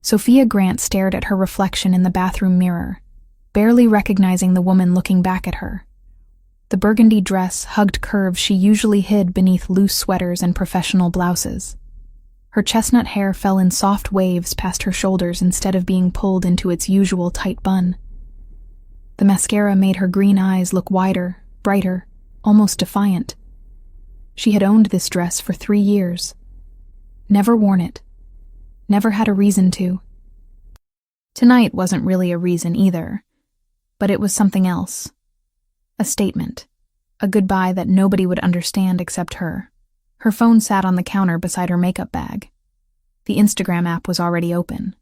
Sophia Grant stared at her reflection in the bathroom mirror, barely recognizing the woman looking back at her. The burgundy dress hugged curves she usually hid beneath loose sweaters and professional blouses. Her chestnut hair fell in soft waves past her shoulders instead of being pulled into its usual tight bun. The mascara made her green eyes look wider, brighter, almost defiant. She had owned this dress for 3 years. Never worn it. Never had a reason to. Tonight wasn't really a reason either, but it was something else. A statement. A goodbye that nobody would understand except her. Her phone sat on the counter beside her makeup bag. The Instagram app was already open.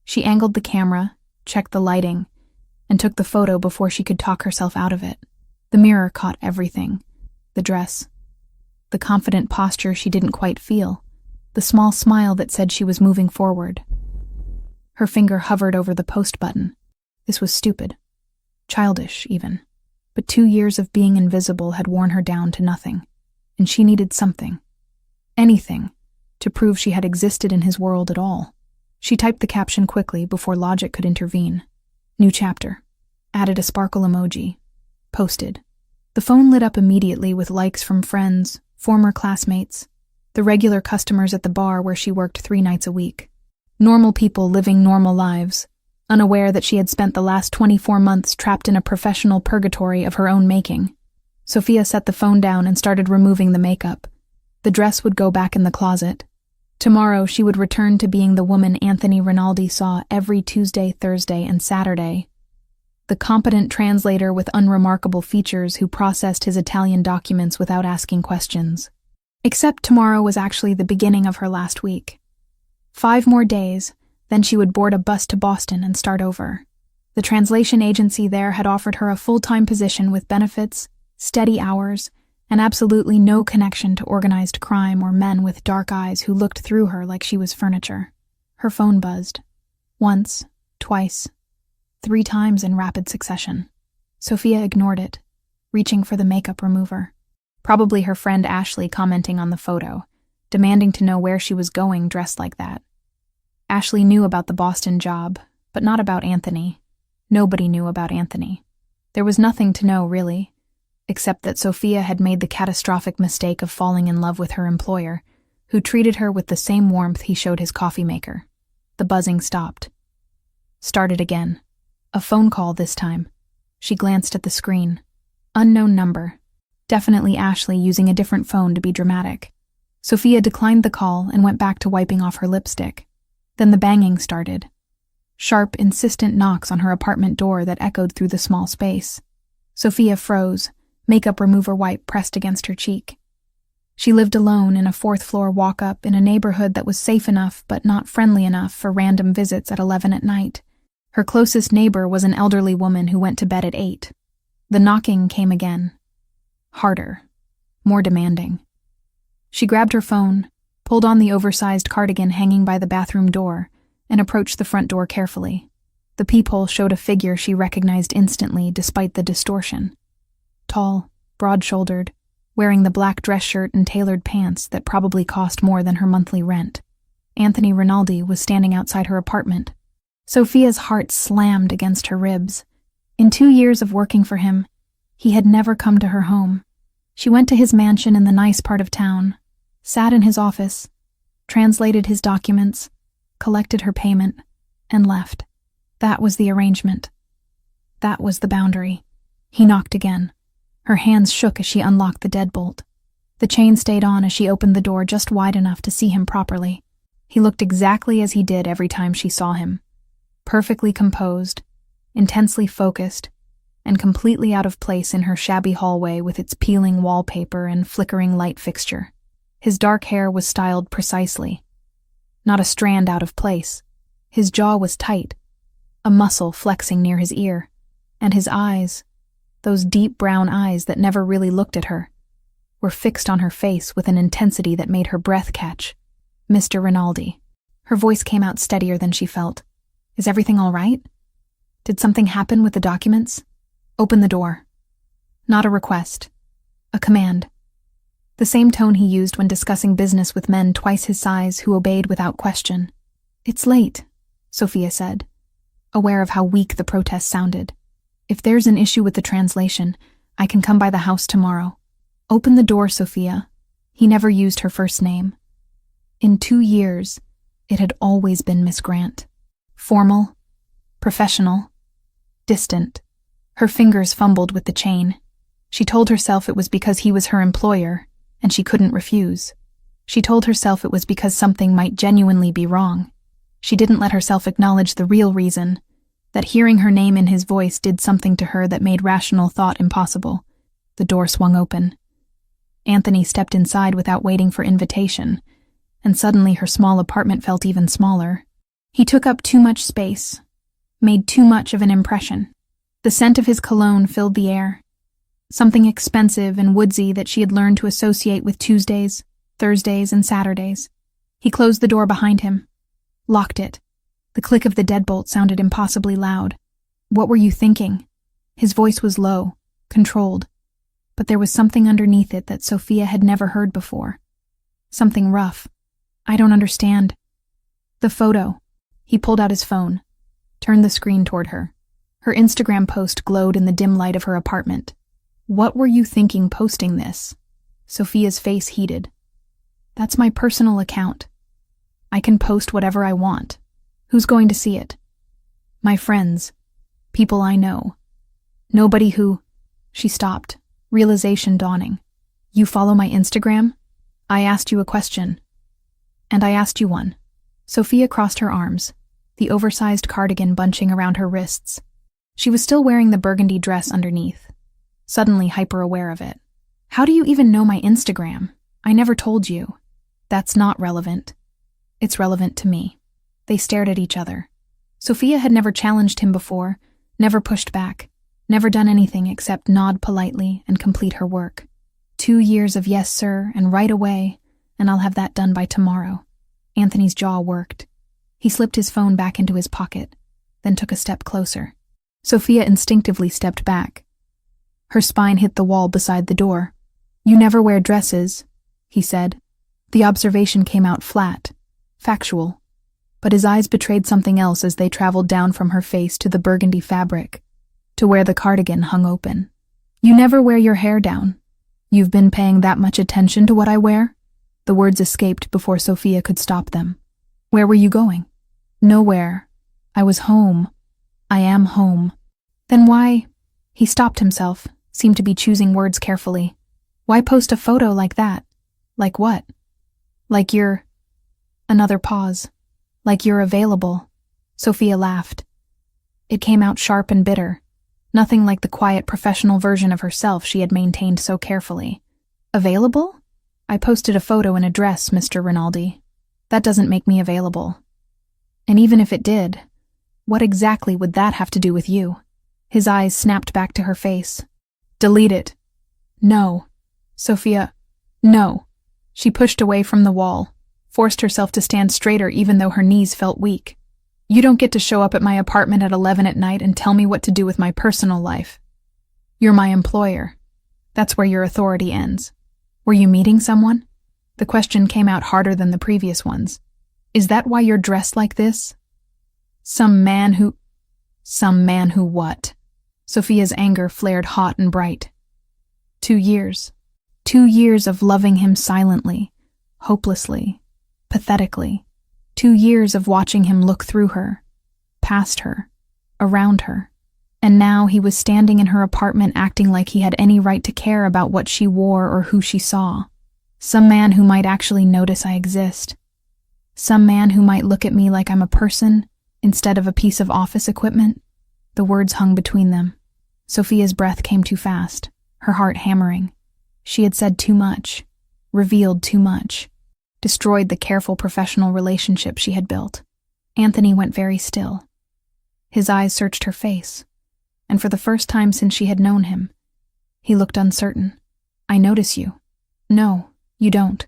She angled the camera, checked the lighting, and took the photo before she could talk herself out of it. The mirror caught everything. The dress. The confident posture she didn't quite feel. The small smile that said she was moving forward. Her finger hovered over the post button. This was stupid. Childish, even. But 2 years of being invisible had worn her down to nothing, and she needed something. Anything. To prove she had existed in his world at all. She typed the caption quickly before logic could intervene. New chapter. Added a sparkle emoji. Posted. The phone lit up immediately with likes from friends, former classmates, the regular customers at the bar where she worked 3 nights a week. Normal people living normal lives, unaware that she had spent the last 24 months trapped in a professional purgatory of her own making. Sophia set the phone down and started removing the makeup. The dress would go back in the closet. Tomorrow she would return to being the woman Anthony Rinaldi saw every Tuesday, Thursday, and Saturday. The competent translator with unremarkable features who processed his Italian documents without asking questions. Except tomorrow was actually the beginning of her last week. 5 more days, then she would board a bus to Boston and start over. The translation agency there had offered her a full-time position with benefits, steady hours, and absolutely no connection to organized crime or men with dark eyes who looked through her like she was furniture. Her phone buzzed. Once, twice, 3 times in rapid succession. Sophia ignored it, reaching for the makeup remover. Probably her friend Ashley commenting on the photo, demanding to know where she was going dressed like that. Ashley knew about the Boston job, but not about Anthony. Nobody knew about Anthony. There was nothing to know, really, except that Sophia had made the catastrophic mistake of falling in love with her employer, who treated her with the same warmth he showed his coffee maker. The buzzing stopped. Started again. A phone call this time. She glanced at the screen. Unknown number. Definitely Ashley using a different phone to be dramatic. Sophia declined the call and went back to wiping off her lipstick. Then the banging started. Sharp, insistent knocks on her apartment door that echoed through the small space. Sophia froze, makeup remover wipe pressed against her cheek. She lived alone in a 4th-floor walk-up in a neighborhood that was safe enough but not friendly enough for random visits at 11 at night. Her closest neighbor was an elderly woman who went to bed at 8. The knocking came again. Harder. More demanding. She grabbed her phone, pulled on the oversized cardigan hanging by the bathroom door, and approached the front door carefully. The peephole showed a figure she recognized instantly despite the distortion. Tall, broad-shouldered, wearing the black dress shirt and tailored pants that probably cost more than her monthly rent. Anthony Rinaldi was standing outside her apartment. Sophia's heart slammed against her ribs. In 2 years of working for him, he had never come to her home. She went to his mansion in the nice part of town, sat in his office, translated his documents, collected her payment, and left. That was the arrangement. That was the boundary. He knocked again. Her hands shook as she unlocked the deadbolt. The chain stayed on as she opened the door just wide enough to see him properly. He looked exactly as he did every time she saw him. Perfectly composed, intensely focused, and completely out of place in her shabby hallway with its peeling wallpaper and flickering light fixture. His dark hair was styled precisely. Not a strand out of place. His jaw was tight, a muscle flexing near his ear. And his eyes, those deep brown eyes that never really looked at her, were fixed on her face with an intensity that made her breath catch. Mr. Rinaldi. Her voice came out steadier than she felt. Is everything all right? Did something happen with the documents? Open the door. Not a request. A command. The same tone he used when discussing business with men twice his size who obeyed without question. It's late. Sophia said, aware of how weak the protest sounded. If there's an issue with the translation, I can come by the house tomorrow. Open the door, Sophia. He never used her first name. In 2 years, it had always been Miss Grant. Formal, professional, distant. Her fingers fumbled with the chain. She told herself it was because he was her employer, and she couldn't refuse. She told herself it was because something might genuinely be wrong. She didn't let herself acknowledge the real reason, that hearing her name in his voice did something to her that made rational thought impossible. The door swung open. Anthony stepped inside without waiting for invitation, and suddenly her small apartment felt even smaller. He took up too much space, made too much of an impression. The scent of his cologne filled the air, something expensive and woodsy that she had learned to associate with Tuesdays, Thursdays, and Saturdays. He closed the door behind him, locked it. The click of the deadbolt sounded impossibly loud. What were you thinking? His voice was low, controlled, but there was something underneath it that Sophia had never heard before. Something rough. I don't understand. The photo. He pulled out his phone, turned the screen toward her. Her Instagram post glowed in the dim light of her apartment. What were you thinking posting this? Sophia's face heated. That's my personal account. I can post whatever I want. Who's going to see it? My friends. People I know. Nobody who... She stopped, realization dawning. You follow my Instagram? I asked you a question. And I asked you one. Sophia crossed her arms, the oversized cardigan bunching around her wrists. She was still wearing the burgundy dress underneath, suddenly hyper-aware of it. How do you even know my Instagram? I never told you. That's not relevant. It's relevant to me. They stared at each other. Sophia had never challenged him before, never pushed back, never done anything except nod politely and complete her work. 2 years of yes, sir, and right away, and I'll have that done by tomorrow. Anthony's jaw worked. He slipped his phone back into his pocket, then took a step closer. Sophia instinctively stepped back. Her spine hit the wall beside the door. You never wear dresses, he said. The observation came out flat, factual, but his eyes betrayed something else as they traveled down from her face to the burgundy fabric, to where the cardigan hung open. You never wear your hair down. You've been paying that much attention to what I wear? The words escaped before Sophia could stop them. Where were you going? Nowhere. I was home. I am home. Then why? He stopped himself, seemed to be choosing words carefully. Why post a photo like that? Like what? Like you're... Another pause. Like you're available. Sophia laughed. It came out sharp and bitter. Nothing like the quiet professional version of herself she had maintained so carefully. Available? I posted a photo in a dress, Mr. Rinaldi. That doesn't make me available. And even if it did, what exactly would that have to do with you? His eyes snapped back to her face. Delete it. No. Sophia, no. She pushed away from the wall, forced herself to stand straighter even though her knees felt weak. You don't get to show up at my apartment at 11 at night and tell me what to do with my personal life. You're my employer. That's where your authority ends. Were you meeting someone? The question came out harder than the previous ones. Is that why you're dressed like this? Some man who what? Sophia's anger flared hot and bright. 2 years. 2 years of loving him silently, hopelessly, pathetically. 2 years of watching him look through her, past her, around her. And now he was standing in her apartment acting like he had any right to care about what she wore or who she saw. Some man who might actually notice I exist. Some man who might look at me like I'm a person instead of a piece of office equipment. The words hung between them. Sophia's breath came too fast, her heart hammering. She had said too much, revealed too much, destroyed the careful professional relationship she had built. Anthony went very still. His eyes searched her face, and for the first time since she had known him, he looked uncertain. I notice you. No, you don't.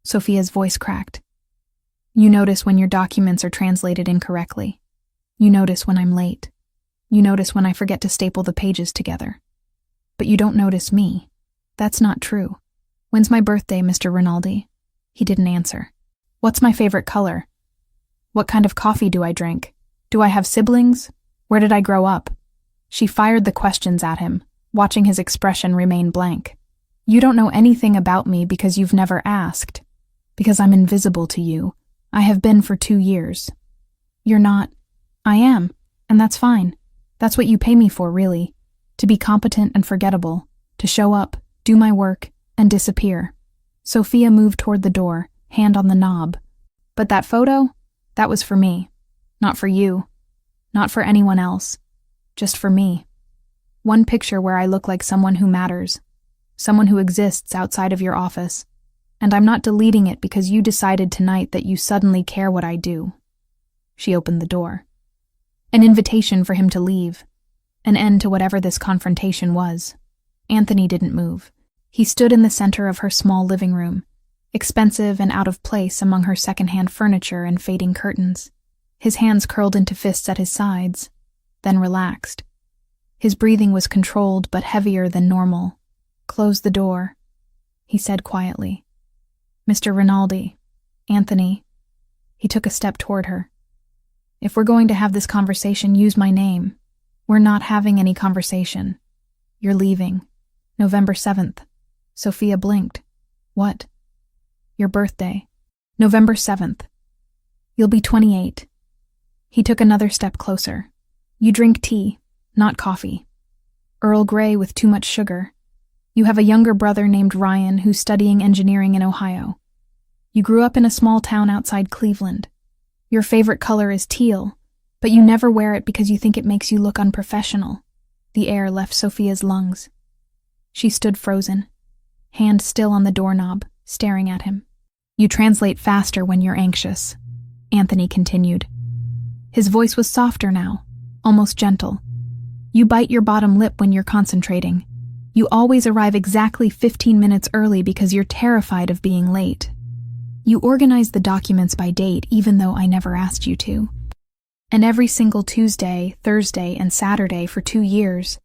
Sophia's voice cracked. You notice when your documents are translated incorrectly. You notice when I'm late. You notice when I forget to staple the pages together. But you don't notice me. That's not true. When's my birthday, Mr. Rinaldi? He didn't answer. What's my favorite color? What kind of coffee do I drink? Do I have siblings? Where did I grow up? She fired the questions at him, watching his expression remain blank. You don't know anything about me because you've never asked. Because I'm invisible to you. I have been for 2 years. You're not. I am, and that's fine. That's what you pay me for, really. To be competent and forgettable. To show up, do my work, and disappear. Sophia moved toward the door, hand on the knob. But that photo? That was for me. Not for you. Not for anyone else. Just for me. One picture where I look like someone who matters. Someone who exists outside of your office. And I'm not deleting it because you decided tonight that you suddenly care what I do. She opened the door. An invitation for him to leave. An end to whatever this confrontation was. Anthony didn't move. He stood in the center of her small living room, expensive and out of place among her second-hand furniture and fading curtains. His hands curled into fists at his sides, then relaxed. His breathing was controlled but heavier than normal. Close the door, he said quietly. Mr. Rinaldi, Anthony. He took a step toward her. If we're going to have this conversation, use my name. We're not having any conversation. You're leaving. November 7th. Sophia blinked. What? Your birthday. November 7th. You'll be 28. He took another step closer. You drink tea, not coffee. Earl Grey with too much sugar. You have a younger brother named Ryan who's studying engineering in Ohio. You grew up in a small town outside Cleveland. Your favorite color is teal, but you never wear it because you think it makes you look unprofessional. The air left Sophia's lungs. She stood frozen, hand still on the doorknob, staring at him. You translate faster when you're anxious, Anthony continued. His voice was softer now, almost gentle. You bite your bottom lip when you're concentrating. You always arrive exactly 15 minutes early because you're terrified of being late. You organize the documents by date even though I never asked you to. And every single Tuesday, Thursday, and Saturday for 2 years,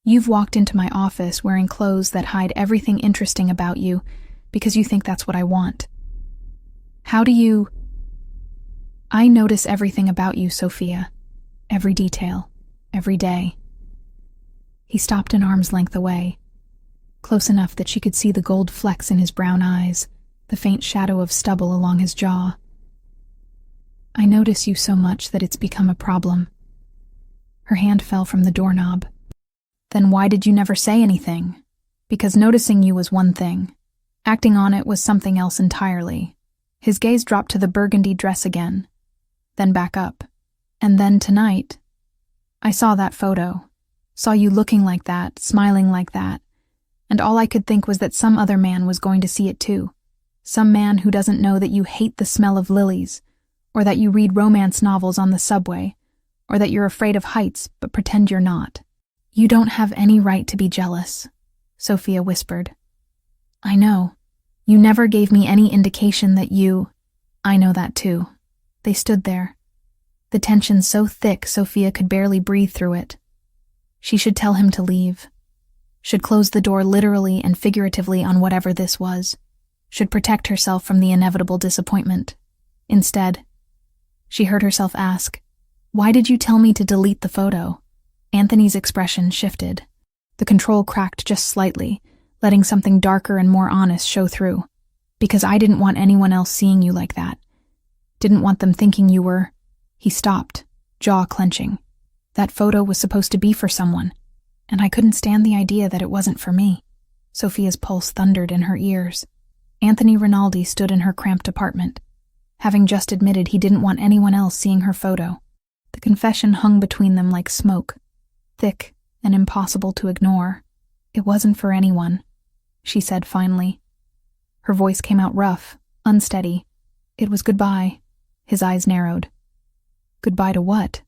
you've walked into my office wearing clothes that hide everything interesting about you because you think that's what I want. How do you... I notice everything about you, Sophia. Every detail. Every day. He stopped an arm's length away, close enough that she could see the gold flecks in his brown eyes, the faint shadow of stubble along his jaw. I notice you so much that it's become a problem. Her hand fell from the doorknob. Then why did you never say anything? Because noticing you was one thing. Acting on it was something else entirely. His gaze dropped to the burgundy dress again, then back up. And then tonight, I saw that photo. Saw you looking like that, smiling like that, and all I could think was that some other man was going to see it too. Some man who doesn't know that you hate the smell of lilies, or that you read romance novels on the subway, or that you're afraid of heights but pretend you're not. You don't have any right to be jealous, Sophia whispered. I know. You never gave me any indication that you... I know that too. They stood there. The tension so thick Sophia could barely breathe through it. She should tell him to leave. Should close the door literally and figuratively on whatever this was. Should protect herself from the inevitable disappointment. Instead, she heard herself ask, "Why did you tell me to delete the photo?" Anthony's expression shifted. The control cracked just slightly, letting something darker and more honest show through. Because I didn't want anyone else seeing you like that. Didn't want them thinking you were... He stopped, jaw clenching. That photo was supposed to be for someone, and I couldn't stand the idea that it wasn't for me. Sophia's pulse thundered in her ears. Anthony Rinaldi stood in her cramped apartment, having just admitted he didn't want anyone else seeing her photo. The confession hung between them like smoke, thick and impossible to ignore. It wasn't for anyone, she said finally. Her voice came out rough, unsteady. It was goodbye. His eyes narrowed. Goodbye to what?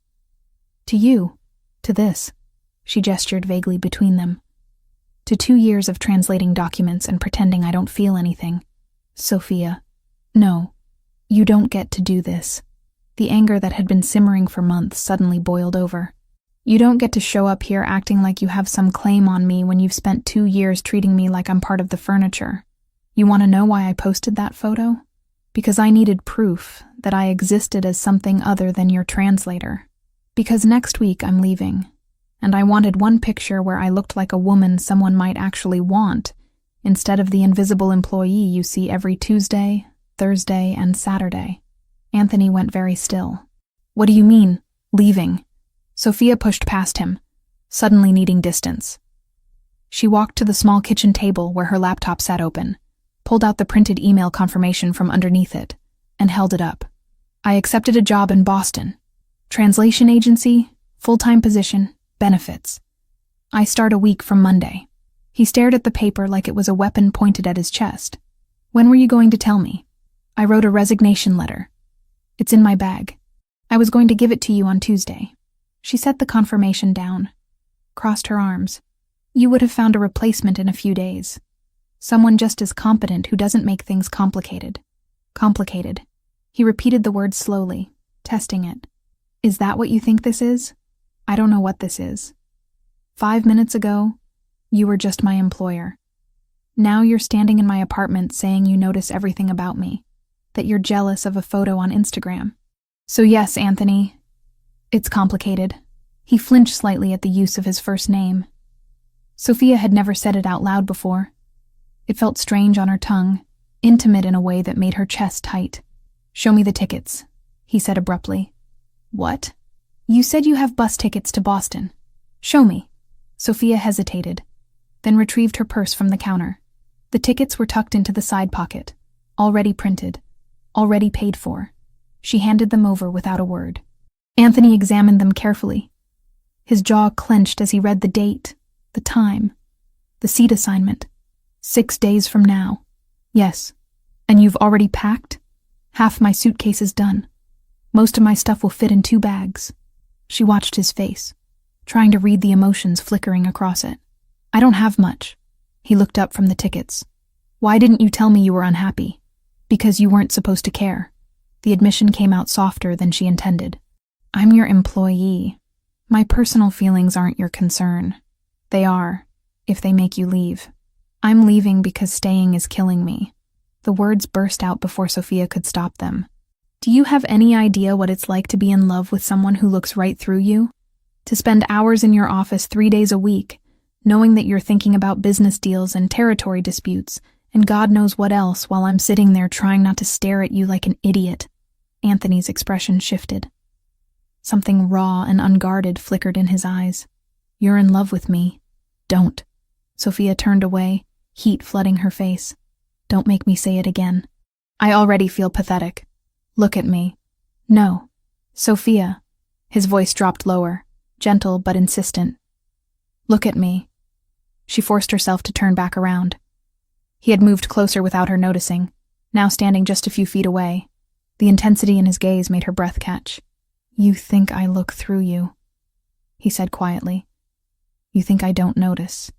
To you. To this. She gestured vaguely between them. To 2 years of translating documents and pretending I don't feel anything. Sophia. No. You don't get to do this. The anger that had been simmering for months suddenly boiled over. You don't get to show up here acting like you have some claim on me when you've spent 2 years treating me like I'm part of the furniture. You want to know why I posted that photo? Because I needed proof that I existed as something other than your translator. Because next week I'm leaving, and I wanted one picture where I looked like a woman someone might actually want, instead of the invisible employee you see every Tuesday, Thursday, and Saturday. Anthony went very still. What do you mean, leaving? Sophia pushed past him, suddenly needing distance. She walked to the small kitchen table where her laptop sat open, pulled out the printed email confirmation from underneath it, and held it up. I accepted a job in Boston. Translation agency, full-time position, benefits. I start a week from Monday. He stared at the paper like it was a weapon pointed at his chest. When were you going to tell me? I wrote a resignation letter. It's in my bag. I was going to give it to you on Tuesday. She set the confirmation down, crossed her arms. You would have found a replacement in a few days. Someone just as competent who doesn't make things complicated. Complicated. He repeated the word slowly, testing it. Is that what you think this is? I don't know what this is. 5 minutes ago, you were just my employer. Now you're standing in my apartment saying you notice everything about me, that you're jealous of a photo on Instagram. So yes, Anthony, it's complicated. He flinched slightly at the use of his first name. Sophia had never said it out loud before. It felt strange on her tongue, intimate in a way that made her chest tight. Show me the tickets, he said abruptly. What? You said you have bus tickets to Boston. Show me. Sophia hesitated, then retrieved her purse from the counter. The tickets were tucked into the side pocket, already printed, already paid for. She handed them over without a word. Anthony examined them carefully. His jaw clenched as he read the date, the time, the seat assignment. 6 days from now. Yes. And you've already packed? Half my suitcase is done. Most of my stuff will fit in 2 bags. She watched his face, trying to read the emotions flickering across it. I don't have much. He looked up from the tickets. Why didn't you tell me you were unhappy? Because you weren't supposed to care. The admission came out softer than she intended. I'm your employee. My personal feelings aren't your concern. They are, if they make you leave. I'm leaving because staying is killing me. The words burst out before Sophia could stop them. Do you have any idea what it's like to be in love with someone who looks right through you? To spend hours in your office 3 days a week, knowing that you're thinking about business deals and territory disputes, and God knows what else while I'm sitting there trying not to stare at you like an idiot. Anthony's expression shifted. Something raw and unguarded flickered in his eyes. You're in love with me. Don't. Sophia turned away, heat flooding her face. Don't make me say it again. I already feel pathetic. Look at me. No. Sophia. His voice dropped lower, gentle but insistent. Look at me. She forced herself to turn back around. He had moved closer without her noticing, now standing just a few feet away. The intensity in his gaze made her breath catch. You think I look through you, he said quietly. You think I don't notice.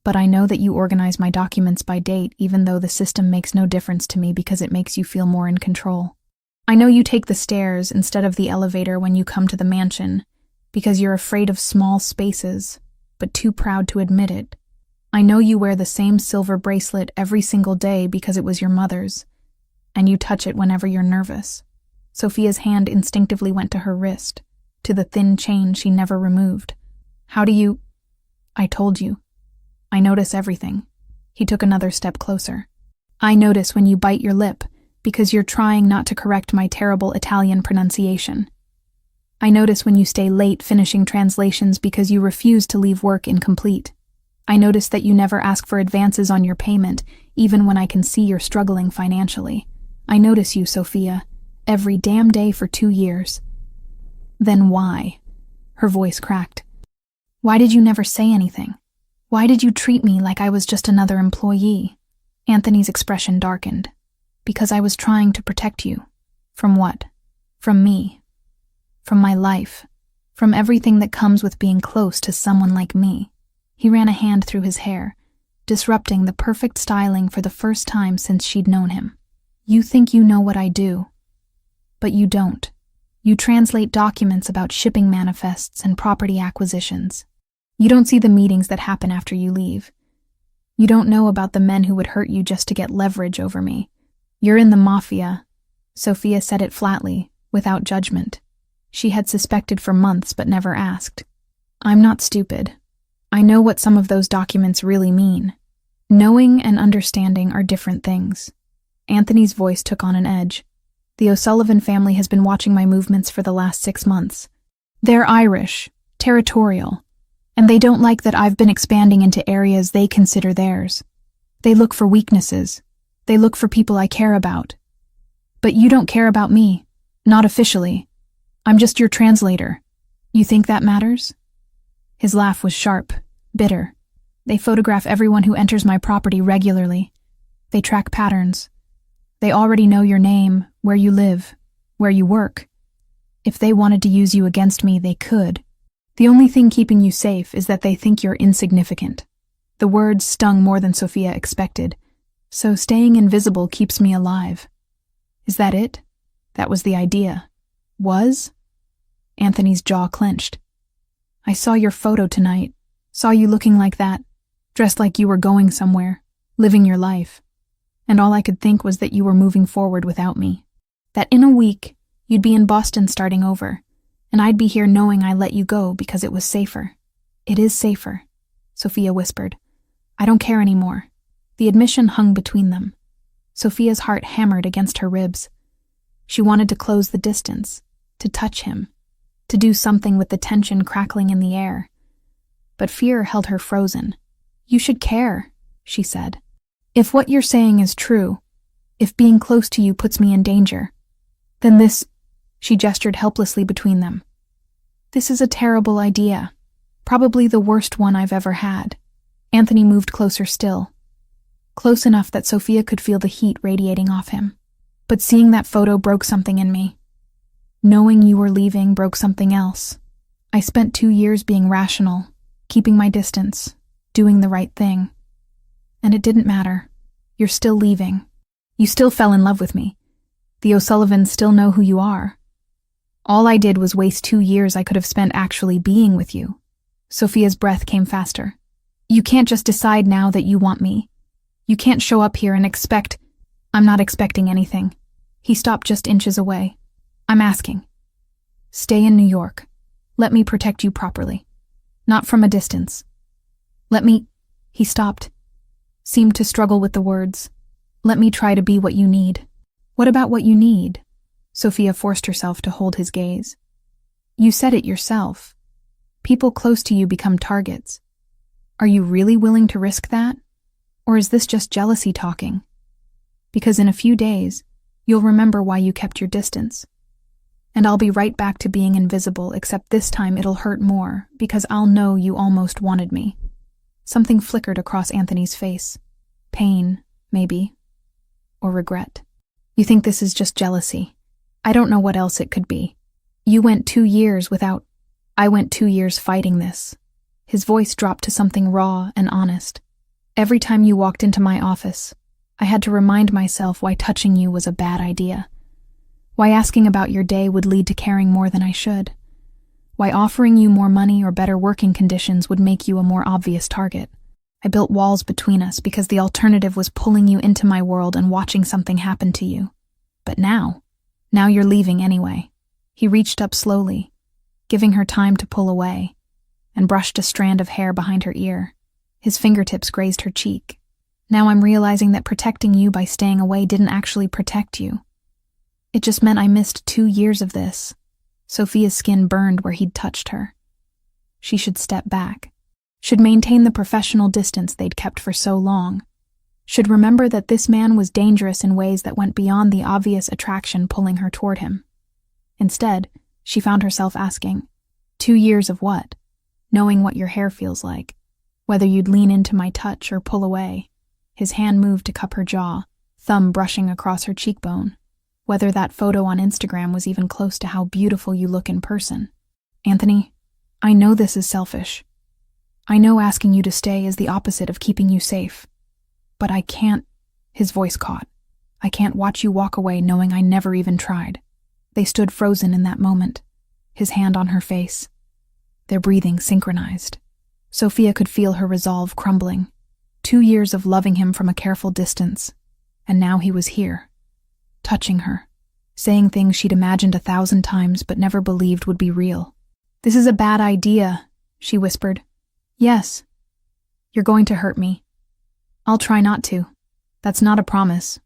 But I know that you organize my documents by date even though the system makes no difference to me because it makes you feel more in control. I know you take the stairs instead of the elevator when you come to the mansion because you're afraid of small spaces, but too proud to admit it. I know you wear the same silver bracelet every single day because it was your mother's, and you touch it whenever you're nervous. Sophia's hand instinctively went to her wrist, to the thin chain she never removed. How do you... I told you. I notice everything. He took another step closer. I notice when you bite your lip because you're trying not to correct my terrible Italian pronunciation. I notice when you stay late finishing translations because you refuse to leave work incomplete. I notice that you never ask for advances on your payment, even when I can see you're struggling financially. I notice you, Sophia, every damn day for 2 years. Then why? Her voice cracked. Why did you never say anything? Why did you treat me like I was just another employee? Anthony's expression darkened. Because I was trying to protect you. From what? From me. From my life. From everything that comes with being close to someone like me. He ran a hand through his hair, disrupting the perfect styling for the first time since she'd known him. You think you know what I do. But you don't. You translate documents about shipping manifests and property acquisitions. You don't see the meetings that happen after you leave. You don't know about the men who would hurt you just to get leverage over me. You're in the Mafia. Sophia said it flatly, without judgment. She had suspected for months but never asked. I'm not stupid. I know what some of those documents really mean. Knowing and understanding are different things. Anthony's voice took on an edge. The O'Sullivan family has been watching my movements for the last 6 months. They're Irish, territorial, and they don't like that I've been expanding into areas they consider theirs. They look for weaknesses. They look for people I care about. But you don't care about me. Not officially. I'm just your translator. You think that matters? His laugh was sharp, bitter. They photograph everyone who enters my property regularly. They track patterns. They already know your name, where you live, where you work. If they wanted to use you against me, they could. The only thing keeping you safe is that they think you're insignificant. The words stung more than Sophia expected, so staying invisible keeps me alive. Is that it? That was the idea. Was? Anthony's jaw clenched. I saw your photo tonight, saw you looking like that, dressed like you were going somewhere, living your life. And all I could think was that you were moving forward without me. That in a week, you'd be in Boston starting over, and I'd be here knowing I let you go because it was safer. It is safer, Sophia whispered. I don't care anymore. The admission hung between them. Sophia's heart hammered against her ribs. She wanted to close the distance, to touch him, to do something with the tension crackling in the air. But fear held her frozen. You should care, she said. If what you're saying is true, if being close to you puts me in danger, then this, she gestured helplessly between them. This is a terrible idea, probably the worst one I've ever had. Anthony moved closer still, close enough that Sophia could feel the heat radiating off him. But seeing that photo broke something in me. Knowing you were leaving broke something else. I spent 2 years being rational, keeping my distance, doing the right thing. And it didn't matter. You're still leaving. You still fell in love with me. The O'Sullivans still know who you are. All I did was waste 2 years I could have spent actually being with you. Sophia's breath came faster. You can't just decide now that you want me. You can't show up here and expect... I'm not expecting anything. He stopped just inches away. I'm asking. Stay in New York. Let me protect you properly. Not from a distance. Let me... He stopped. Seemed to struggle with the words. Let me try to be what you need. What about what you need? Sophia forced herself to hold his gaze. You said it yourself. People close to you become targets. Are you really willing to risk that? Or is this just jealousy talking? Because in a few days, you'll remember why you kept your distance. And I'll be right back to being invisible, except this time it'll hurt more, because I'll know you almost wanted me. Something flickered across Anthony's face. Pain, maybe. Or regret. You think this is just jealousy. I don't know what else it could be. You went 2 years without... I went 2 years fighting this. His voice dropped to something raw and honest. Every time you walked into my office, I had to remind myself why touching you was a bad idea. Why asking about your day would lead to caring more than I should. Why offering you more money or better working conditions would make you a more obvious target. I built walls between us because the alternative was pulling you into my world and watching something happen to you. But now you're leaving anyway. He reached up slowly, giving her time to pull away, and brushed a strand of hair behind her ear. His fingertips grazed her cheek. Now I'm realizing that protecting you by staying away didn't actually protect you. It just meant I missed 2 years of this. Sophia's skin burned where he'd touched her. She should step back. Should maintain the professional distance they'd kept for so long. Should remember that this man was dangerous in ways that went beyond the obvious attraction pulling her toward him. Instead, she found herself asking, 2 years of what? Knowing what your hair feels like. Whether you'd lean into my touch or pull away. His hand moved to cup her jaw, thumb brushing across her cheekbone. Whether that photo on Instagram was even close to how beautiful you look in person. Anthony, I know this is selfish. I know asking you to stay is the opposite of keeping you safe. But I can't, his voice caught. I can't watch you walk away knowing I never even tried. They stood frozen in that moment, his hand on her face. Their breathing synchronized. Sophia could feel her resolve crumbling. 2 years of loving him from a careful distance. And now he was here. Touching her, saying things she'd imagined 1,000 times but never believed would be real. "This is a bad idea," she whispered. "Yes. You're going to hurt me. I'll try not to. That's not a promise."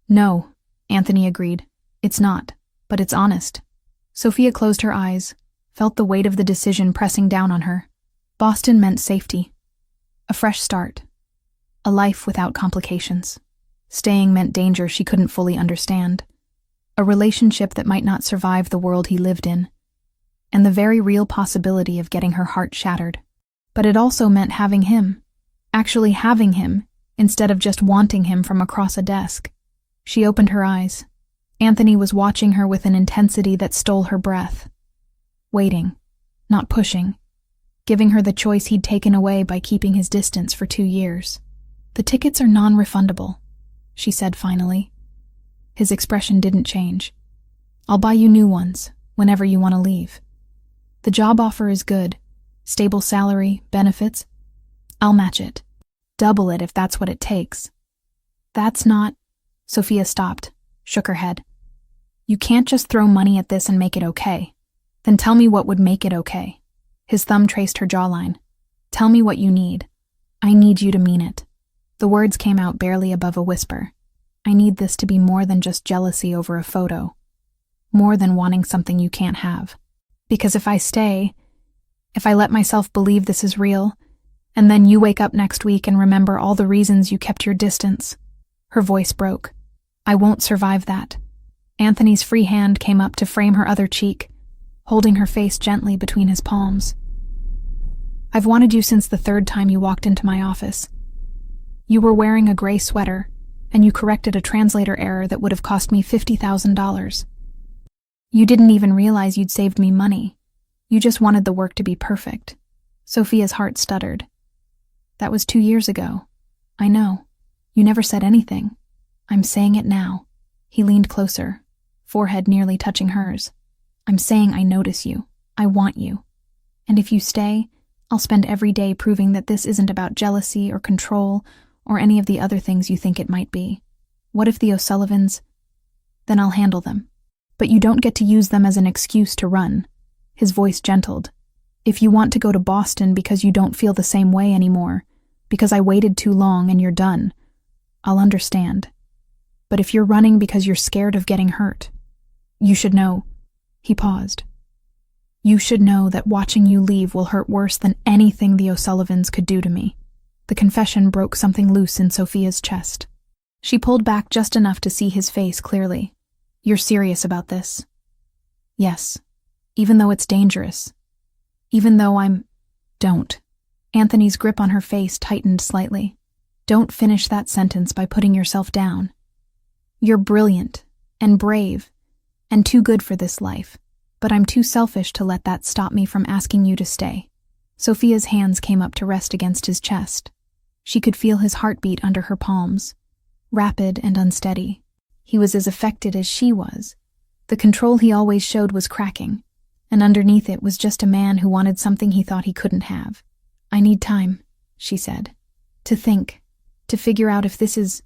"No," Anthony agreed. "It's not, but it's honest." Sophia closed her eyes, felt the weight of the decision pressing down on her. Boston meant safety. A fresh start. A life without complications. Staying meant danger she couldn't fully understand. A relationship that might not survive the world he lived in. And the very real possibility of getting her heart shattered. But it also meant having him. Actually having him, instead of just wanting him from across a desk. She opened her eyes. Anthony was watching her with an intensity that stole her breath. Waiting, not pushing. Giving her the choice he'd taken away by keeping his distance for 2 years. "The tickets are non-refundable," she said finally. His expression didn't change. "I'll buy you new ones, whenever you want to leave. The job offer is good. Stable salary, benefits. I'll match it. Double it if that's what it takes." "That's not..." Sophia stopped, shook her head. "You can't just throw money at this and make it okay. Then tell me what would make it okay." His thumb traced her jawline. "Tell me what you need. I need you to mean it." The words came out barely above a whisper. "I need this to be more than just jealousy over a photo. More than wanting something you can't have. Because if I stay, if I let myself believe this is real, and then you wake up next week and remember all the reasons you kept your distance." Her voice broke. "I won't survive that." Anthony's free hand came up to frame her other cheek, holding her face gently between his palms. "I've wanted you since the 3rd time you walked into my office. You were wearing a gray sweater, and you corrected a translator error that would have cost me $50,000. You didn't even realize you'd saved me money. You just wanted the work to be perfect." Sophia's heart stuttered. "That was 2 years ago. I know. You never said anything. I'm saying it now." He leaned closer, forehead nearly touching hers. "I'm saying I notice you. I want you. And if you stay, I'll spend every day proving that this isn't about jealousy or control or any of the other things you think it might be. What if the O'Sullivans? Then I'll handle them. But you don't get to use them as an excuse to run." His voice gentled. "If you want to go to Boston because you don't feel the same way anymore, because I waited too long and you're done, I'll understand. But if you're running because you're scared of getting hurt, you should know..." He paused. "You should know that watching you leave will hurt worse than anything the O'Sullivans could do to me." The confession broke something loose in Sophia's chest. She pulled back just enough to see his face clearly. "You're serious about this?" "Yes. Even though it's dangerous. Even though I'm..." "Don't." Anthony's grip on her face tightened slightly. "Don't finish that sentence by putting yourself down. You're brilliant and brave and too good for this life, but I'm too selfish to let that stop me from asking you to stay." Sophia's hands came up to rest against his chest. She could feel his heartbeat under her palms, rapid and unsteady. He was as affected as she was. The control he always showed was cracking, and underneath it was just a man who wanted something he thought he couldn't have. "I need time," she said. "To think, to figure out if this is..."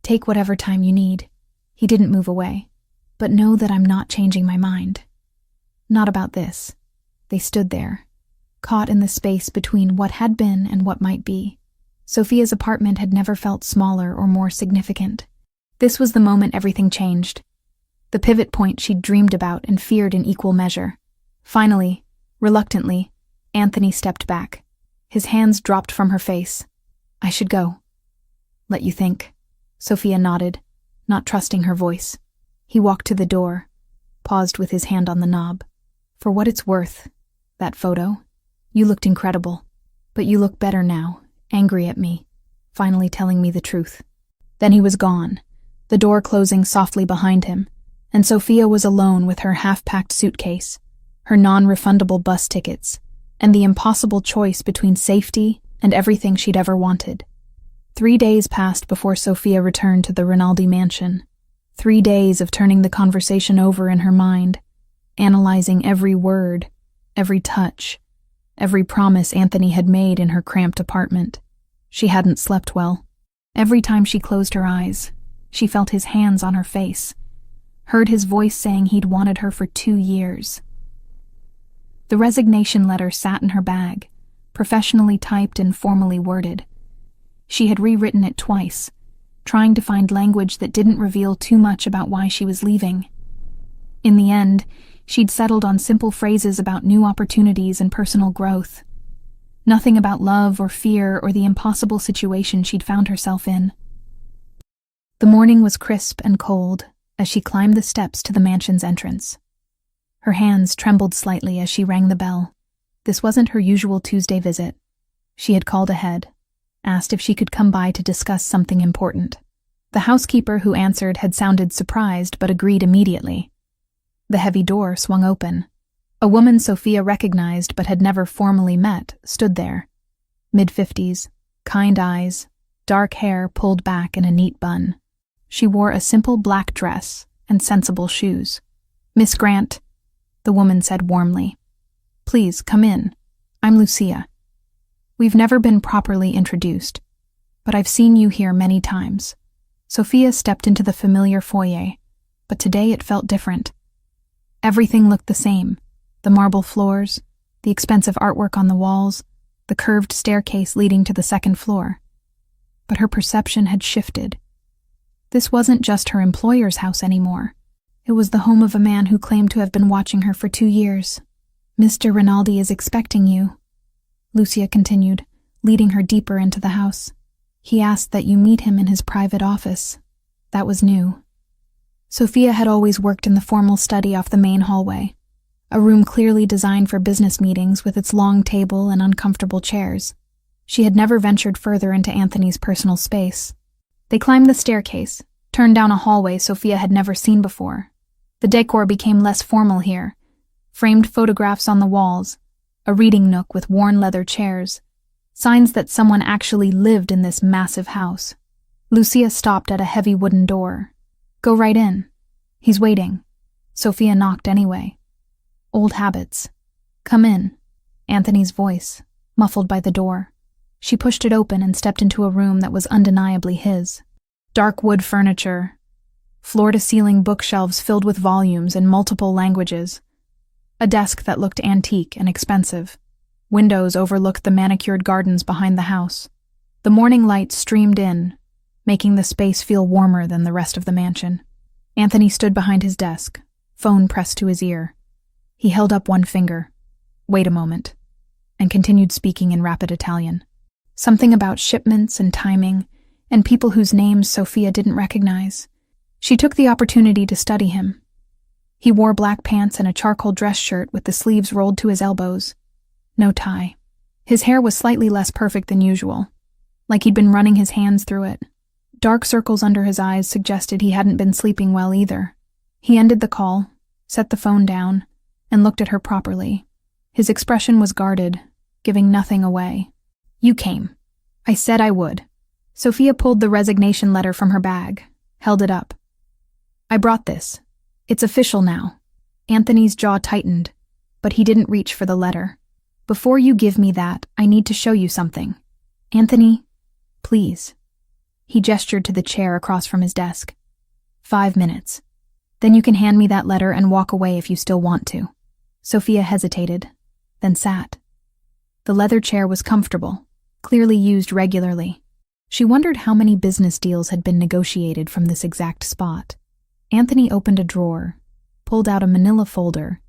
"Take whatever time you need." He didn't move away. "But know that I'm not changing my mind. Not about this." They stood there, caught in the space between what had been and what might be. Sophia's apartment had never felt smaller or more significant. This was the moment everything changed. The pivot point she'd dreamed about and feared in equal measure. Finally, reluctantly, Anthony stepped back. His hands dropped from her face. "I should go." "Let you think." Sophia nodded, not trusting her voice. He walked to the door, paused with his hand on the knob. "For what it's worth, that photo, you looked incredible. But you look better now, angry at me, finally telling me the truth." Then he was gone, the door closing softly behind him, and Sophia was alone with her half-packed suitcase, her non-refundable bus tickets, and the impossible choice between safety and everything she'd ever wanted. 3 days passed before Sophia returned to the Rinaldi mansion. 3 days of turning the conversation over in her mind, analyzing every word, every touch, every promise Anthony had made in her cramped apartment. She hadn't slept well. Every time she closed her eyes, she felt his hands on her face, heard his voice saying he'd wanted her for 2 years. The resignation letter sat in her bag, professionally typed and formally worded. She had rewritten it twice, trying to find language that didn't reveal too much about why she was leaving. In the end, she'd settled on simple phrases about new opportunities and personal growth. Nothing about love or fear or the impossible situation she'd found herself in. The morning was crisp and cold as she climbed the steps to the mansion's entrance. Her hands trembled slightly as she rang the bell. This wasn't her usual Tuesday visit. She had called ahead, asked if she could come by to discuss something important. The housekeeper who answered had sounded surprised but agreed immediately. The heavy door swung open. A woman Sophia recognized but had never formally met stood there. Mid-50s, kind eyes, dark hair pulled back in a neat bun. She wore a simple black dress and sensible shoes. "Miss Grant," the woman said warmly. "Please, come in. I'm Lucia. We've never been properly introduced, but I've seen you here many times." Sophia stepped into the familiar foyer, but today it felt different. Everything looked the same. The marble floors, the expensive artwork on the walls, the curved staircase leading to the second floor. But her perception had shifted. This wasn't just her employer's house anymore. It was the home of a man who claimed to have been watching her for 2 years. "Mr. Rinaldi is expecting you," Lucia continued, leading her deeper into the house. "He asked that you meet him in his private office." That was new. Sophia had always worked in the formal study off the main hallway, a room clearly designed for business meetings with its long table and uncomfortable chairs. She had never ventured further into Anthony's personal space. They climbed the staircase, turned down a hallway Sophia had never seen before. The decor became less formal here. Framed photographs on the walls, a reading nook with worn leather chairs, signs that someone actually lived in this massive house. Lucia stopped at a heavy wooden door. "Go right in. He's waiting." Sophia knocked anyway. Old habits. "Come in," Anthony's voice, muffled by the door. She pushed it open and stepped into a room that was undeniably his. Dark wood furniture, floor-to-ceiling bookshelves filled with volumes in multiple languages, a desk that looked antique and expensive. Windows overlooked the manicured gardens behind the house. The morning light streamed in, making the space feel warmer than the rest of the mansion. Anthony stood behind his desk, phone pressed to his ear. He held up one finger. "Wait a moment," and continued speaking in rapid Italian. Something about shipments and timing, and people whose names Sophia didn't recognize. She took the opportunity to study him. He wore black pants and a charcoal dress shirt with the sleeves rolled to his elbows. No tie. His hair was slightly less perfect than usual, like he'd been running his hands through it. Dark circles under his eyes suggested he hadn't been sleeping well either. He ended the call, set the phone down, and looked at her properly. His expression was guarded, giving nothing away. "You came. I said I would." Sophia pulled the resignation letter from her bag, held it up. "I brought this. It's official now." Anthony's jaw tightened, but he didn't reach for the letter. "Before you give me that, I need to show you something. Anthony, please." He gestured to the chair across from his desk. 5 minutes. Then you can hand me that letter and walk away if you still want to." Sophia hesitated, then sat. The leather chair was comfortable, clearly used regularly. She wondered how many business deals had been negotiated from this exact spot. Anthony opened a drawer, pulled out a manila folder,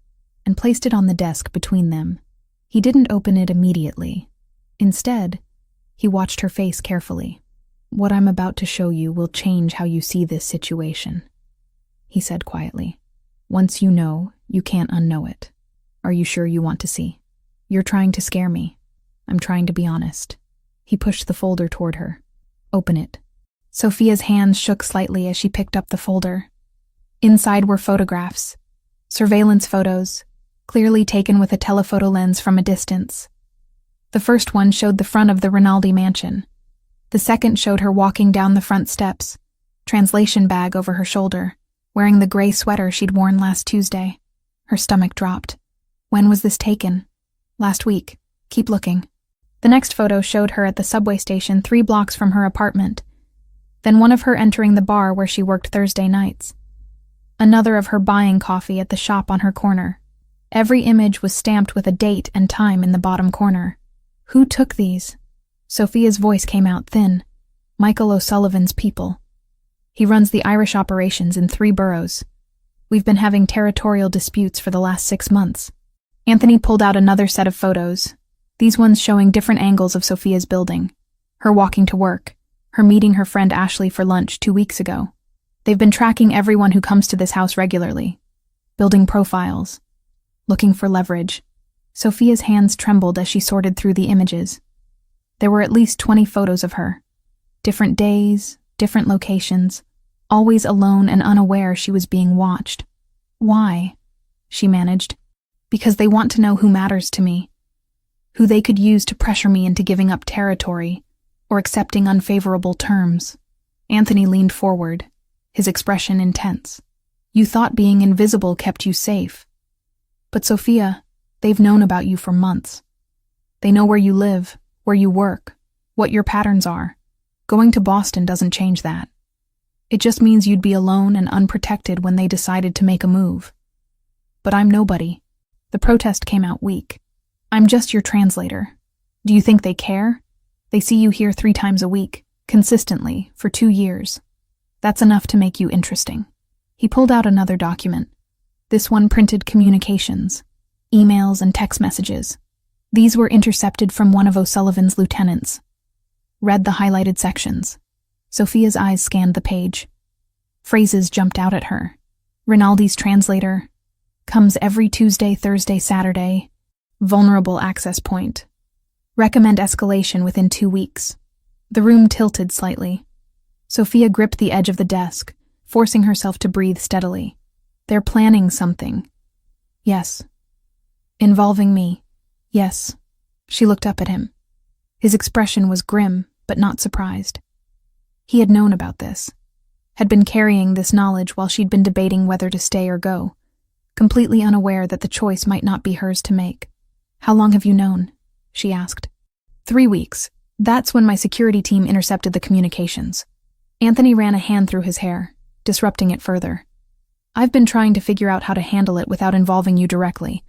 and placed it on the desk between them. He didn't open it immediately. Instead, he watched her face carefully. "What I'm about to show you will change how you see this situation," he said quietly. "Once you know, you can't unknow it. Are you sure you want to see? You're trying to scare me. I'm trying to be honest." He pushed the folder toward her. "Open it." Sophia's hands shook slightly as she picked up the folder. Inside were photographs. Surveillance photos, clearly taken with a telephoto lens from a distance. The first one showed the front of the Rinaldi mansion. The second showed her walking down the front steps, translation bag over her shoulder, wearing the gray sweater she'd worn last Tuesday. Her stomach dropped. When was this taken? Last week. Keep looking. The next photo showed her at the subway station 3 blocks from her apartment, then one of her entering the bar where she worked Thursday nights. Another of her buying coffee at the shop on her corner. Every image was stamped with a date and time in the bottom corner. Who took these? Sophia's voice came out thin. Michael O'Sullivan's people. He runs the Irish operations in 3 boroughs. We've been having territorial disputes for the last 6 months. Anthony pulled out another set of photos, these ones showing different angles of Sophia's building. Her walking to work, her meeting her friend Ashley for lunch 2 weeks ago. They've been tracking everyone who comes to this house regularly, building profiles, looking for leverage. Sophia's hands trembled as she sorted through the images. There were at least 20 photos of her. Different days, different locations, always alone and unaware she was being watched. Why? She managed. Because they want to know who matters to me, who they could use to pressure me into giving up territory or accepting unfavorable terms. Anthony leaned forward, his expression intense. You thought being invisible kept you safe. But Sophia, they've known about you for months. They know where you live, where you work, what your patterns are. Going to Boston doesn't change that. It just means you'd be alone and unprotected when they decided to make a move. But I'm nobody. The protest came out weak. I'm just your translator. Do you think they care? They see you here 3 times a week, consistently, for 2 years. That's enough to make you interesting. He pulled out another document. This one printed communications, emails and text messages. These were intercepted from one of O'Sullivan's lieutenants. Read the highlighted sections. Sophia's eyes scanned the page. Phrases jumped out at her. Rinaldi's translator. Comes every Tuesday, Thursday, Saturday. Vulnerable access point. Recommend escalation within 2 weeks. The room tilted slightly. Sophia gripped the edge of the desk, forcing herself to breathe steadily. They're planning something. Yes. Involving me. Yes. She looked up at him. His expression was grim, but not surprised. He had known about this, had been carrying this knowledge while she'd been debating whether to stay or go, completely unaware that the choice might not be hers to make. How long have you known? She asked. 3 weeks. That's when my security team intercepted the communications. Anthony ran a hand through his hair, disrupting it further. I've been trying to figure out how to handle it without involving you directly.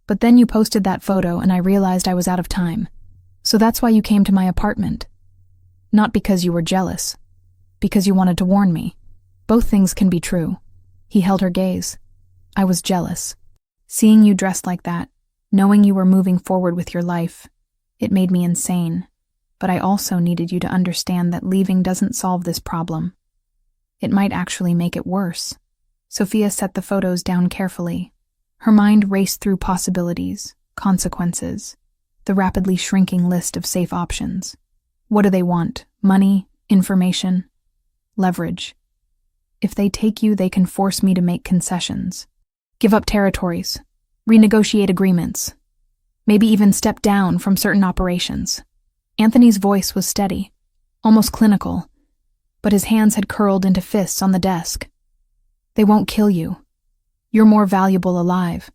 But then you posted that photo and I realized I was out of time. So that's why you came to my apartment. Not because you were jealous. Because you wanted to warn me. Both things can be true. He held her gaze. I was jealous. Seeing you dressed like that, knowing you were moving forward with your life, it made me insane. But I also needed you to understand that leaving doesn't solve this problem. It might actually make it worse. Sophia set the photos down carefully. Her mind raced through possibilities, consequences, the rapidly shrinking list of safe options. What do they want? Money? Information? Leverage. If they take you, they can force me to make concessions. Give up territories. Renegotiate agreements. Maybe even step down from certain operations. Anthony's voice was steady, almost clinical, but his hands had curled into fists on the desk. They won't kill you. You're more valuable alive.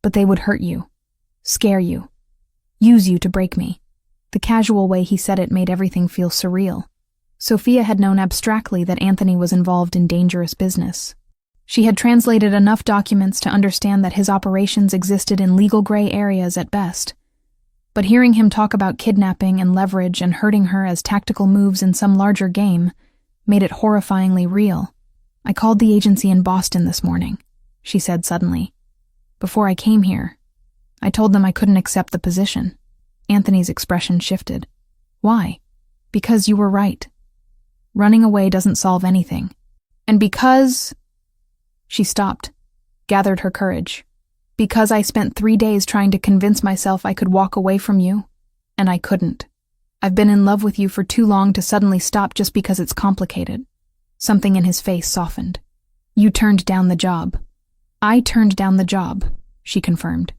But they would hurt you, scare you, use you to break me. The casual way he said it made everything feel surreal. Sophia had known abstractly that Anthony was involved in dangerous business. She had translated enough documents to understand that his operations existed in legal gray areas at best. But hearing him talk about kidnapping and leverage and hurting her as tactical moves in some larger game made it horrifyingly real. I called the agency in Boston this morning, she said suddenly. Before I came here, I told them I couldn't accept the position. Anthony's expression shifted. Why? Because you were right. Running away doesn't solve anything. And because... She stopped, gathered her courage. Because I spent 3 days trying to convince myself I could walk away from you, and I couldn't. I've been in love with you for too long to suddenly stop just because it's complicated. Something in his face softened. You turned down the job. I turned down the job, she confirmed.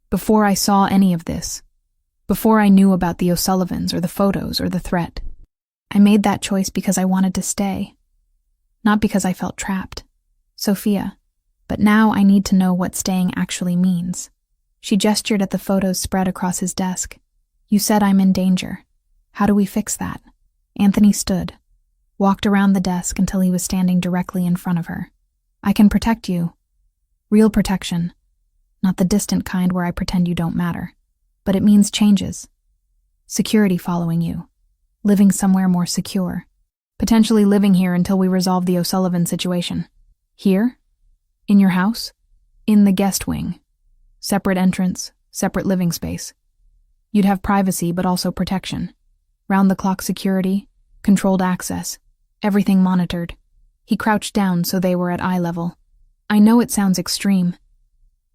Before I saw any of this. Before I knew about the O'Sullivans or the photos or the threat. I made that choice because I wanted to stay. Not because I felt trapped. Sophia, but now I need to know what staying actually means. She gestured at the photos spread across his desk. You said I'm in danger. How do we fix that? Anthony stood, walked around the desk until he was standing directly in front of her. I can protect you. Real protection. Not the distant kind where I pretend you don't matter. But it means changes. Security following you. Living somewhere more secure. Potentially living here until we resolve the O'Sullivan situation. Here? In your house? In the guest wing. Separate entrance, separate living space. You'd have privacy but also protection. Round-the-clock security, controlled access, everything monitored. He crouched down so they were at eye level. I know it sounds extreme,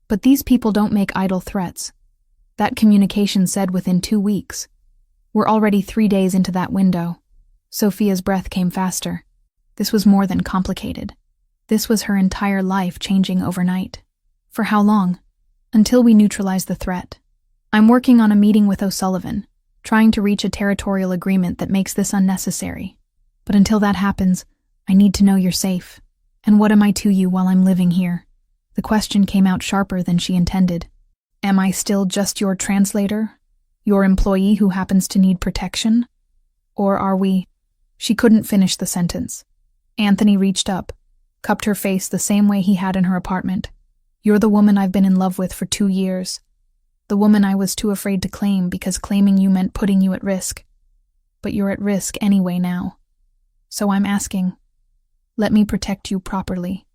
but these people don't make idle threats. That communication said within 2 weeks. We're already 3 days into that window. Sophia's breath came faster. This was more than complicated. This was her entire life changing overnight. For how long? Until we neutralize the threat. I'm working on a meeting with O'Sullivan, trying to reach a territorial agreement that makes this unnecessary. But until that happens, I need to know you're safe. And what am I to you while I'm living here? The question came out sharper than she intended. Am I still just your translator? Your employee who happens to need protection? Or are we... She couldn't finish the sentence. Anthony reached up, cupped her face the same way he had in her apartment. You're the woman I've been in love with for 2 years. The woman I was too afraid to claim because claiming you meant putting you at risk. But you're at risk anyway now. So I'm asking, let me protect you properly.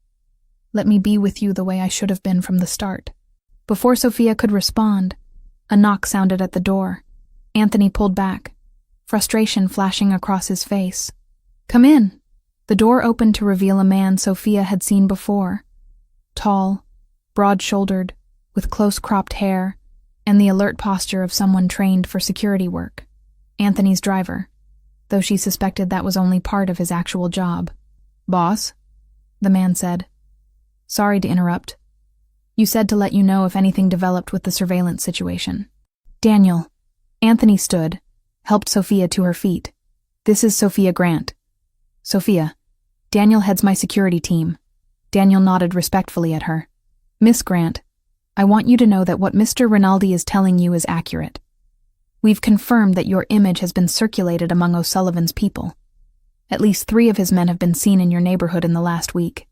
Let me be with you the way I should have been from the start. Before Sophia could respond, a knock sounded at the door. Anthony pulled back, frustration flashing across his face. Come in. The door opened to reveal a man Sophia had seen before. Tall, broad-shouldered, with close-cropped hair, and the alert posture of someone trained for security work. Anthony's driver, though she suspected that was only part of his actual job. Boss? The man said. Sorry to interrupt. You said to let you know if anything developed with the surveillance situation. Daniel. Anthony stood, helped Sophia to her feet. This is Sophia Grant. Sophia. Daniel heads my security team. Daniel nodded respectfully at her. Miss Grant, I want you to know that what Mr. Rinaldi is telling you is accurate. We've confirmed that your image has been circulated among O'Sullivan's people. At least 3 of his men have been seen in your neighborhood in the last week.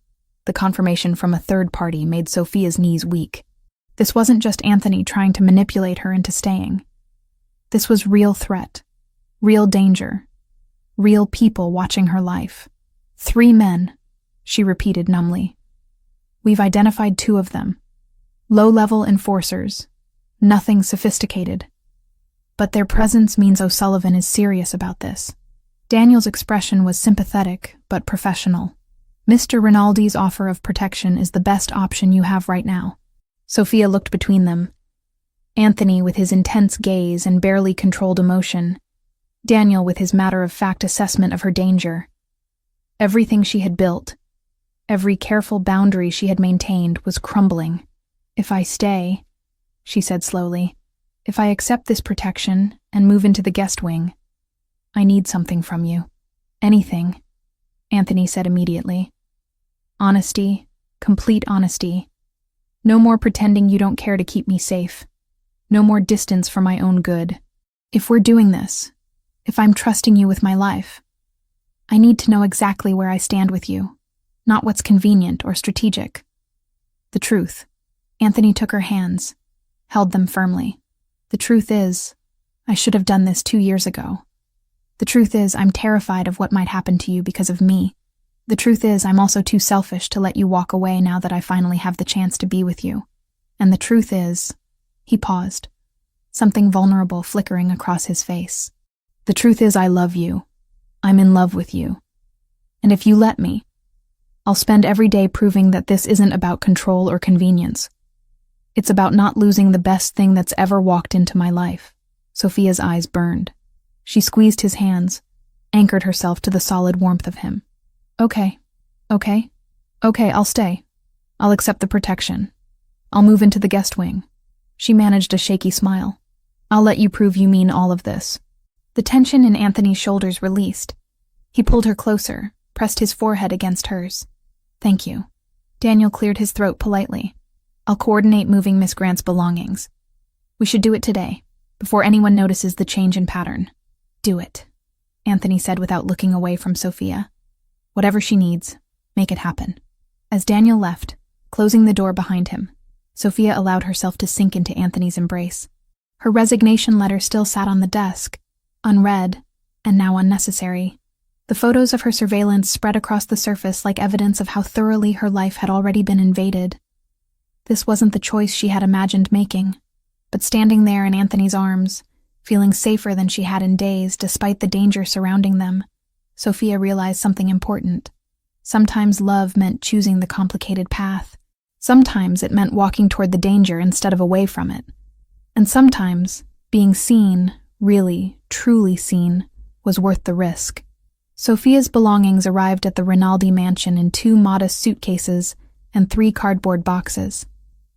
The confirmation from a third party made Sophia's knees weak. This wasn't just Anthony trying to manipulate her into staying. This was real threat, real danger, real people watching her life. 3 men, she repeated numbly. We've identified 2 of them. Low-level enforcers, nothing sophisticated. But their presence means O'Sullivan is serious about this. Daniel's expression was sympathetic, but professional. Mr. Rinaldi's offer of protection is the best option you have right now. Sophia looked between them. Anthony with his intense gaze and barely controlled emotion. Daniel with his matter-of-fact assessment of her danger. Everything she had built, every careful boundary she had maintained was crumbling. If I stay, she said slowly, if I accept this protection and move into the guest wing, I need something from you. Anything, Anthony said immediately. Honesty, complete honesty. No more pretending you don't care to keep me safe. No more distance for my own good. If we're doing this, if I'm trusting you with my life, I need to know exactly where I stand with you, not what's convenient or strategic. The truth. Anthony took her hands, held them firmly. The truth is, I should have done this 2 years ago. The truth is, I'm terrified of what might happen to you because of me. The truth is, I'm also too selfish to let you walk away now that I finally have the chance to be with you. And the truth is, he paused, something vulnerable flickering across his face. The truth is, I love you. I'm in love with you. And if you let me, I'll spend every day proving that this isn't about control or convenience. It's about not losing the best thing that's ever walked into my life. Sophia's eyes burned. She squeezed his hands, anchored herself to the solid warmth of him. Okay, I'll stay. I'll accept the protection. I'll move into the guest wing. She managed a shaky smile. I'll let you prove you mean all of this. The tension in Anthony's shoulders released. He pulled her closer, pressed his forehead against hers. Thank you. Daniel cleared his throat politely. I'll coordinate moving Miss Grant's belongings. We should do it today, before anyone notices the change in pattern. Do it, Anthony said without looking away from Sophia. Whatever she needs, make it happen. As Daniel left, closing the door behind him, Sophia allowed herself to sink into Anthony's embrace. Her resignation letter still sat on the desk, unread, and now unnecessary. The photos of her surveillance spread across the surface like evidence of how thoroughly her life had already been invaded. This wasn't the choice she had imagined making, but standing there in Anthony's arms, feeling safer than she had in days despite the danger surrounding them, Sophia realized something important. Sometimes love meant choosing the complicated path. Sometimes it meant walking toward the danger instead of away from it. And sometimes being seen, really, truly seen, was worth the risk. Sophia's belongings arrived at the Rinaldi mansion in 2 modest suitcases and 3 cardboard boxes.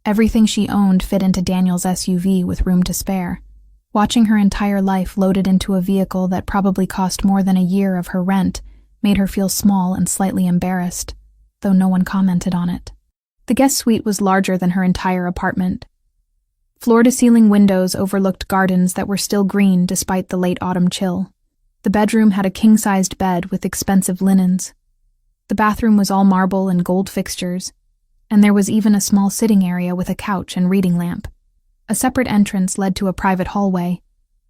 Everything she owned fit into Daniel's SUV with room to spare. Watching her entire life loaded into a vehicle that probably cost more than a year of her rent made her feel small and slightly embarrassed, though no one commented on it. The guest suite was larger than her entire apartment. Floor-to-ceiling windows overlooked gardens that were still green despite the late autumn chill. The bedroom had a king-sized bed with expensive linens. The bathroom was all marble and gold fixtures, and there was even a small sitting area with a couch and reading lamp. A separate entrance led to a private hallway,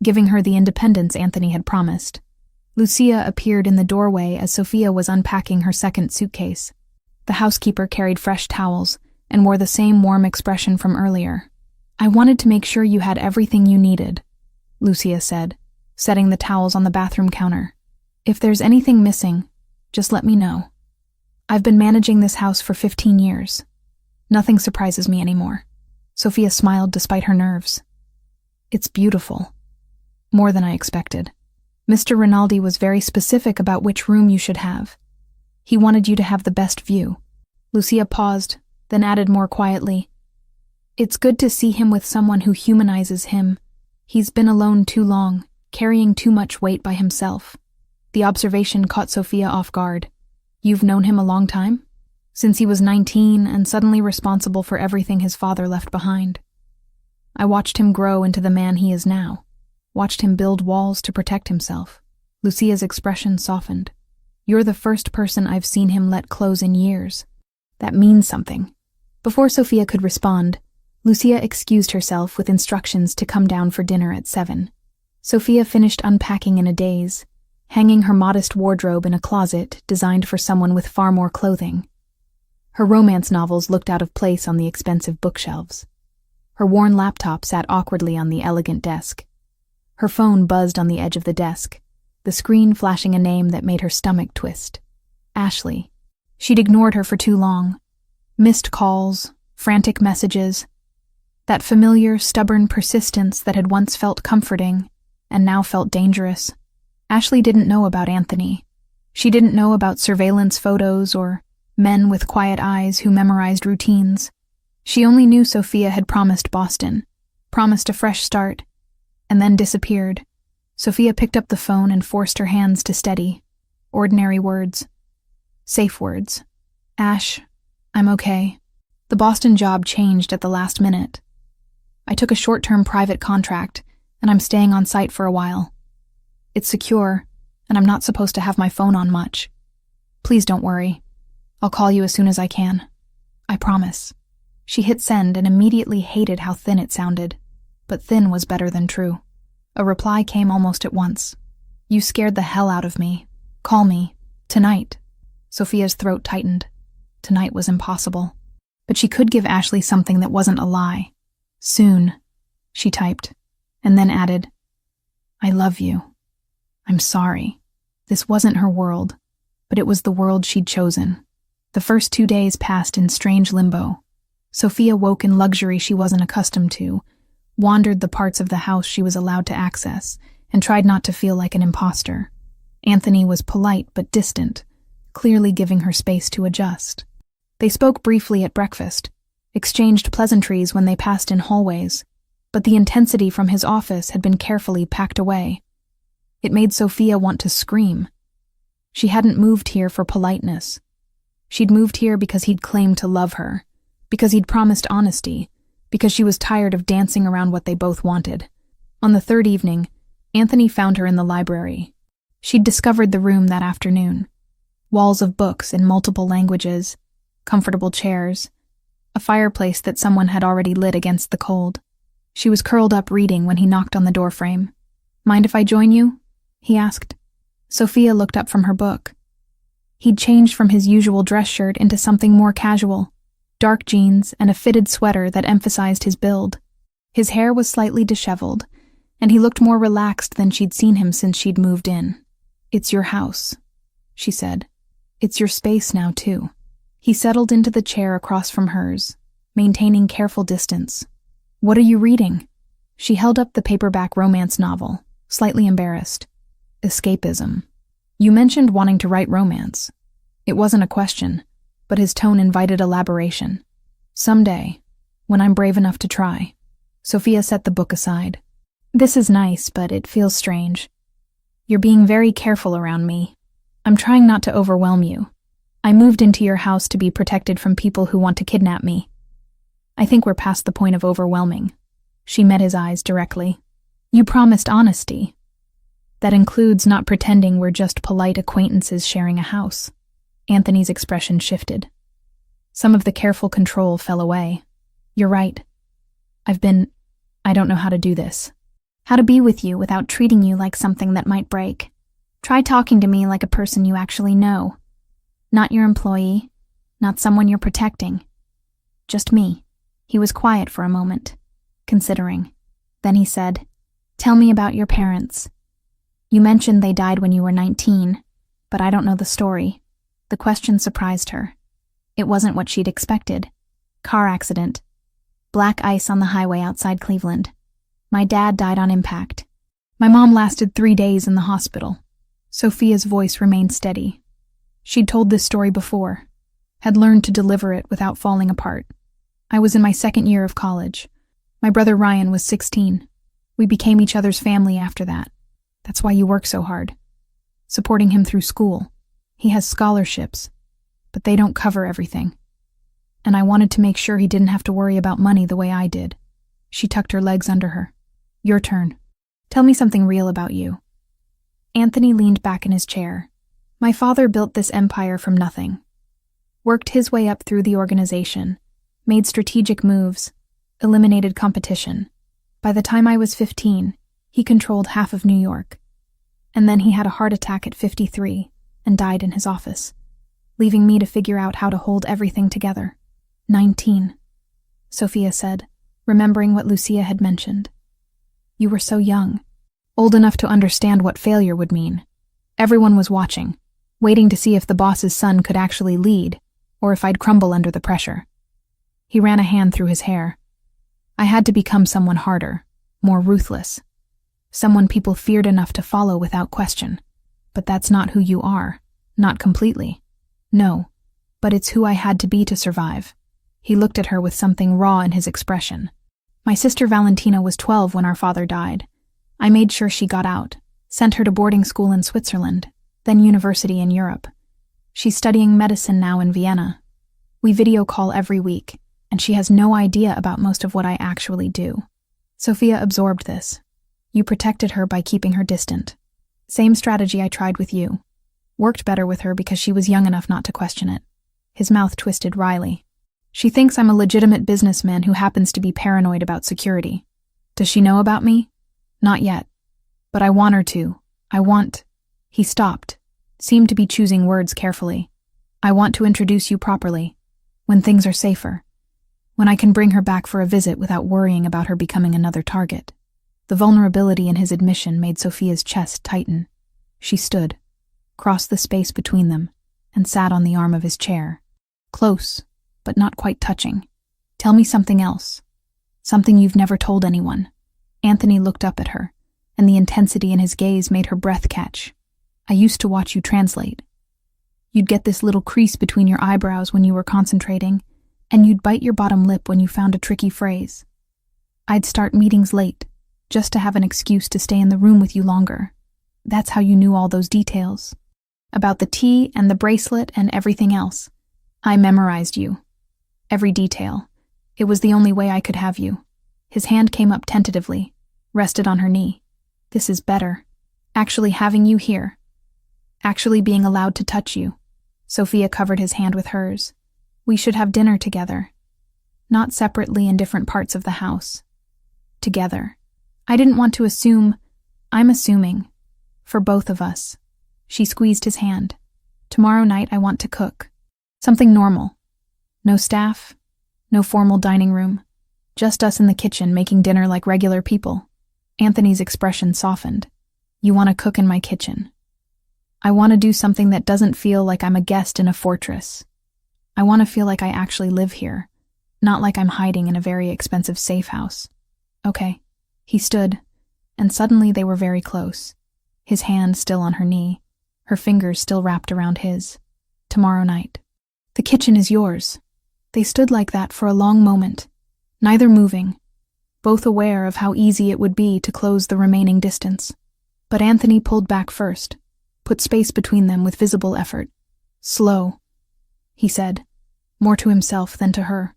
giving her the independence Anthony had promised. Lucia appeared in the doorway as Sophia was unpacking her second suitcase. The housekeeper carried fresh towels and wore the same warm expression from earlier. "I wanted to make sure you had everything you needed," Lucia said, setting the towels on the bathroom counter. "If there's anything missing, just let me know. I've been managing this house for 15 years. Nothing surprises me anymore." Sophia smiled despite her nerves. "It's beautiful. More than I expected. Mr. Rinaldi was very specific about which room you should have. He wanted you to have the best view." Lucia paused, then added more quietly, "It's good to see him with someone who humanizes him. He's been alone too long, carrying too much weight by himself." The observation caught Sophia off guard. "You've known him a long time?" "Since he was 19 and suddenly responsible for everything his father left behind. I watched him grow into the man he is now. Watched him build walls to protect himself." Lucia's expression softened. "You're the first person I've seen him let close in years. That means something." Before Sophia could respond, Lucia excused herself with instructions to come down for dinner at 7. Sophia finished unpacking in a daze, hanging her modest wardrobe in a closet designed for someone with far more clothing. Her romance novels looked out of place on the expensive bookshelves. Her worn laptop sat awkwardly on the elegant desk. Her phone buzzed on the edge of the desk, the screen flashing a name that made her stomach twist. Ashley. She'd ignored her for too long. Missed calls, frantic messages. That familiar, stubborn persistence that had once felt comforting and now felt dangerous. Ashley didn't know about Anthony. She didn't know about surveillance photos or men with quiet eyes who memorized routines. She only knew Sophia had promised Boston, promised a fresh start, and then disappeared. Sophia picked up the phone and forced her hands to steady. Ordinary words. Safe words. "Ash, I'm okay. The Boston job changed at the last minute. I took a short-term private contract, and I'm staying on site for a while. It's secure, and I'm not supposed to have my phone on much. Please don't worry. I'll call you as soon as I can. I promise." She hit send and immediately hated how thin it sounded, but thin was better than true. A reply came almost at once. "You scared the hell out of me. Call me. Tonight." Sophia's throat tightened. Tonight was impossible. But she could give Ashley something that wasn't a lie. "Soon," she typed, and then added, "I love you. I'm sorry." This wasn't her world, but it was the world she'd chosen. The first 2 days passed in strange limbo. Sophia woke in luxury she wasn't accustomed to, wandered the parts of the house she was allowed to access, and tried not to feel like an imposter. Anthony was polite but distant, clearly giving her space to adjust. They spoke briefly at breakfast, exchanged pleasantries when they passed in hallways, but the intensity from his office had been carefully packed away. It made Sophia want to scream. She hadn't moved here for politeness. She'd moved here because he'd claimed to love her, because he'd promised honesty, because she was tired of dancing around what they both wanted. On the third evening, Anthony found her in the library. She'd discovered the room that afternoon. Walls of books in multiple languages, comfortable chairs, a fireplace that someone had already lit against the cold. She was curled up reading when he knocked on the doorframe. "Mind if I join you?" he asked. Sophia looked up from her book. He'd changed from his usual dress shirt into something more casual, dark jeans and a fitted sweater that emphasized his build. His hair was slightly disheveled, and he looked more relaxed than she'd seen him since she'd moved in. "It's your house," she said. "It's your space now, too." He settled into the chair across from hers, maintaining careful distance. "What are you reading?" She held up the paperback romance novel, slightly embarrassed. "Escapism. You mentioned wanting to write romance." It wasn't a question, but his tone invited elaboration. "Someday, when I'm brave enough to try." Sophia set the book aside. "This is nice, but it feels strange. You're being very careful around me. I'm trying not to overwhelm you. I moved into your house to be protected from people who want to kidnap me. I think we're past the point of overwhelming." She met his eyes directly. "You promised honesty. That includes not pretending we're just polite acquaintances sharing a house." Anthony's expression shifted. Some of the careful control fell away. "You're right. I don't know how to do this. How to be with you without treating you like something that might break. Try talking to me like a person you actually know. Not your employee, not someone you're protecting. Just me." He was quiet for a moment, considering. Then he said, "Tell me about your parents. You mentioned they died when you were 19, but I don't know the story." The question surprised her. It wasn't what she'd expected. "Car accident. Black ice on the highway outside Cleveland. My dad died on impact. My mom lasted 3 days in the hospital." Sophia's voice remained steady. She'd told this story before, had learned to deliver it without falling apart. "I was in my second year of college. My brother Ryan was 16. We became each other's family after that. That's why you work so hard. Supporting him through school. He has scholarships, but they don't cover everything. And I wanted to make sure he didn't have to worry about money the way I did." She tucked her legs under her. "Your turn. Tell me something real about you." Anthony leaned back in his chair. "My father built this empire from nothing. Worked his way up through the organization, made strategic moves, eliminated competition. By the time I was 15, he controlled half of New York. And then he had a heart attack at 53 and died in his office, leaving me to figure out how to hold everything together." 19, Sophia said, remembering what Lucia had mentioned. "You were so young, old enough to understand what failure would mean. Everyone was watching, waiting to see if the boss's son could actually lead, or if I'd crumble under the pressure." He ran a hand through his hair. "I had to become someone harder, more ruthless. Someone people feared enough to follow without question. But that's not who you are, not completely. No, but it's who I had to be to survive." He looked at her with something raw in his expression. "My sister Valentina was 12 when our father died. I made sure she got out, sent her to boarding school in Switzerland, then university in Europe. She's studying medicine now in Vienna. We video call every week, and she has no idea about most of what I actually do." Sophia absorbed this. "You protected her by keeping her distant. Same strategy I tried with you. Worked better with her because she was young enough not to question it." His mouth twisted wryly. "She thinks I'm a legitimate businessman who happens to be paranoid about security. Does she know about me? Not yet. But I want her to. He stopped, seemed to be choosing words carefully. "I want to introduce you properly, when things are safer. When I can bring her back for a visit without worrying about her becoming another target." The vulnerability in his admission made Sophia's chest tighten. She stood, crossed the space between them, and sat on the arm of his chair. Close, but not quite touching. "Tell me something else. Something you've never told anyone." Anthony looked up at her, and the intensity in his gaze made her breath catch. "I used to watch you translate. You'd get this little crease between your eyebrows when you were concentrating, and you'd bite your bottom lip when you found a tricky phrase. I'd start meetings late, just to have an excuse to stay in the room with you longer. That's how you knew all those details. About the tea and the bracelet and everything else. I memorized you. Every detail. It was the only way I could have you." His hand came up tentatively, rested on her knee. "This is better. Actually having you here. Actually being allowed to touch you." Sophia covered his hand with hers. We should have dinner together. Not separately in different parts of the house. Together. I didn't want to assume. I'm assuming. For both of us. She squeezed his hand. Tomorrow night I want to cook. Something normal. No staff. No formal dining room. Just us in the kitchen making dinner like regular people. Anthony's expression softened. You want to cook in my kitchen. I want to do something that doesn't feel like I'm a guest in a fortress. I want to feel like I actually live here, not like I'm hiding in a very expensive safe house. Okay. He stood, and suddenly they were very close. His hand still on her knee, her fingers still wrapped around his. Tomorrow night. The kitchen is yours. They stood like that for a long moment, neither moving, both aware of how easy it would be to close the remaining distance. But Anthony pulled back first, put space between them with visible effort. Slow, he said, more to himself than to her.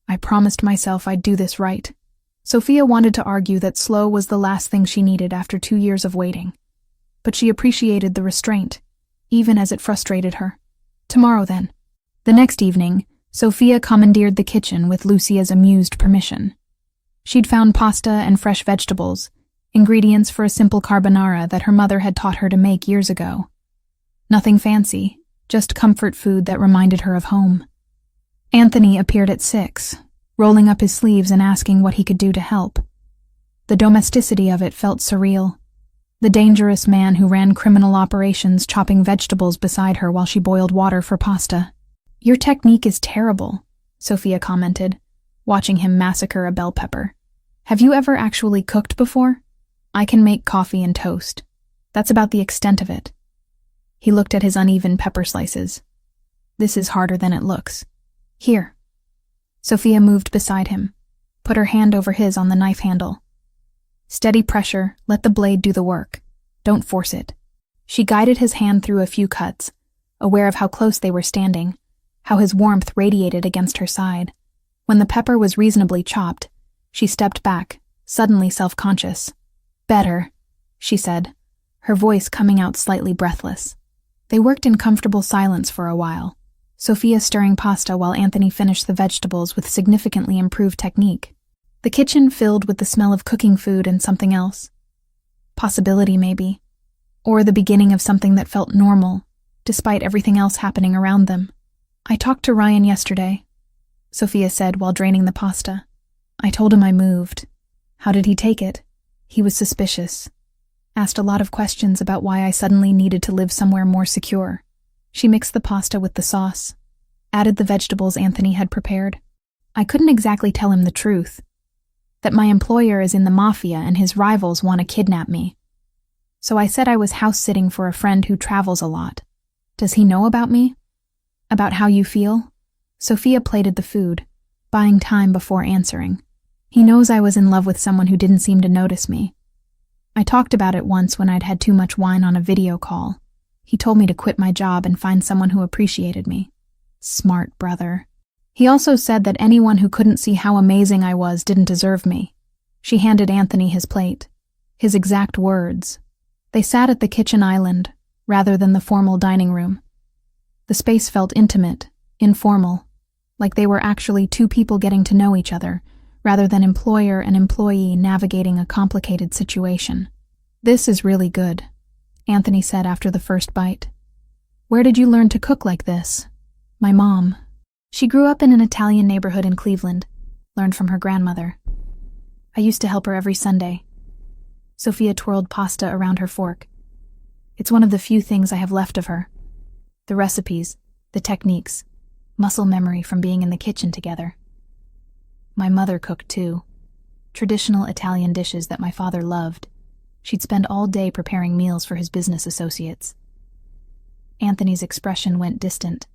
I promised myself I'd do this right. Sophia wanted to argue that slow was the last thing she needed after 2 years of waiting. But she appreciated the restraint, even as it frustrated her. Tomorrow, then. The next evening, Sophia commandeered the kitchen with Lucia's amused permission. She'd found pasta and fresh vegetables, ingredients for a simple carbonara that her mother had taught her to make years ago. Nothing fancy, just comfort food that reminded her of home. Anthony appeared at 6, rolling up his sleeves and asking what he could do to help. The domesticity of it felt surreal. The dangerous man who ran criminal operations chopping vegetables beside her while she boiled water for pasta. Your technique is terrible, Sophia commented, watching him massacre a bell pepper. Have you ever actually cooked before? I can make coffee and toast. That's about the extent of it. He looked at his uneven pepper slices. This is harder than it looks. Here. Sophia moved beside him, put her hand over his on the knife handle. Steady pressure, let the blade do the work. Don't force it. She guided his hand through a few cuts, aware of how close they were standing, how his warmth radiated against her side. When the pepper was reasonably chopped, she stepped back, suddenly self-conscious. Better, she said, her voice coming out slightly breathless. They worked in comfortable silence for a while, Sophia stirring pasta while Anthony finished the vegetables with significantly improved technique. The kitchen filled with the smell of cooking food and something else. Possibility, maybe. Or the beginning of something that felt normal, despite everything else happening around them. I talked to Ryan yesterday, Sophia said while draining the pasta. I told him I moved. How did he take it? He was suspicious. Asked a lot of questions about why I suddenly needed to live somewhere more secure. She mixed the pasta with the sauce, added the vegetables Anthony had prepared. I couldn't exactly tell him the truth. That my employer is in the Mafia and his rivals want to kidnap me. So I said I was house-sitting for a friend who travels a lot. Does he know about me? About how you feel? Sophia plated the food, buying time before answering. He knows I was in love with someone who didn't seem to notice me. I talked about it once when I'd had too much wine on a video call. He told me to quit my job and find someone who appreciated me. Smart brother. He also said that anyone who couldn't see how amazing I was didn't deserve me. She handed Anthony his plate. His exact words. They sat at the kitchen island, rather than the formal dining room. The space felt intimate, informal, like they were actually two people getting to know each other, rather than employer and employee navigating a complicated situation. This is really good, Anthony said after the first bite. Where did you learn to cook like this? My mom. She grew up in an Italian neighborhood in Cleveland, learned from her grandmother. I used to help her every Sunday. Sophia twirled pasta around her fork. It's one of the few things I have left of her. The recipes, the techniques, muscle memory from being in the kitchen together. My mother cooked too. Traditional Italian dishes that my father loved. She'd spend all day preparing meals for his business associates. Anthony's expression went distant.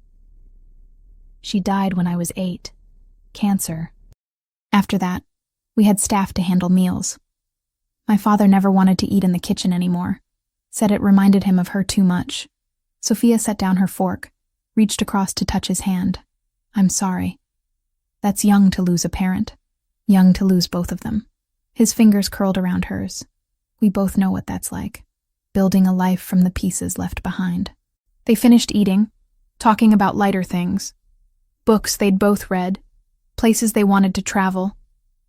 She died when I was 8. Cancer. After that, we had staff to handle meals. My father never wanted to eat in the kitchen anymore. Said it reminded him of her too much. Sophia set down her fork, reached across to touch his hand. I'm sorry. That's young to lose a parent. Young to lose both of them. His fingers curled around hers. We both know what that's like. Building a life from the pieces left behind. They finished eating, talking about lighter things. Books they'd both read, places they wanted to travel,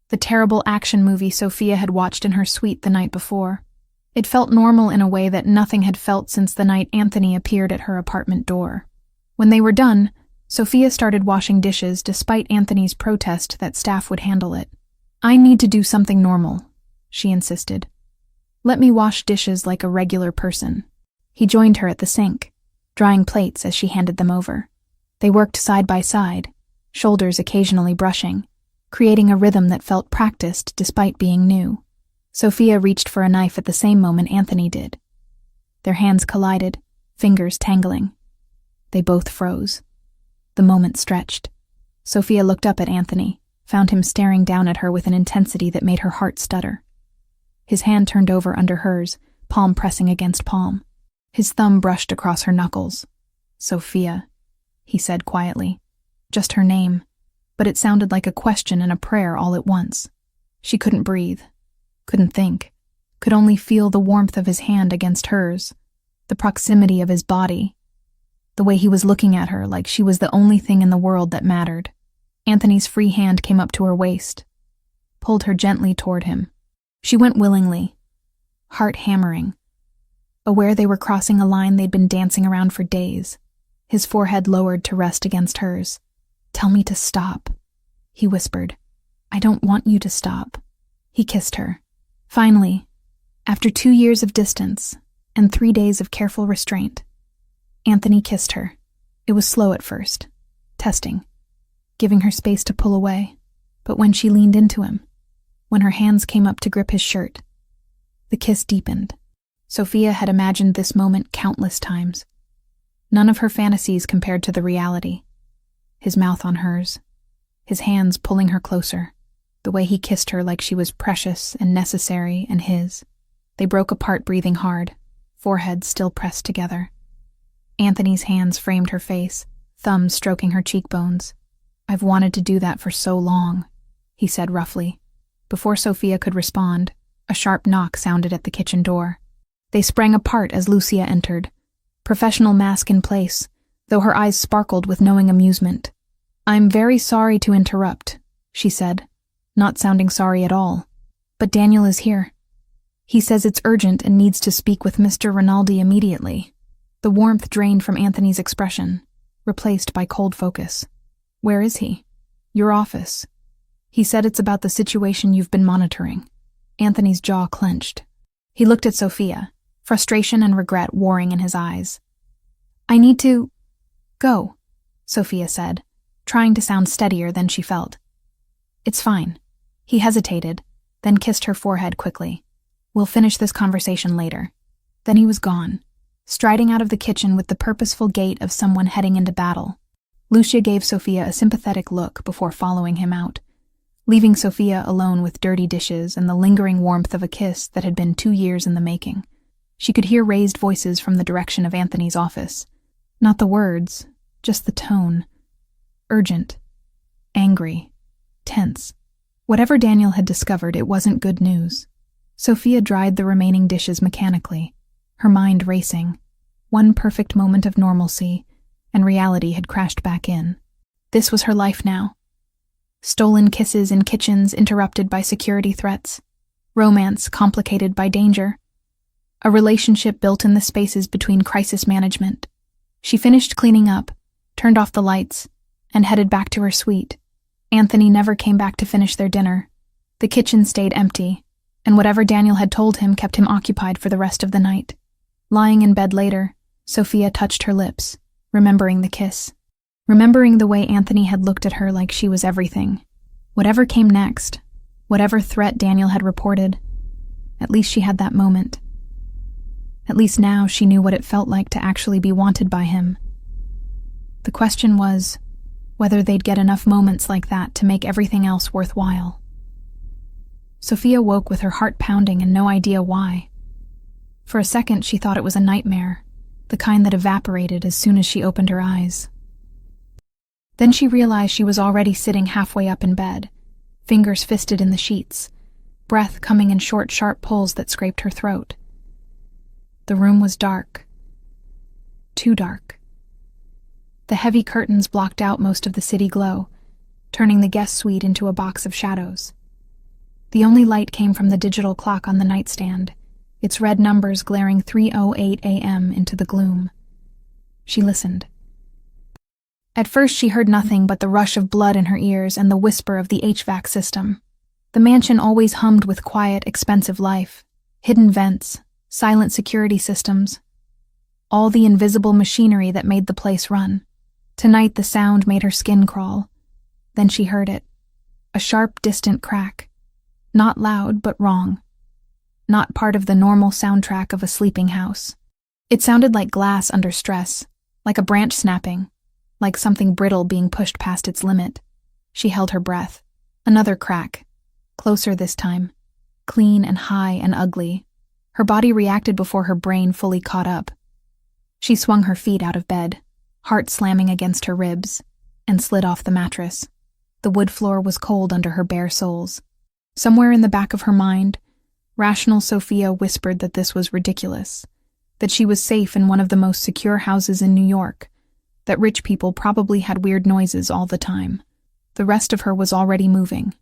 the terrible action movie Sophia had watched in her suite the night before. It felt normal in a way that nothing had felt since the night Anthony appeared at her apartment door. When they were done, Sophia started washing dishes despite Anthony's protest that staff would handle it. "I need to do something normal," she insisted. "Let me wash dishes like a regular person." He joined her at the sink, drying plates as she handed them over. They worked side by side, shoulders occasionally brushing, creating a rhythm that felt practiced despite being new. Sophia reached for a knife at the same moment Anthony did. Their hands collided, fingers tangling. They both froze. The moment stretched. Sophia looked up at Anthony, found him staring down at her with an intensity that made her heart stutter. His hand turned over under hers, palm pressing against palm. His thumb brushed across her knuckles. "Sophia," he said quietly. Just her name, but it sounded like a question and a prayer all at once. She couldn't breathe, couldn't think, could only feel the warmth of his hand against hers, the proximity of his body, the way he was looking at her like she was the only thing in the world that mattered. Anthony's free hand came up to her waist, pulled her gently toward him. She went willingly, heart hammering, aware they were crossing a line they'd been dancing around for days. His forehead lowered to rest against hers. "Tell me to stop," he whispered. "I don't want you to stop." He kissed her. Finally, after 2 years of distance and 3 days of careful restraint, Anthony kissed her. It was slow at first, testing, giving her space to pull away. But when she leaned into him, when her hands came up to grip his shirt, the kiss deepened. Sophia had imagined this moment countless times. None of her fantasies compared to the reality. His mouth on hers, his hands pulling her closer, the way he kissed her like she was precious and necessary and his. They broke apart, breathing hard, foreheads still pressed together. Anthony's hands framed her face, thumbs stroking her cheekbones. "I've wanted to do that for so long," he said roughly. Before Sophia could respond, a sharp knock sounded at the kitchen door. They sprang apart as Lucia entered, professional mask in place, though her eyes sparkled with knowing amusement. "I'm very sorry to interrupt," she said, not sounding sorry at all. "But Daniel is here. He says it's urgent and needs to speak with Mr. Rinaldi immediately." The warmth drained from Anthony's expression, replaced by cold focus. "Where is he?" "Your office. He said it's about the situation you've been monitoring." Anthony's jaw clenched. He looked at Sophia, frustration and regret warring in his eyes. "I need to go," Sophia said, trying to sound steadier than she felt. "It's fine." He hesitated, then kissed her forehead quickly. "We'll finish this conversation later." Then he was gone, striding out of the kitchen with the purposeful gait of someone heading into battle. Lucia gave Sophia a sympathetic look before following him out, leaving Sophia alone with dirty dishes and the lingering warmth of a kiss that had been 2 years in the making. She could hear raised voices from the direction of Anthony's office. Not the words, just the tone. Urgent, angry, tense. Whatever Daniel had discovered, it wasn't good news. Sophia dried the remaining dishes mechanically, her mind racing. One perfect moment of normalcy, and reality had crashed back in. This was her life now. Stolen kisses in kitchens interrupted by security threats. Romance complicated by danger. A relationship built in the spaces between crisis management. She finished cleaning up, turned off the lights, and headed back to her suite. Anthony never came back to finish their dinner. The kitchen stayed empty, and whatever Daniel had told him kept him occupied for the rest of the night. Lying in bed later, Sophia touched her lips, remembering the kiss. Remembering the way Anthony had looked at her like she was everything. Whatever came next, whatever threat Daniel had reported, at least she had that moment. At least now she knew what it felt like to actually be wanted by him. The question was whether they'd get enough moments like that to make everything else worthwhile. Sophia woke with her heart pounding and no idea why. For a second she thought it was a nightmare, the kind that evaporated as soon as she opened her eyes. Then she realized she was already sitting halfway up in bed, fingers fisted in the sheets, breath coming in short, sharp pulls that scraped her throat. The room was dark. Too dark. The heavy curtains blocked out most of the city glow, turning the guest suite into a box of shadows. The only light came from the digital clock on the nightstand, its red numbers glaring 3:08 a.m. into the gloom. She listened. At first she heard nothing but the rush of blood in her ears and the whisper of the HVAC system. The mansion always hummed with quiet, expensive life, hidden vents, silent security systems, all the invisible machinery that made the place run. Tonight the sound made her skin crawl. Then she heard it. A sharp, distant crack. Not loud, but wrong. Not part of the normal soundtrack of a sleeping house. It sounded like glass under stress, like a branch snapping, like something brittle being pushed past its limit. She held her breath. Another crack. Closer this time. Clean and high and ugly. Her body reacted before her brain fully caught up. She swung her feet out of bed, heart slamming against her ribs, and slid off the mattress. The wood floor was cold under her bare soles. Somewhere in the back of her mind, rational Sophia whispered that this was ridiculous, that she was safe in one of the most secure houses in New York, that rich people probably had weird noises all the time. The rest of her was already moving.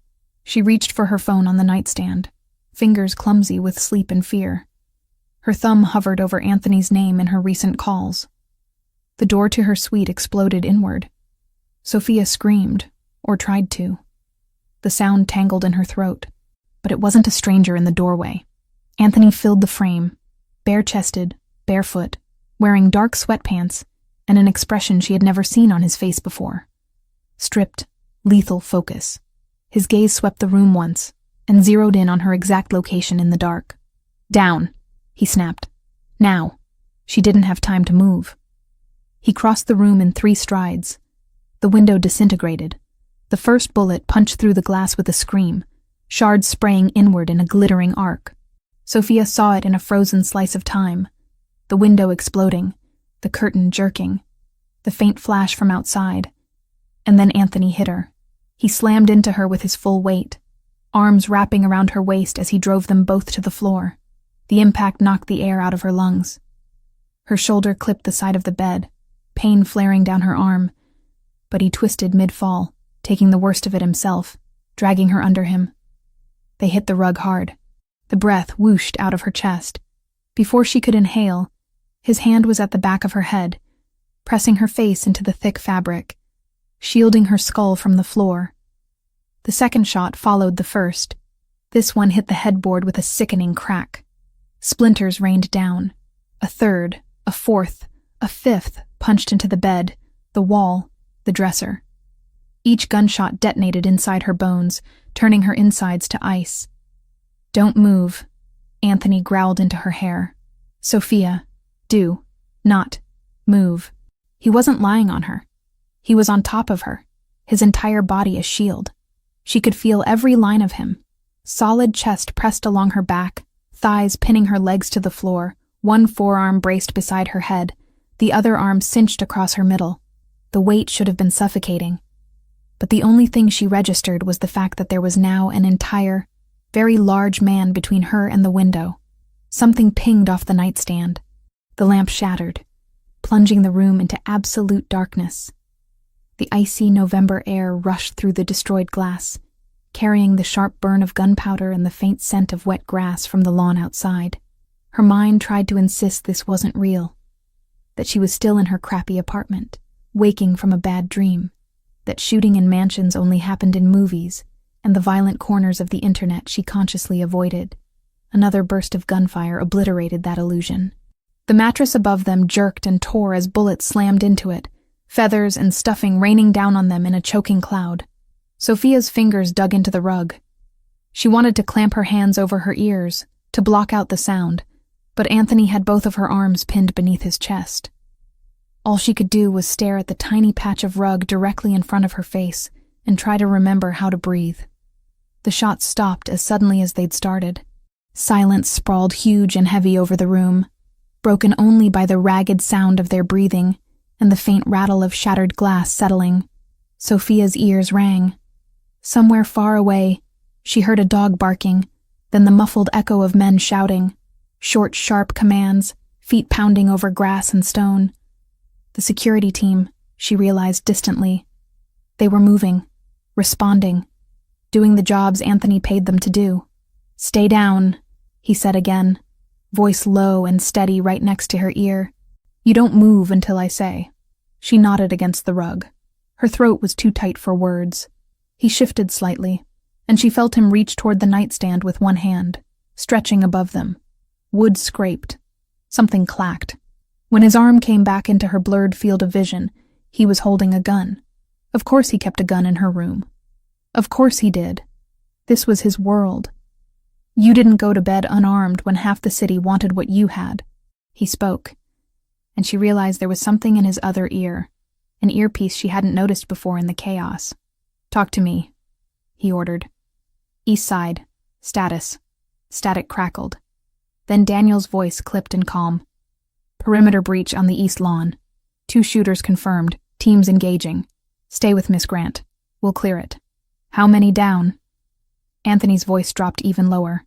She reached for her phone on the nightstand, fingers clumsy with sleep and fear. Her thumb hovered over Anthony's name in her recent calls. The door to her suite exploded inward. Sophia screamed, or tried to. The sound tangled in her throat, but it wasn't a stranger in the doorway. Anthony filled the frame, bare-chested, barefoot, wearing dark sweatpants and an expression she had never seen on his face before. Stripped, lethal focus. His gaze swept the room once and zeroed in on her exact location in the dark. "Down," he snapped. "Now." She didn't have time to move. He crossed the room in 3 strides. The window disintegrated. The first bullet punched through the glass with a scream, shards spraying inward in a glittering arc. Sophia saw it in a frozen slice of time. The window exploding, the curtain jerking, the faint flash from outside. And then Anthony hit her. He slammed into her with his full weight, arms wrapping around her waist as he drove them both to the floor. The impact knocked the air out of her lungs. Her shoulder clipped the side of the bed, pain flaring down her arm, but he twisted mid-fall, taking the worst of it himself, dragging her under him. They hit the rug hard. The breath whooshed out of her chest. Before she could inhale, his hand was at the back of her head, pressing her face into the thick fabric, shielding her skull from the floor. The second shot followed the first. This one hit the headboard with a sickening crack. Splinters rained down. A third, a fourth, a fifth punched into the bed, the wall, the dresser. Each gunshot detonated inside her bones, turning her insides to ice. "Don't move," Anthony growled into her hair. "Sophia, do not move." He wasn't lying on her. He was on top of her, his entire body a shield. She could feel every line of him. Solid chest pressed along her back, thighs pinning her legs to the floor, one forearm braced beside her head, the other arm cinched across her middle. The weight should have been suffocating. But the only thing she registered was the fact that there was now an entire, very large man between her and the window. Something pinged off the nightstand. The lamp shattered, plunging the room into absolute darkness. The icy November air rushed through the destroyed glass, carrying the sharp burn of gunpowder and the faint scent of wet grass from the lawn outside. Her mind tried to insist this wasn't real, that she was still in her crappy apartment, waking from a bad dream, that shooting in mansions only happened in movies, and the violent corners of the internet she consciously avoided. Another burst of gunfire obliterated that illusion. The mattress above them jerked and tore as bullets slammed into it, feathers and stuffing raining down on them in a choking cloud. Sophia's fingers dug into the rug. She wanted to clamp her hands over her ears, to block out the sound, but Anthony had both of her arms pinned beneath his chest. All she could do was stare at the tiny patch of rug directly in front of her face and try to remember how to breathe. The shots stopped as suddenly as they'd started. Silence sprawled huge and heavy over the room, broken only by the ragged sound of their breathing and the faint rattle of shattered glass settling. Sophia's ears rang. Somewhere far away, she heard a dog barking, then the muffled echo of men shouting, short, sharp commands, feet pounding over grass and stone. The security team, she realized distantly. They were moving, responding, doing the jobs Anthony paid them to do. "Stay down," he said again, voice low and steady right next to her ear. "You don't move until I say." She nodded against the rug. Her throat was too tight for words. He shifted slightly, and she felt him reach toward the nightstand with one hand, stretching above them. Wood scraped. Something clacked. When his arm came back into her blurred field of vision, he was holding a gun. Of course he kept a gun in her room. Of course he did. This was his world. "You didn't go to bed unarmed when half the city wanted what you had," he spoke, and she realized there was something in his other ear, an earpiece she hadn't noticed before in the chaos. "Talk to me," he ordered. "East side. Status." Static crackled. Then Daniel's voice clipped and calm. "Perimeter breach on the east lawn. 2 shooters confirmed. Teams engaging. Stay with Miss Grant. We'll clear it." "How many down?" Anthony's voice dropped even lower.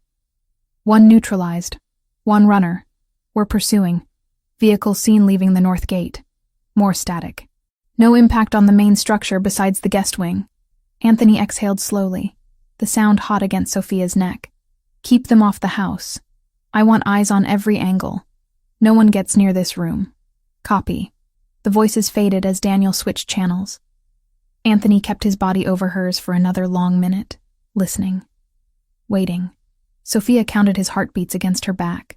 "1 neutralized. 1 runner. We're pursuing. Vehicle seen leaving the north gate." More static. "No impact on the main structure besides the guest wing." Anthony exhaled slowly, the sound hot against Sophia's neck. "Keep them off the house. I want eyes on every angle. No one gets near this room." "Copy." The voices faded as Daniel switched channels. Anthony kept his body over hers for another long minute, listening, waiting. Sophia counted his heartbeats against her back,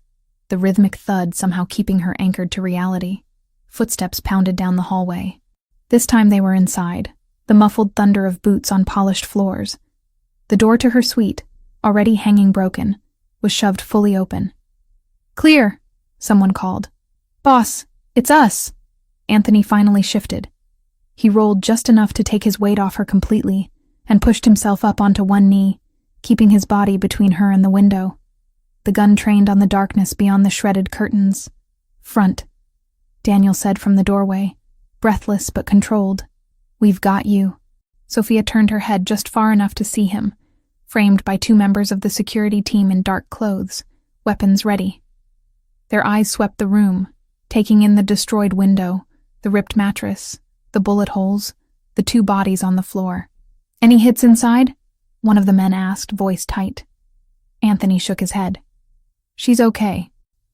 the rhythmic thud somehow keeping her anchored to reality. Footsteps pounded down the hallway. This time they were inside, the muffled thunder of boots on polished floors. The door to her suite, already hanging broken, was shoved fully open. "Clear," someone called. "Boss, it's us." Anthony finally shifted. He rolled just enough to take his weight off her completely and pushed himself up onto one knee, keeping his body between her and the window. The gun trained on the darkness beyond the shredded curtains. "Front," Daniel said from the doorway, breathless but controlled. "We've got you." Sophia turned her head just far enough to see him, framed by 2 members of the security team in dark clothes, weapons ready. Their eyes swept the room, taking in the destroyed window, the ripped mattress, the bullet holes, the 2 bodies on the floor. "Any hits inside?" one of the men asked, voice tight. Anthony shook his head. "She's okay."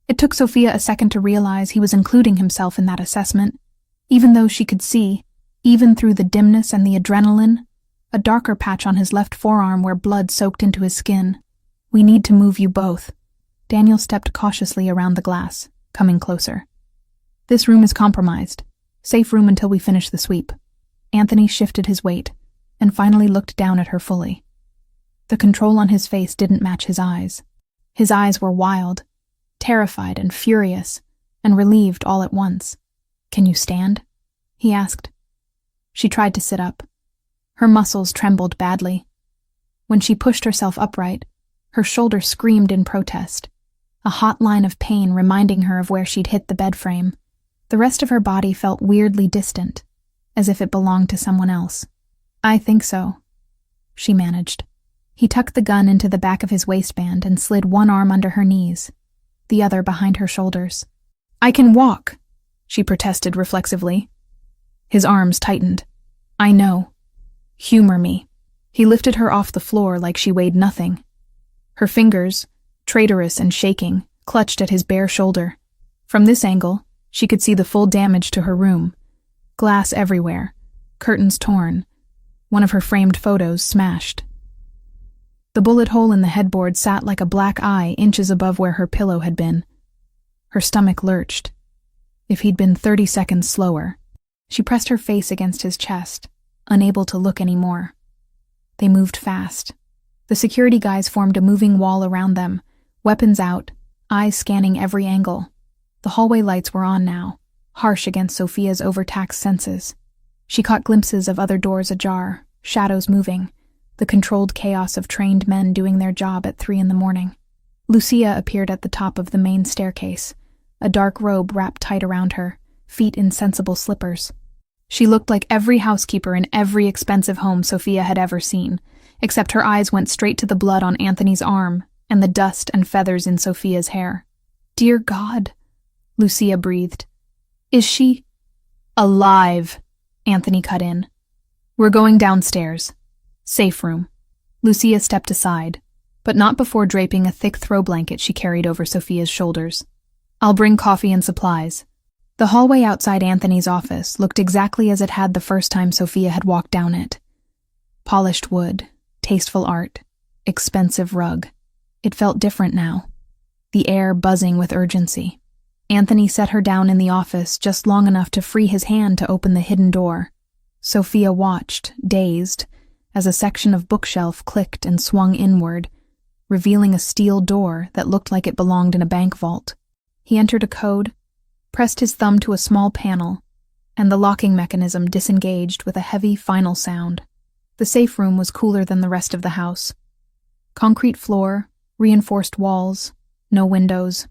It took Sophia a second to realize he was including himself in that assessment, even though she could see, even through the dimness and the adrenaline, a darker patch on his left forearm where blood soaked into his skin. "We need to move you both." Daniel stepped cautiously around the glass, coming closer. "This room is compromised. Safe room until we finish the sweep." Anthony shifted his weight and finally looked down at her fully. The control on his face didn't match his eyes. His eyes were wild, terrified and furious, and relieved all at once. "Can you stand?" he asked. She tried to sit up. Her muscles trembled badly. When she pushed herself upright, her shoulder screamed in protest, a hot line of pain reminding her of where she'd hit the bed frame. The rest of her body felt weirdly distant, as if it belonged to someone else. "I think so," she managed. He tucked the gun into the back of his waistband and slid one arm under her knees, the other behind her shoulders. "I can walk," she protested reflexively. His arms tightened. "I know. Humor me." He lifted her off the floor like she weighed nothing. Her fingers, traitorous and shaking, clutched at his bare shoulder. From this angle, she could see the full damage to her room. Glass everywhere, curtains torn, one of her framed photos smashed. The bullet hole in the headboard sat like a black eye inches above where her pillow had been. Her stomach lurched. If he'd been 30 seconds slower. She pressed her face against his chest, unable to look anymore. They moved fast. The security guys formed a moving wall around them, weapons out, eyes scanning every angle. The hallway lights were on now, harsh against Sophia's overtaxed senses. She caught glimpses of other doors ajar, shadows moving, the controlled chaos of trained men doing their job at 3 a.m. Lucia appeared at the top of the main staircase, a dark robe wrapped tight around her, feet in sensible slippers. She looked like every housekeeper in every expensive home Sophia had ever seen, except her eyes went straight to the blood on Anthony's arm and the dust and feathers in Sophia's hair. "Dear God," Lucia breathed. "Is she alive?" Anthony cut in. "We're going downstairs. Safe room." Lucia stepped aside, but not before draping a thick throw blanket she carried over Sophia's shoulders. "I'll bring coffee and supplies." The hallway outside Anthony's office looked exactly as it had the first time Sophia had walked down it. Polished wood, tasteful art, expensive rug. It felt different now, the air buzzing with urgency. Anthony set her down in the office just long enough to free his hand to open the hidden door. Sophia watched, dazed, as a section of bookshelf clicked and swung inward, revealing a steel door that looked like it belonged in a bank vault. He entered a code, pressed his thumb to a small panel, and the locking mechanism disengaged with a heavy final sound. The safe room was cooler than the rest of the house. Concrete floor, reinforced walls, no windows.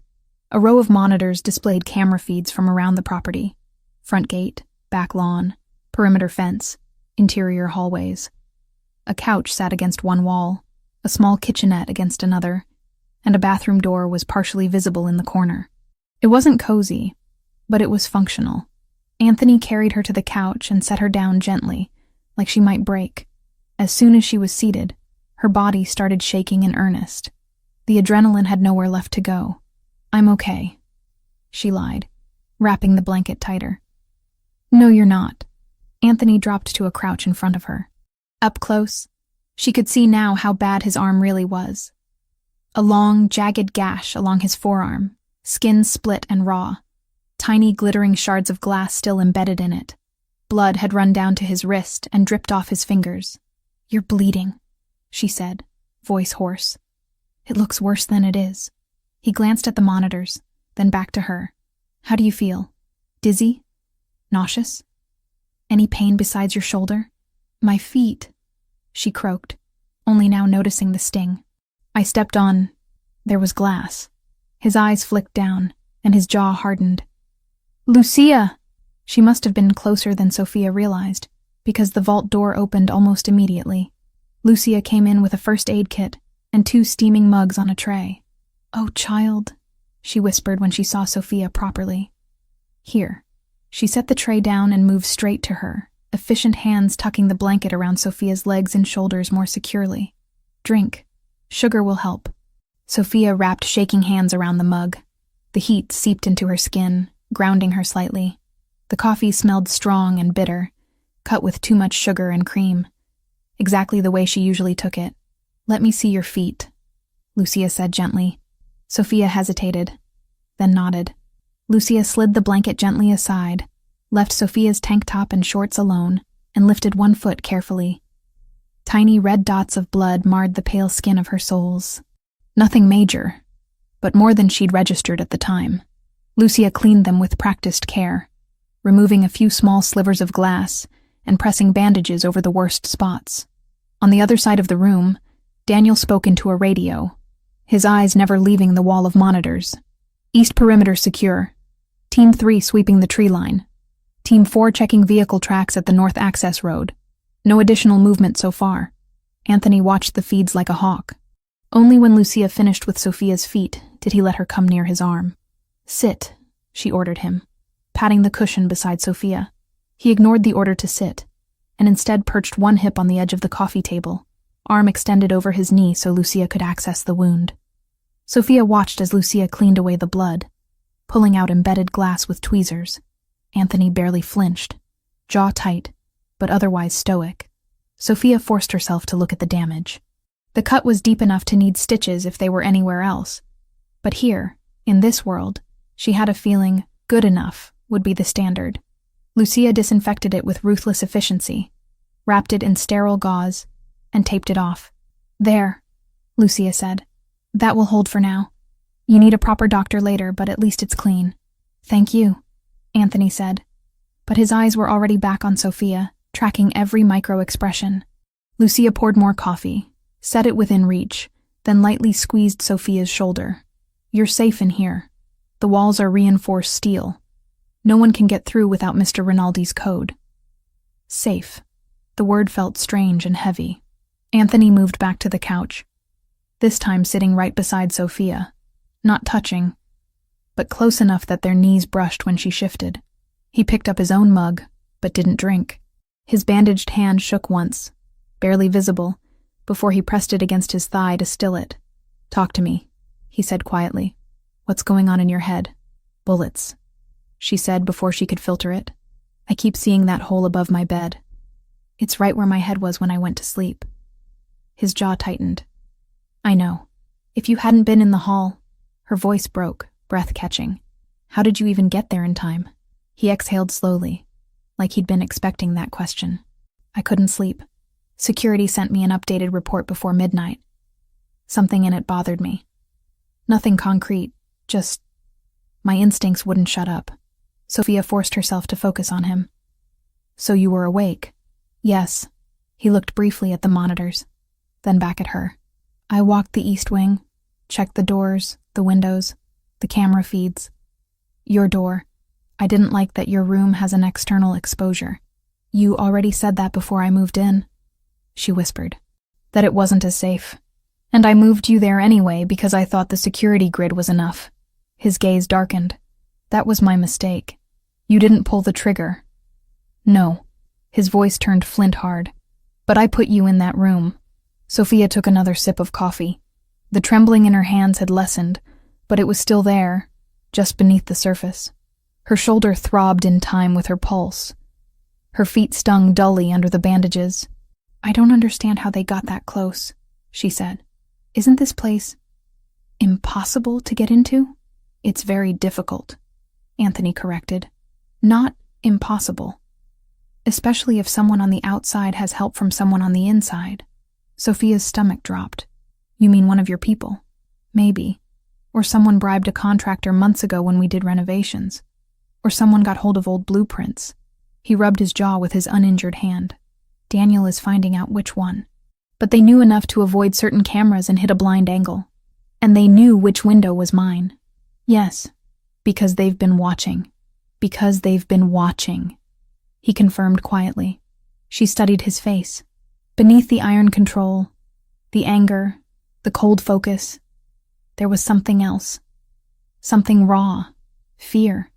A row of monitors displayed camera feeds from around the property. Front gate, back lawn, perimeter fence, interior hallways. A couch sat against one wall, a small kitchenette against another, and a bathroom door was partially visible in the corner. It wasn't cozy, but it was functional. Anthony carried her to the couch and set her down gently, like she might break. As soon as she was seated, her body started shaking in earnest. The adrenaline had nowhere left to go. "I'm okay," she lied, wrapping the blanket tighter. "No, you're not." Anthony dropped to a crouch in front of her. Up close, she could see now how bad his arm really was. A long, jagged gash along his forearm, skin split and raw, tiny glittering shards of glass still embedded in it. Blood had run down to his wrist and dripped off his fingers. "You're bleeding," she said, voice hoarse. "It looks worse than it is." He glanced at the monitors, then back to her. "How do you feel? Dizzy? Nauseous? Any pain besides your shoulder?" "My feet," she croaked, only now noticing the sting. "I stepped on..." There was glass. His eyes flicked down, and his jaw hardened. "Lucia!" She must have been closer than Sophia realized, because the vault door opened almost immediately. Lucia came in with a first aid kit and 2 steaming mugs on a tray. "Oh, child," she whispered when she saw Sophia properly. "Here." She set the tray down and moved straight to her, efficient hands tucking the blanket around Sophia's legs and shoulders more securely. "Drink. Sugar will help." Sophia wrapped shaking hands around the mug. The heat seeped into her skin, grounding her slightly. The coffee smelled strong and bitter, cut with too much sugar and cream. Exactly the way she usually took it. "Let me see your feet," Lucia said gently. Sophia hesitated, then nodded. Lucia slid the blanket gently aside, left Sophia's tank top and shorts alone, and lifted one foot carefully. Tiny red dots of blood marred the pale skin of her soles. Nothing major, but more than she'd registered at the time. Lucia cleaned them with practiced care, removing a few small slivers of glass and pressing bandages over the worst spots. On the other side of the room, Daniel spoke into a radio, his eyes never leaving the wall of monitors. "East perimeter secure. Team 3 sweeping the tree line. Team 4 checking vehicle tracks at the north access road. No additional movement so far." Anthony watched the feeds like a hawk. Only when Lucia finished with Sophia's feet did he let her come near his arm. "Sit," she ordered him, patting the cushion beside Sophia. He ignored the order to sit, and instead perched one hip on the edge of the coffee table, arm extended over his knee so Lucia could access the wound. Sophia watched as Lucia cleaned away the blood, pulling out embedded glass with tweezers. Anthony barely flinched, jaw tight, but otherwise stoic. Sophia forced herself to look at the damage. The cut was deep enough to need stitches if they were anywhere else. But here, in this world, she had a feeling good enough would be the standard. Lucia disinfected it with ruthless efficiency, wrapped it in sterile gauze, and taped it off. "There," Lucia said. "That will hold for now. You need a proper doctor later, but at least it's clean." "Thank you," Anthony said. But his eyes were already back on Sophia, tracking every micro-expression. Lucia poured more coffee, set it within reach, then lightly squeezed Sophia's shoulder. "You're safe in here. The walls are reinforced steel. No one can get through without Mr. Rinaldi's code." Safe. The word felt strange and heavy. Anthony moved back to the couch, this time sitting right beside Sophia, not touching, but close enough that their knees brushed when she shifted. He picked up his own mug, but didn't drink. His bandaged hand shook once, barely visible, before he pressed it against his thigh to still it. "Talk to me," he said quietly. "What's going on in your head?" "Bullets," she said before she could filter it. "I keep seeing that hole above my bed. It's right where my head was when I went to sleep." His jaw tightened. "I know. If you hadn't been in the hall—" Her voice broke, breath catching. "How did you even get there in time?" He exhaled slowly, like he'd been expecting that question. "I couldn't sleep. Security sent me an updated report before midnight. Something in it bothered me. Nothing concrete, just... My instincts wouldn't shut up." Sophia forced herself to focus on him. "So you were awake?" "Yes." He looked briefly at the monitors, then back at her. "I walked the east wing, checked the doors, the windows, the camera feeds. Your door. I didn't like that your room has an external exposure. You already said that before I moved in," she whispered. "That it wasn't as safe. And I moved you there anyway because I thought the security grid was enough." His gaze darkened. "That was my mistake. You didn't pull the trigger." "No." His voice turned flint hard. "But I put you in that room." Sophia took another sip of coffee. The trembling in her hands had lessened, but it was still there, just beneath the surface. Her shoulder throbbed in time with her pulse. Her feet stung dully under the bandages. "I don't understand how they got that close," she said. "Isn't this place impossible to get into?" "It's very difficult," Anthony corrected. "Not impossible. Especially if someone on the outside has help from someone on the inside." Sophia's stomach dropped. "You mean one of your people?" "Maybe. Or someone bribed a contractor months ago when we did renovations. Or someone got hold of old blueprints." He rubbed his jaw with his uninjured hand. "Daniel is finding out which one." But they knew enough to avoid certain cameras and hit a blind angle. And they knew which window was mine. "Yes, because they've been watching. Because they've been watching," he confirmed quietly. She studied his face. Beneath the iron control, the anger, the cold focus, there was something else. Something raw. Fear.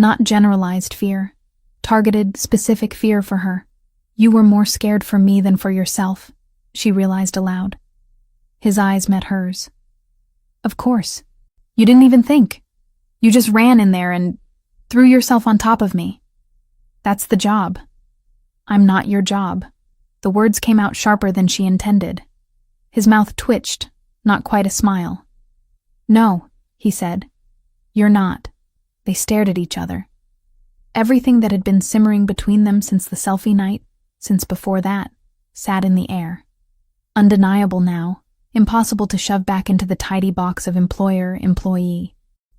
Not generalized fear. Targeted, specific fear for her. "You were more scared for me than for yourself," she realized aloud. His eyes met hers. "Of course. You didn't even think. You just ran in there and threw yourself on top of me. That's the job. I'm not your job." The words came out sharper than she intended. His mouth twitched, not quite a smile. "No," he said. "You're not." They stared at each other. Everything that had been simmering between them since the selfie night, since before that, sat in the air. Undeniable now, impossible to shove back into the tidy box of employer-employee.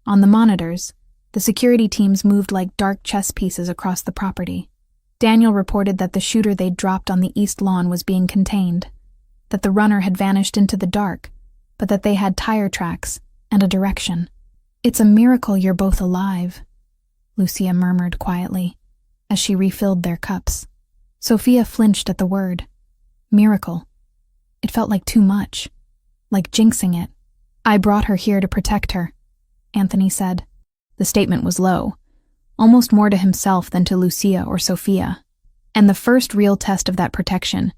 On the monitors, the security teams moved like dark chess pieces across the property. Daniel reported that the shooter they'd dropped on the east lawn was being contained, that the runner had vanished into the dark, but that they had tire tracks and a direction. "It's a miracle you're both alive," Lucia murmured quietly, as she refilled their cups. Sophia flinched at the word. Miracle. It felt like too much, like jinxing it. "I brought her here to protect her," Anthony said. The statement was low, almost more to himself than to Lucia or Sophia. And the first real test of that protection,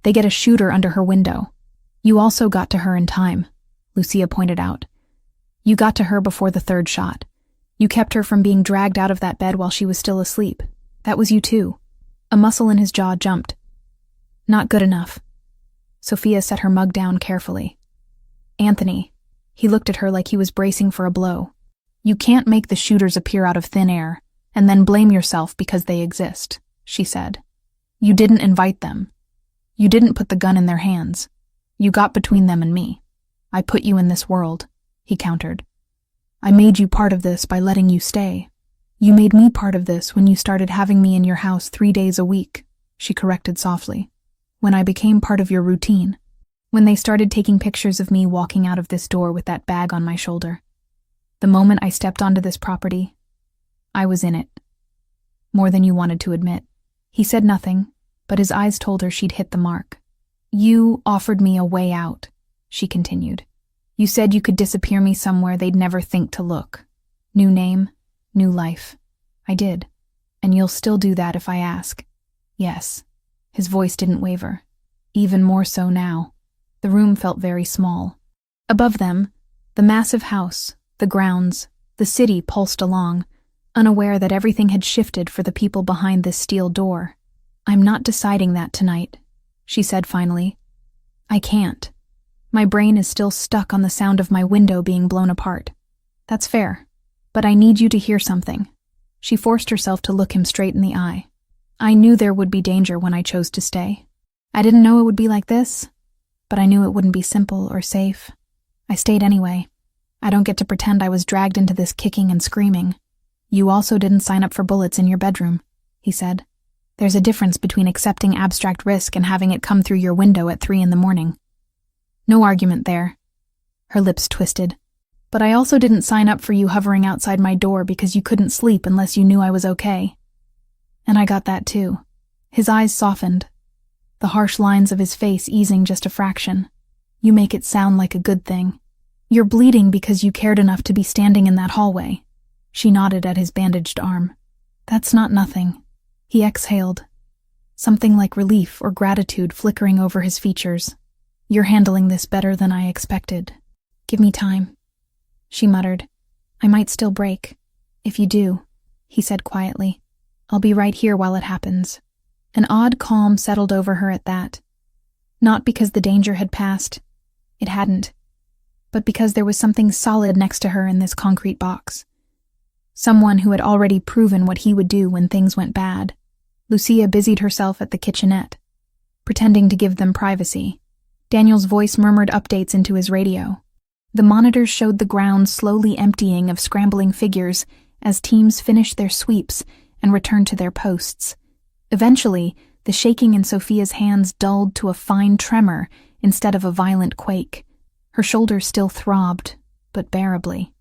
they get a shooter under her window. "You also got to her in time," Lucia pointed out. "You got to her before the third shot. You kept her from being dragged out of that bed while she was still asleep. That was you too." A muscle in his jaw jumped. "Not good enough." Sophia set her mug down carefully. "Anthony," he looked at her like he was bracing for a blow. "You can't make the shooters appear out of thin air and then blame yourself because they exist," she said. "You didn't invite them. You didn't put the gun in their hands. You got between them and me. I put you in this world," he countered. "I made you part of this by letting you stay. You made me part of this when you started having me in your house 3 days a week," she corrected softly. "When I became part of your routine. When they started taking pictures of me walking out of this door with that bag on my shoulder. The moment I stepped onto this property, I was in it. More than you wanted to admit." He said nothing, but his eyes told her she'd hit the mark. "You offered me a way out," she continued. "You said you could disappear me somewhere they'd never think to look. New name, new life. I did. And you'll still do that if I ask." Yes. His voice didn't waver. Even more so now. The room felt very small. Above them, the massive house, the grounds, the city pulsed along, unaware that everything had shifted for the people behind this steel door. "I'm not deciding that tonight," she said finally. "I can't. My brain is still stuck on the sound of my window being blown apart. That's fair. But I need you to hear something." She forced herself to look him straight in the eye. "I knew there would be danger when I chose to stay. I didn't know it would be like this, but I knew it wouldn't be simple or safe. I stayed anyway. I don't get to pretend I was dragged into this kicking and screaming." "You also didn't sign up for bullets in your bedroom," he said. "There's a difference between accepting abstract risk and having it come through your window at 3 a.m. No argument there." Her lips twisted. "But I also didn't sign up for you hovering outside my door because you couldn't sleep unless you knew I was okay. And I got that too." His eyes softened, the harsh lines of his face easing just a fraction. "You make it sound like a good thing. You're bleeding because you cared enough to be standing in that hallway." She nodded at his bandaged arm. "That's not nothing." He exhaled, something like relief or gratitude flickering over his features. "You're handling this better than I expected. Give me time." She muttered. "I might still break. If you do," he said quietly, "I'll be right here while it happens." An odd calm settled over her at that. Not because the danger had passed. It hadn't. But because there was something solid next to her in this concrete box. Someone who had already proven what he would do when things went bad. Lucia busied herself at the kitchenette, pretending to give them privacy. Daniel's voice murmured updates into his radio. The monitors showed the ground slowly emptying of scrambling figures as teams finished their sweeps and returned to their posts. Eventually, the shaking in Sophia's hands dulled to a fine tremor instead of a violent quake. Her shoulders still throbbed, but bearably.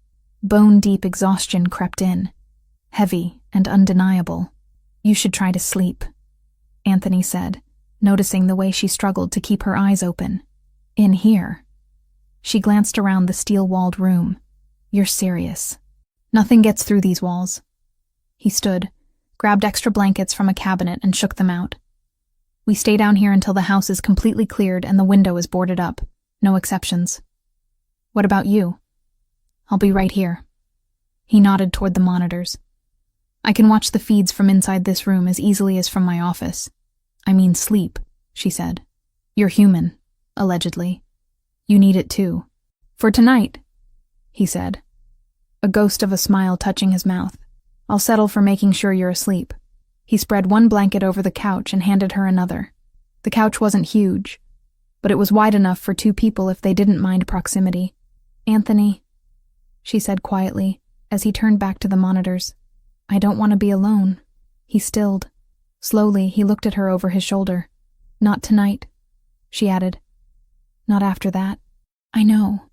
Bone-deep exhaustion crept in, heavy and undeniable. "You should try to sleep," Anthony said, noticing the way she struggled to keep her eyes open. "In here." She glanced around the steel-walled room. "You're serious. Nothing gets through these walls." He stood, grabbed extra blankets from a cabinet and shook them out. "We stay down here until the house is completely cleared and the window is boarded up. No exceptions." "What about you?" "I'll be right here." He nodded toward the monitors. "I can watch the feeds from inside this room as easily as from my office." "I mean sleep," she said. "You're human, allegedly. You need it too." "For tonight," he said, a ghost of a smile touching his mouth. "I'll settle for making sure you're asleep." He spread one blanket over the couch and handed her another. The couch wasn't huge, but it was wide enough for 2 people if they didn't mind proximity. "Anthony," she said quietly, as he turned back to the monitors. "I don't want to be alone." He stilled. Slowly, he looked at her over his shoulder. "Not tonight," she added. "Not after that. I know.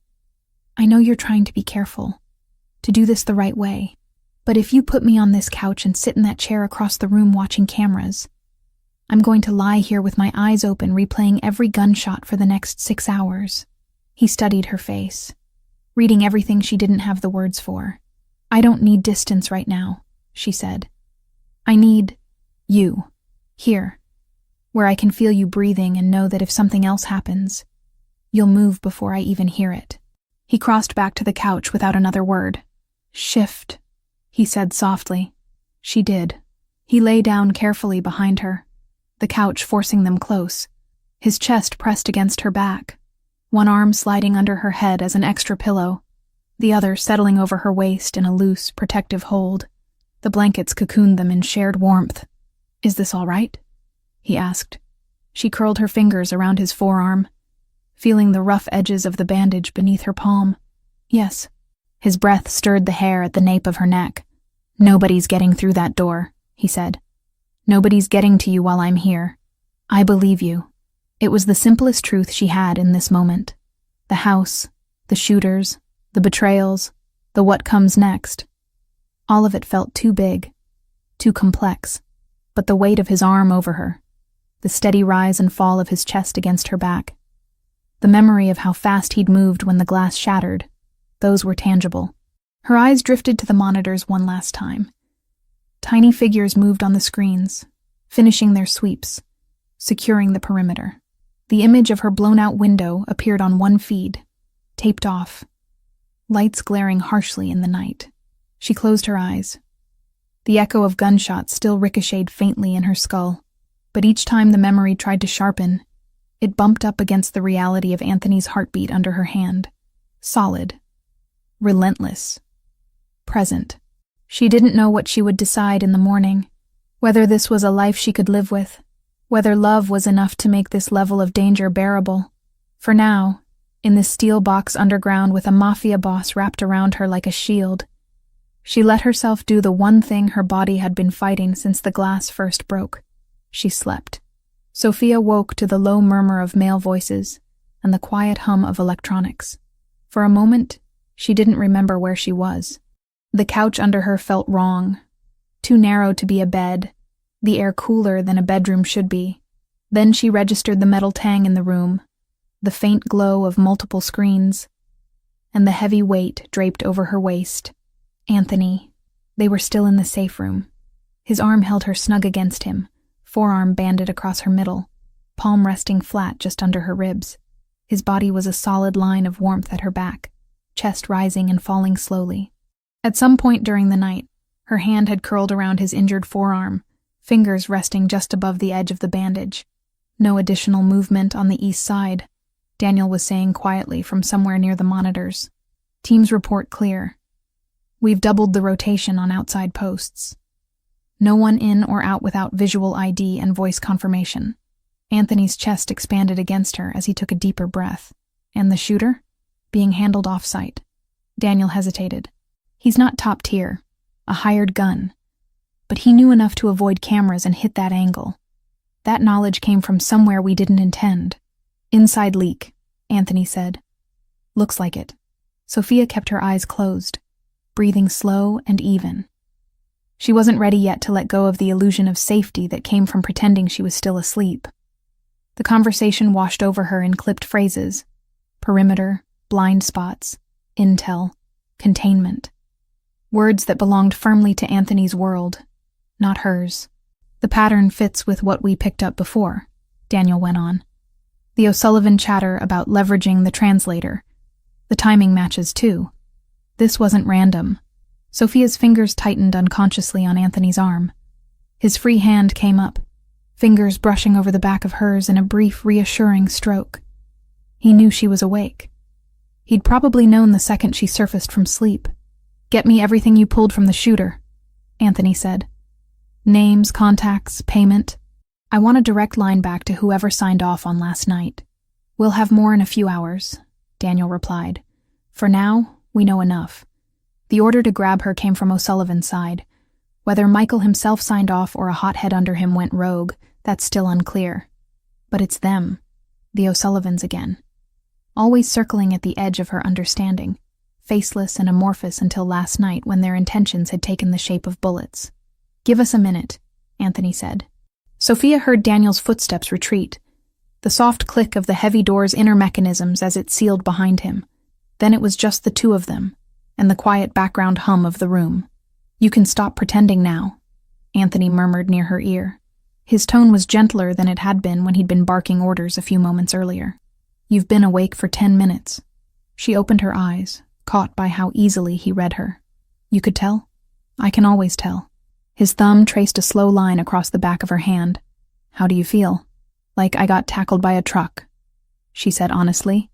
I know you're trying to be careful, to do this the right way. But if you put me on this couch and sit in that chair across the room watching cameras, I'm going to lie here with my eyes open replaying every gunshot for the next 6 hours." He studied her face, reading everything she didn't have the words for. "I don't need distance right now," she said. "I need you, here, where I can feel you breathing and know that if something else happens, you'll move before I even hear it." He crossed back to the couch without another word. "Shift," he said softly. She did. He lay down carefully behind her, the couch forcing them close, his chest pressed against her back, one arm sliding under her head as an extra pillow, the other settling over her waist in a loose, protective hold. The blankets cocooned them in shared warmth. "Is this all right?" he asked. She curled her fingers around his forearm, feeling the rough edges of the bandage beneath her palm. "Yes." His breath stirred the hair at the nape of her neck. "Nobody's getting through that door," he said. "Nobody's getting to you while I'm here. I believe you." It was the simplest truth she had in this moment. The house, the shooters, the betrayals, the what comes next. All of it felt too big, too complex. But the weight of his arm over her, the steady rise and fall of his chest against her back, the memory of how fast he'd moved when the glass shattered, those were tangible. Her eyes drifted to the monitors one last time. Tiny figures moved on the screens, finishing their sweeps, securing the perimeter. The image of her blown-out window appeared on one feed, taped off, lights glaring harshly in the night. She closed her eyes. The echo of gunshots still ricocheted faintly in her skull, but each time the memory tried to sharpen, it bumped up against the reality of Anthony's heartbeat under her hand. Solid. Relentless. Present. She didn't know what she would decide in the morning, whether this was a life she could live with, whether love was enough to make this level of danger bearable. For now, in this steel box underground with a Mafia boss wrapped around her like a shield, she let herself do the one thing her body had been fighting since the glass first broke. She slept. Sophia woke to the low murmur of male voices and the quiet hum of electronics. For a moment, she didn't remember where she was. The couch under her felt wrong, too narrow to be a bed, the air cooler than a bedroom should be. Then she registered the metal tang in the room, the faint glow of multiple screens, and the heavy weight draped over her waist. Anthony. They were still in the safe room. His arm held her snug against him, forearm banded across her middle, palm resting flat just under her ribs. His body was a solid line of warmth at her back, chest rising and falling slowly. At some point during the night, her hand had curled around his injured forearm, fingers resting just above the edge of the bandage. No additional movement on the east side, Daniel was saying quietly from somewhere near the monitors. Team's report clear. We've doubled the rotation on outside posts. No one in or out without visual ID and voice confirmation. Anthony's chest expanded against her as he took a deeper breath. And the shooter? Being handled off-site. Daniel hesitated. He's not top tier, a hired gun. But he knew enough to avoid cameras and hit that angle. That knowledge came from somewhere we didn't intend. Inside leak, Anthony said. Looks like it. Sophia kept her eyes closed, breathing slow and even. She wasn't ready yet to let go of the illusion of safety that came from pretending she was still asleep. The conversation washed over her in clipped phrases. Perimeter, blind spots, intel, containment. Words that belonged firmly to Anthony's world, not hers. The pattern fits with what we picked up before, Daniel went on. The O'Sullivan chatter about leveraging the translator. The timing matches too. This wasn't random. Sophia's fingers tightened unconsciously on Anthony's arm. His free hand came up, fingers brushing over the back of hers in a brief, reassuring stroke. He knew she was awake. He'd probably known the second she surfaced from sleep. Get me everything you pulled from the shooter, Anthony said. Names, contacts, payment. I want a direct line back to whoever signed off on last night. We'll have more in a few hours, Daniel replied. For now, we know enough. The order to grab her came from O'Sullivan's side. Whether Michael himself signed off or a hothead under him went rogue, that's still unclear. But it's them, the O'Sullivans again. Always circling at the edge of her understanding, faceless and amorphous until last night when their intentions had taken the shape of bullets. Give us a minute, Anthony said. Sophia heard Daniel's footsteps retreat, the soft click of the heavy door's inner mechanisms as it sealed behind him. Then it was just the two of them, and the quiet background hum of the room. You can stop pretending now, Anthony murmured near her ear. His tone was gentler than it had been when he'd been barking orders a few moments earlier. You've been awake for 10 minutes. She opened her eyes, caught by how easily he read her. You could tell? I can always tell. His thumb traced a slow line across the back of her hand. How do you feel? Like I got tackled by a truck, she said honestly.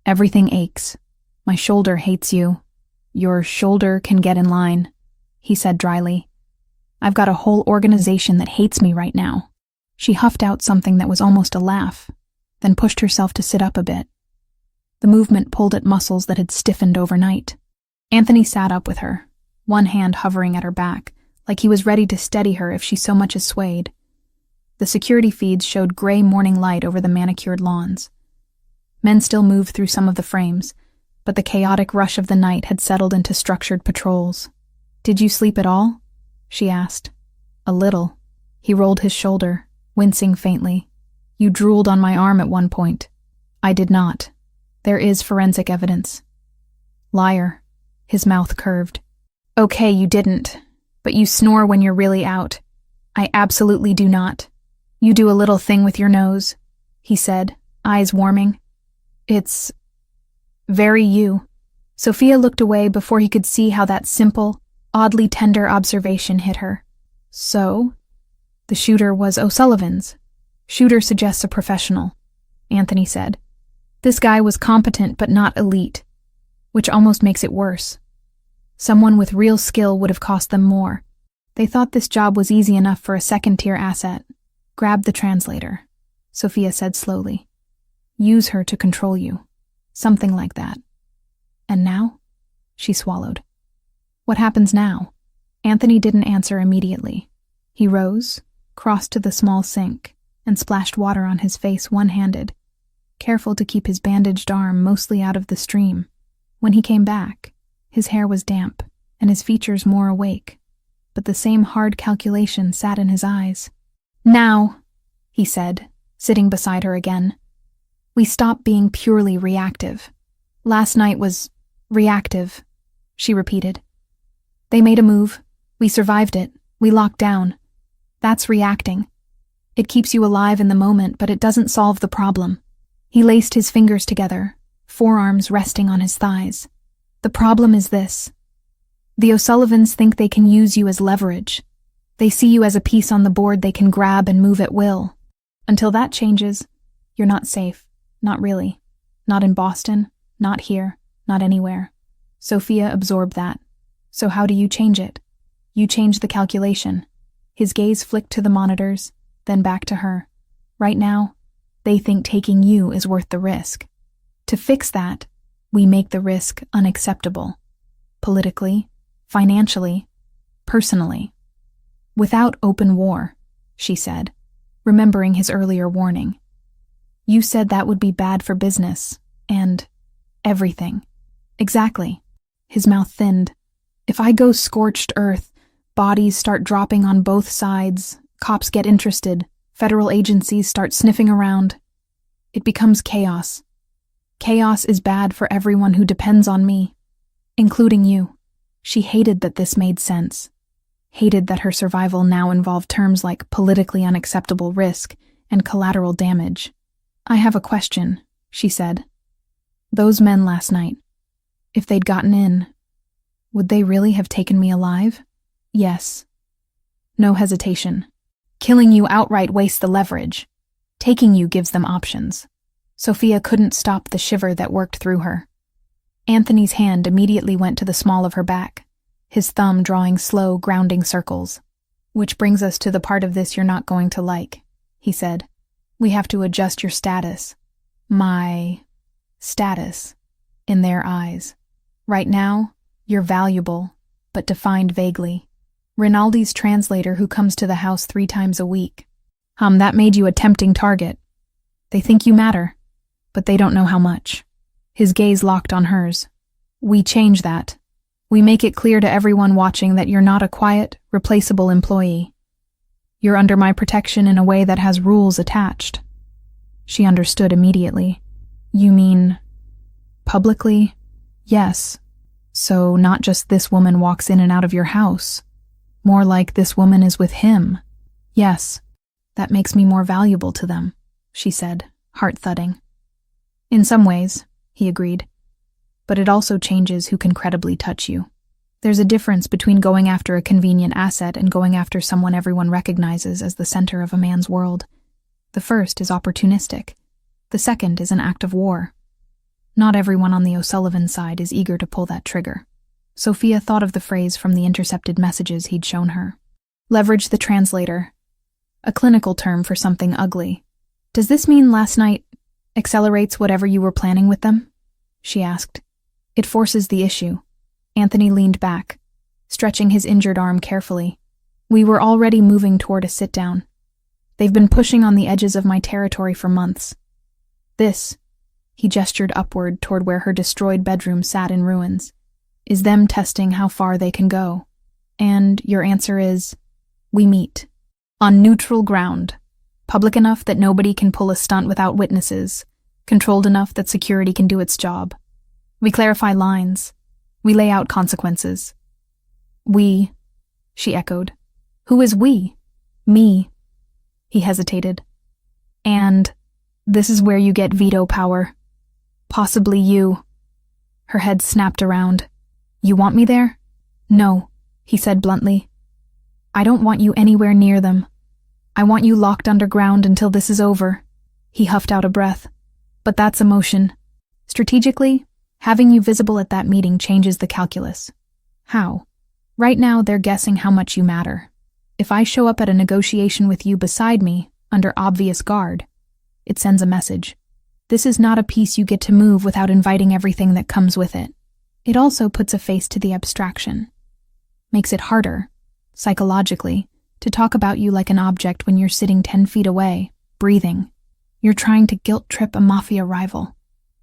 Everything aches. My shoulder hates you. Your shoulder can get in line, he said dryly. I've got a whole organization that hates me right now. She huffed out something that was almost a laugh, then pushed herself to sit up a bit. The movement pulled at muscles that had stiffened overnight. Anthony sat up with her, one hand hovering at her back, like he was ready to steady her if she so much as swayed. The security feeds showed gray morning light over the manicured lawns. Men still moved through some of the frames, but the chaotic rush of the night had settled into structured patrols. Did you sleep at all? She asked. A little. He rolled his shoulder, wincing faintly. You drooled on my arm at one point. I did not. There is forensic evidence. Liar. His mouth curved. Okay, you didn't, but you snore when you're really out. I absolutely do not. You do a little thing with your nose, he said, eyes warming. It's very you. Sophia looked away before he could see how that simple, oddly tender observation hit her. So, the shooter was O'Sullivan's. Shooter suggests a professional, Anthony said. This guy was competent but not elite, which almost makes it worse. Someone with real skill would have cost them more. They thought this job was easy enough for a second-tier asset. Grab the translator, Sophia said slowly. Use her to control you. Something like that. And now? She swallowed. What happens now? Anthony didn't answer immediately. He rose, crossed to the small sink, and splashed water on his face one-handed, careful to keep his bandaged arm mostly out of the stream. When he came back, his hair was damp and his features more awake, but the same hard calculation sat in his eyes. Now, he said, sitting beside her again, we stop being purely reactive. Last night was reactive, she repeated. They made a move. We survived it. We locked down. That's reacting. It keeps you alive in the moment, but it doesn't solve the problem. He laced his fingers together, forearms resting on his thighs. The problem is this. The O'Sullivans think they can use you as leverage. They see you as a piece on the board they can grab and move at will. Until that changes, you're not safe. Not really. Not in Boston. Not here. Not anywhere. Sophia absorbed that. So how do you change it? You change the calculation. His gaze flicked to the monitors, then back to her. Right now, they think taking you is worth the risk. To fix that, we make the risk unacceptable. Politically, financially, personally. Without open war, she said, remembering his earlier warning. You said that would be bad for business, and everything. Exactly. His mouth thinned. If I go scorched earth, bodies start dropping on both sides, cops get interested, federal agencies start sniffing around. It becomes chaos. Chaos is bad for everyone who depends on me, including you. She hated that this made sense. Hated that her survival now involved terms like politically unacceptable risk and collateral damage. I have a question, she said. Those men last night, if they'd gotten in, would they really have taken me alive? Yes. No hesitation. Killing you outright wastes the leverage. Taking you gives them options. Sophia couldn't stop the shiver that worked through her. Anthony's hand immediately went to the small of her back, his thumb drawing slow, grounding circles. Which brings us to the part of this you're not going to like, he said. We have to adjust your status. My status. In their eyes. Right now, you're valuable, but defined vaguely. Rinaldi's translator who comes to the house 3 times a week. That made you a tempting target. They think you matter, but they don't know how much. His gaze locked on hers. We change that. We make it clear to everyone watching that you're not a quiet, replaceable employee. You're under my protection in a way that has rules attached. She understood immediately. You mean publicly? Yes. So not just this woman walks in and out of your house. More like this woman is with him. Yes. That makes me more valuable to them, she said, heart thudding. In some ways, he agreed. But it also changes who can credibly touch you. There's a difference between going after a convenient asset and going after someone everyone recognizes as the center of a man's world. The first is opportunistic. The second is an act of war. Not everyone on the O'Sullivan side is eager to pull that trigger. Sophia thought of the phrase from the intercepted messages he'd shown her. Leverage the translator. A clinical term for something ugly. Does this mean last night accelerates whatever you were planning with them? She asked. It forces the issue. Anthony leaned back, stretching his injured arm carefully. We were already moving toward a sit-down. They've been pushing on the edges of my territory for months. This, he gestured upward toward where her destroyed bedroom sat in ruins, is them testing how far they can go. And your answer is, we meet. On neutral ground. Public enough that nobody can pull a stunt without witnesses. Controlled enough that security can do its job. We clarify lines. We lay out consequences. We, she echoed. Who is we? Me. He hesitated. And this is where you get veto power. Possibly you. Her head snapped around. You want me there? No, he said bluntly. I don't want you anywhere near them. I want you locked underground until this is over. He huffed out a breath. But that's emotion. Strategically, having you visible at that meeting changes the calculus. How? Right now, they're guessing how much you matter. If I show up at a negotiation with you beside me, under obvious guard, it sends a message. This is not a piece you get to move without inviting everything that comes with it. It also puts a face to the abstraction. Makes it harder, psychologically, to talk about you like an object when you're sitting 10 feet away, breathing. You're trying to guilt-trip a Mafia rival,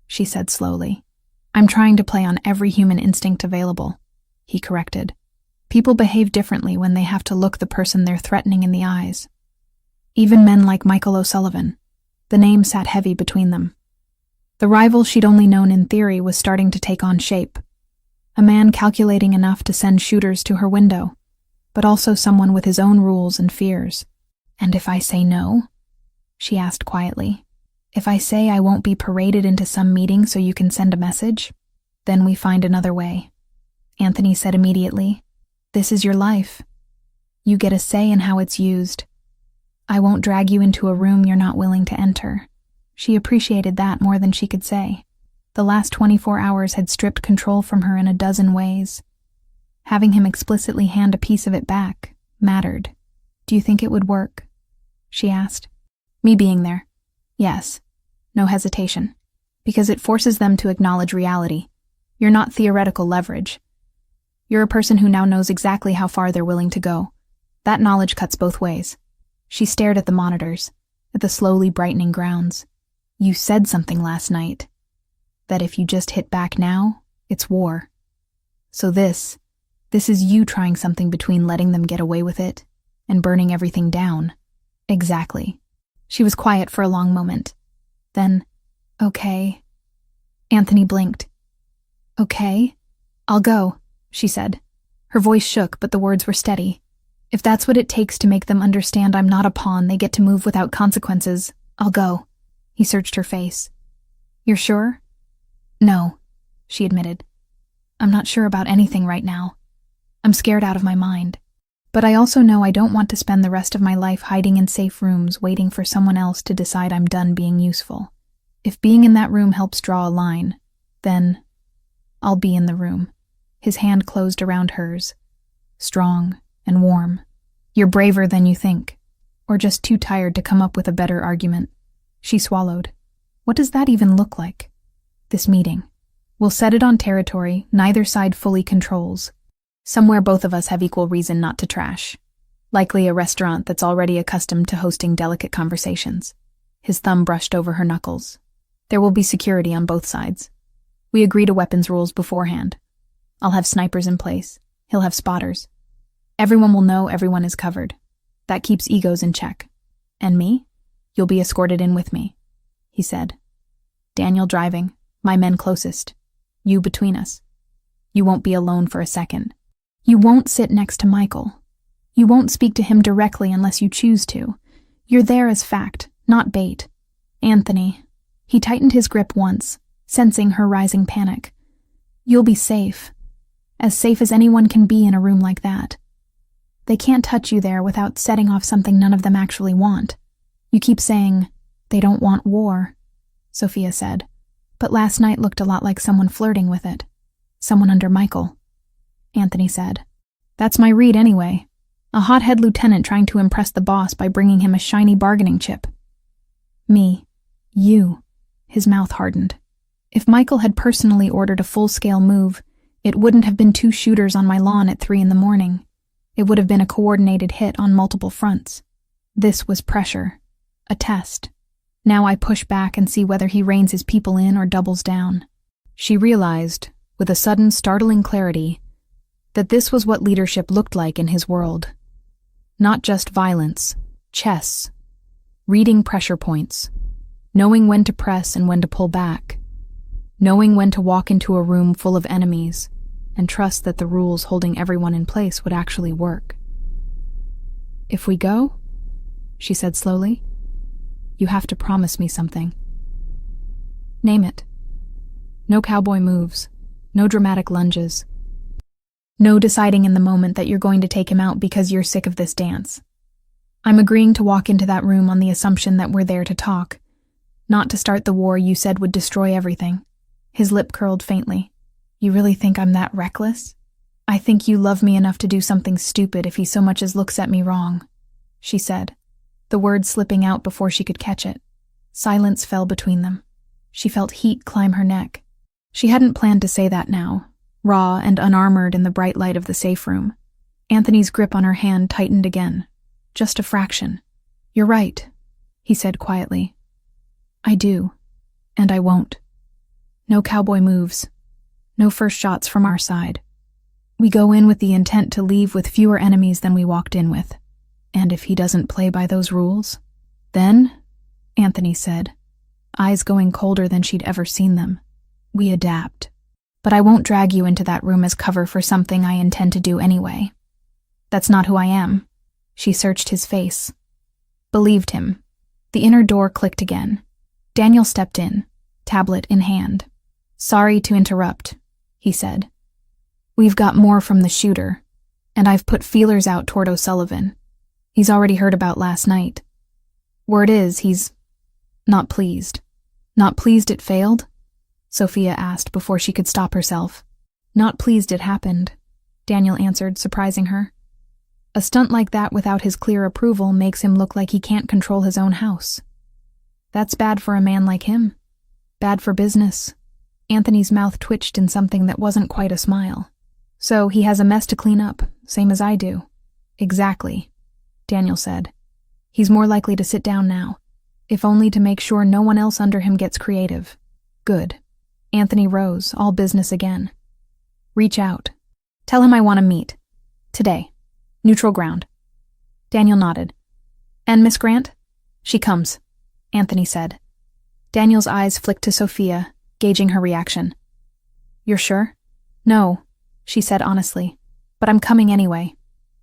she said slowly. I'm trying to play on every human instinct available, he corrected. People behave differently when they have to look the person they're threatening in the eyes. Even men like Michael O'Sullivan. The name sat heavy between them. The rival she'd only known in theory was starting to take on shape. A man calculating enough to send shooters to her window, but also someone with his own rules and fears. And if I say no? She asked quietly. If I say I won't be paraded into some meeting so you can send a message? Then we find another way. Anthony said immediately. This is your life. You get a say in how it's used. I won't drag you into a room you're not willing to enter. She appreciated that more than she could say. The last 24 hours had stripped control from her in a dozen ways. Having him explicitly hand a piece of it back mattered. Do you think it would work? She asked. Me being there. Yes. No hesitation. Because it forces them to acknowledge reality. You're not theoretical leverage. You're a person who now knows exactly how far they're willing to go. That knowledge cuts both ways. She stared at the monitors, at the slowly brightening grounds. You said something last night. That if you just hit back now, it's war. So this is you trying something between letting them get away with it and burning everything down. Exactly. She was quiet for a long moment. Then, okay. Anthony blinked. Okay, I'll go, she said. Her voice shook, but the words were steady. If that's what it takes to make them understand I'm not a pawn they get to move without consequences, I'll go. He searched her face. You're sure? No, she admitted. I'm not sure about anything right now. I'm scared out of my mind. But I also know I don't want to spend the rest of my life hiding in safe rooms waiting for someone else to decide I'm done being useful. If being in that room helps draw a line, then I'll be in the room. His hand closed around hers, strong and warm. You're braver than you think, or just too tired to come up with a better argument. She swallowed. What does that even look like? This meeting. We'll set it on territory neither side fully controls. Somewhere both of us have equal reason not to trash. Likely a restaurant that's already accustomed to hosting delicate conversations. His thumb brushed over her knuckles. There will be security on both sides. We agree to weapons rules beforehand. I'll have snipers in place. He'll have spotters. Everyone will know everyone is covered. That keeps egos in check. And me? You'll be escorted in with me, he said. Daniel driving, my men closest. You between us. You won't be alone for a second. You won't sit next to Michael. You won't speak to him directly unless you choose to. You're there as fact, not bait. Anthony. He tightened his grip once, sensing her rising panic. You'll be safe. As safe as anyone can be in a room like that. They can't touch you there without setting off something none of them actually want. You keep saying, they don't want war, Sophia said. But last night looked a lot like someone flirting with it. Someone under Michael. Anthony said. That's my read anyway. A hothead lieutenant trying to impress the boss by bringing him a shiny bargaining chip. Me. You. His mouth hardened. If Michael had personally ordered a full-scale move, it wouldn't have been 2 shooters on my lawn at 3 a.m. It would have been a coordinated hit on multiple fronts. This was pressure. A test. Now I push back and see whether he reins his people in or doubles down. She realized, with a sudden startling clarity, that this was what leadership looked like in his world. Not just violence, chess, reading pressure points, knowing when to press and when to pull back, knowing when to walk into a room full of enemies and trust that the rules holding everyone in place would actually work. If we go, she said slowly. You have to promise me something. Name it. No cowboy moves. No dramatic lunges. No deciding in the moment that you're going to take him out because you're sick of this dance. I'm agreeing to walk into that room on the assumption that we're there to talk, not to start the war you said would destroy everything. His lip curled faintly. You really think I'm that reckless? I think you love me enough to do something stupid if he so much as looks at me wrong, she said, the words slipping out before she could catch it. Silence fell between them. She felt heat climb her neck. She hadn't planned to say that now, raw and unarmored in the bright light of the safe room. Anthony's grip on her hand tightened again. Just a fraction. You're right, he said quietly. I do, and I won't. No cowboy moves. No first shots from our side. We go in with the intent to leave with fewer enemies than we walked in with. And if he doesn't play by those rules, then, Anthony said, eyes going colder than she'd ever seen them, we adapt. But I won't drag you into that room as cover for something I intend to do anyway. That's not who I am. She searched his face. Believed him. The inner door clicked again. Daniel stepped in, tablet in hand. Sorry to interrupt, he said. We've got more from the shooter, and I've put feelers out toward O'Sullivan. He's already heard about last night. Word is he's not pleased. Not pleased it failed? Sophia asked before she could stop herself. Not pleased it happened, Daniel answered, surprising her. A stunt like that without his clear approval makes him look like he can't control his own house. That's bad for a man like him. Bad for business. Anthony's mouth twitched in something that wasn't quite a smile. So he has a mess to clean up, same as I do. Exactly, Daniel said. He's more likely to sit down now, if only to make sure no one else under him gets creative. Good. Anthony rose, all business again. Reach out. Tell him I want to meet. Today. Neutral ground. Daniel nodded. And Miss Grant? She comes, Anthony said. Daniel's eyes flicked to Sophia, gauging her reaction. You're sure? No, she said honestly. But I'm coming anyway.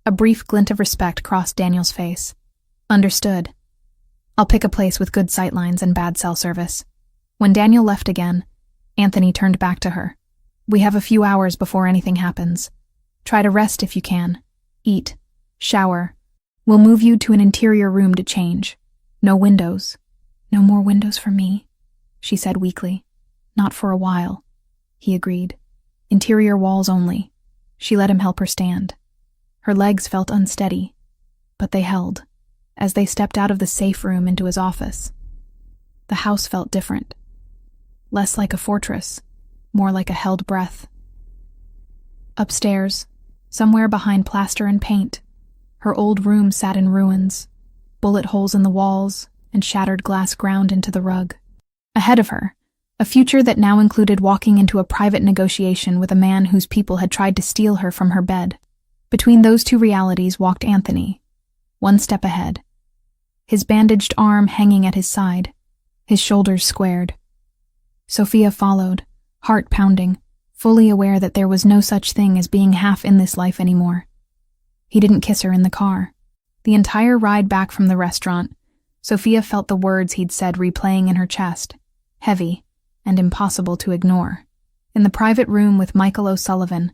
A brief glint of respect crossed Daniel's face. Understood. I'll pick a place with good sightlines and bad cell service. When Daniel left again, Anthony turned back to her. We have a few hours before anything happens. Try to rest if you can. Eat. Shower. We'll move you to an interior room to change. No windows. No more windows for me, she said weakly. Not for a while, he agreed. Interior walls only. She let him help her stand. Her legs felt unsteady, but they held, as they stepped out of the safe room into his office. The house felt different. Less like a fortress, more like a held breath. Upstairs, somewhere behind plaster and paint, her old room sat in ruins, bullet holes in the walls and shattered glass ground into the rug. Ahead of her, a future that now included walking into a private negotiation with a man whose people had tried to steal her from her bed. Between those two realities walked Anthony, one step ahead, his bandaged arm hanging at his side, his shoulders squared. Sophia followed, heart pounding, fully aware that there was no such thing as being half in this life anymore. He didn't kiss her in the car. The entire ride back from the restaurant, Sophia felt the words he'd said replaying in her chest, heavy and impossible to ignore. In the private room with Michael O'Sullivan,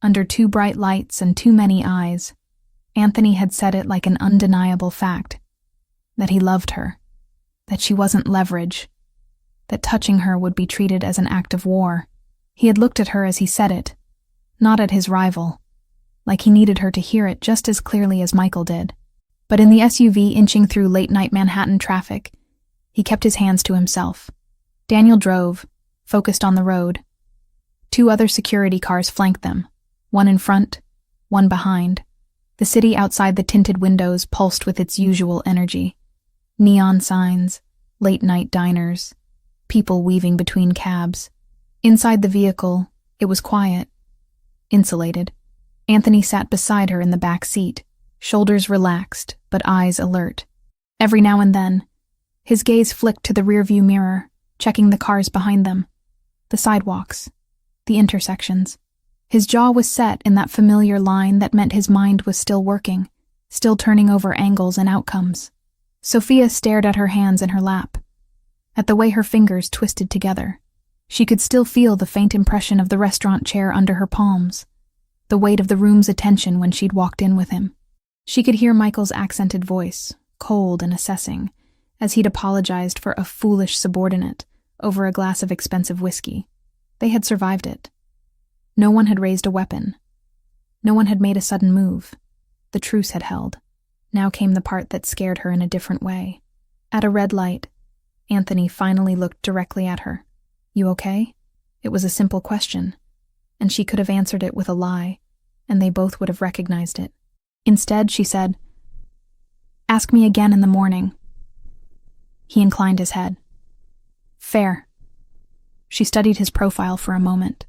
under too bright lights and too many eyes, Anthony had said it like an undeniable fact, that he loved her, that she wasn't leverage, that touching her would be treated as an act of war. He had looked at her as he said it, not at his rival, like he needed her to hear it just as clearly as Michael did. But in the SUV inching through late-night Manhattan traffic, he kept his hands to himself. Daniel drove, focused on the road. 2 other security cars flanked them, one in front, one behind. The city outside the tinted windows pulsed with its usual energy. Neon signs, late-night diners, people weaving between cabs. Inside the vehicle, it was quiet, insulated. Anthony sat beside her in the back seat, shoulders relaxed, but eyes alert. Every now and then, his gaze flicked to the rearview mirror, checking the cars behind them, the sidewalks, the intersections. His jaw was set in that familiar line that meant his mind was still working, still turning over angles and outcomes. Sophia stared at her hands in her lap, at the way her fingers twisted together. She could still feel the faint impression of the restaurant chair under her palms, the weight of the room's attention when she'd walked in with him. She could hear Michael's accented voice, cold and assessing, as he'd apologized for a foolish subordinate over a glass of expensive whiskey. They had survived it. No one had raised a weapon. No one had made a sudden move. The truce had held. Now came the part that scared her in a different way. At a red light, Anthony finally looked directly at her. "You okay?" It was a simple question, and she could have answered it with a lie, and they both would have recognized it. Instead, she said, "Ask me again in the morning." He inclined his head. "Fair." She studied his profile for a moment.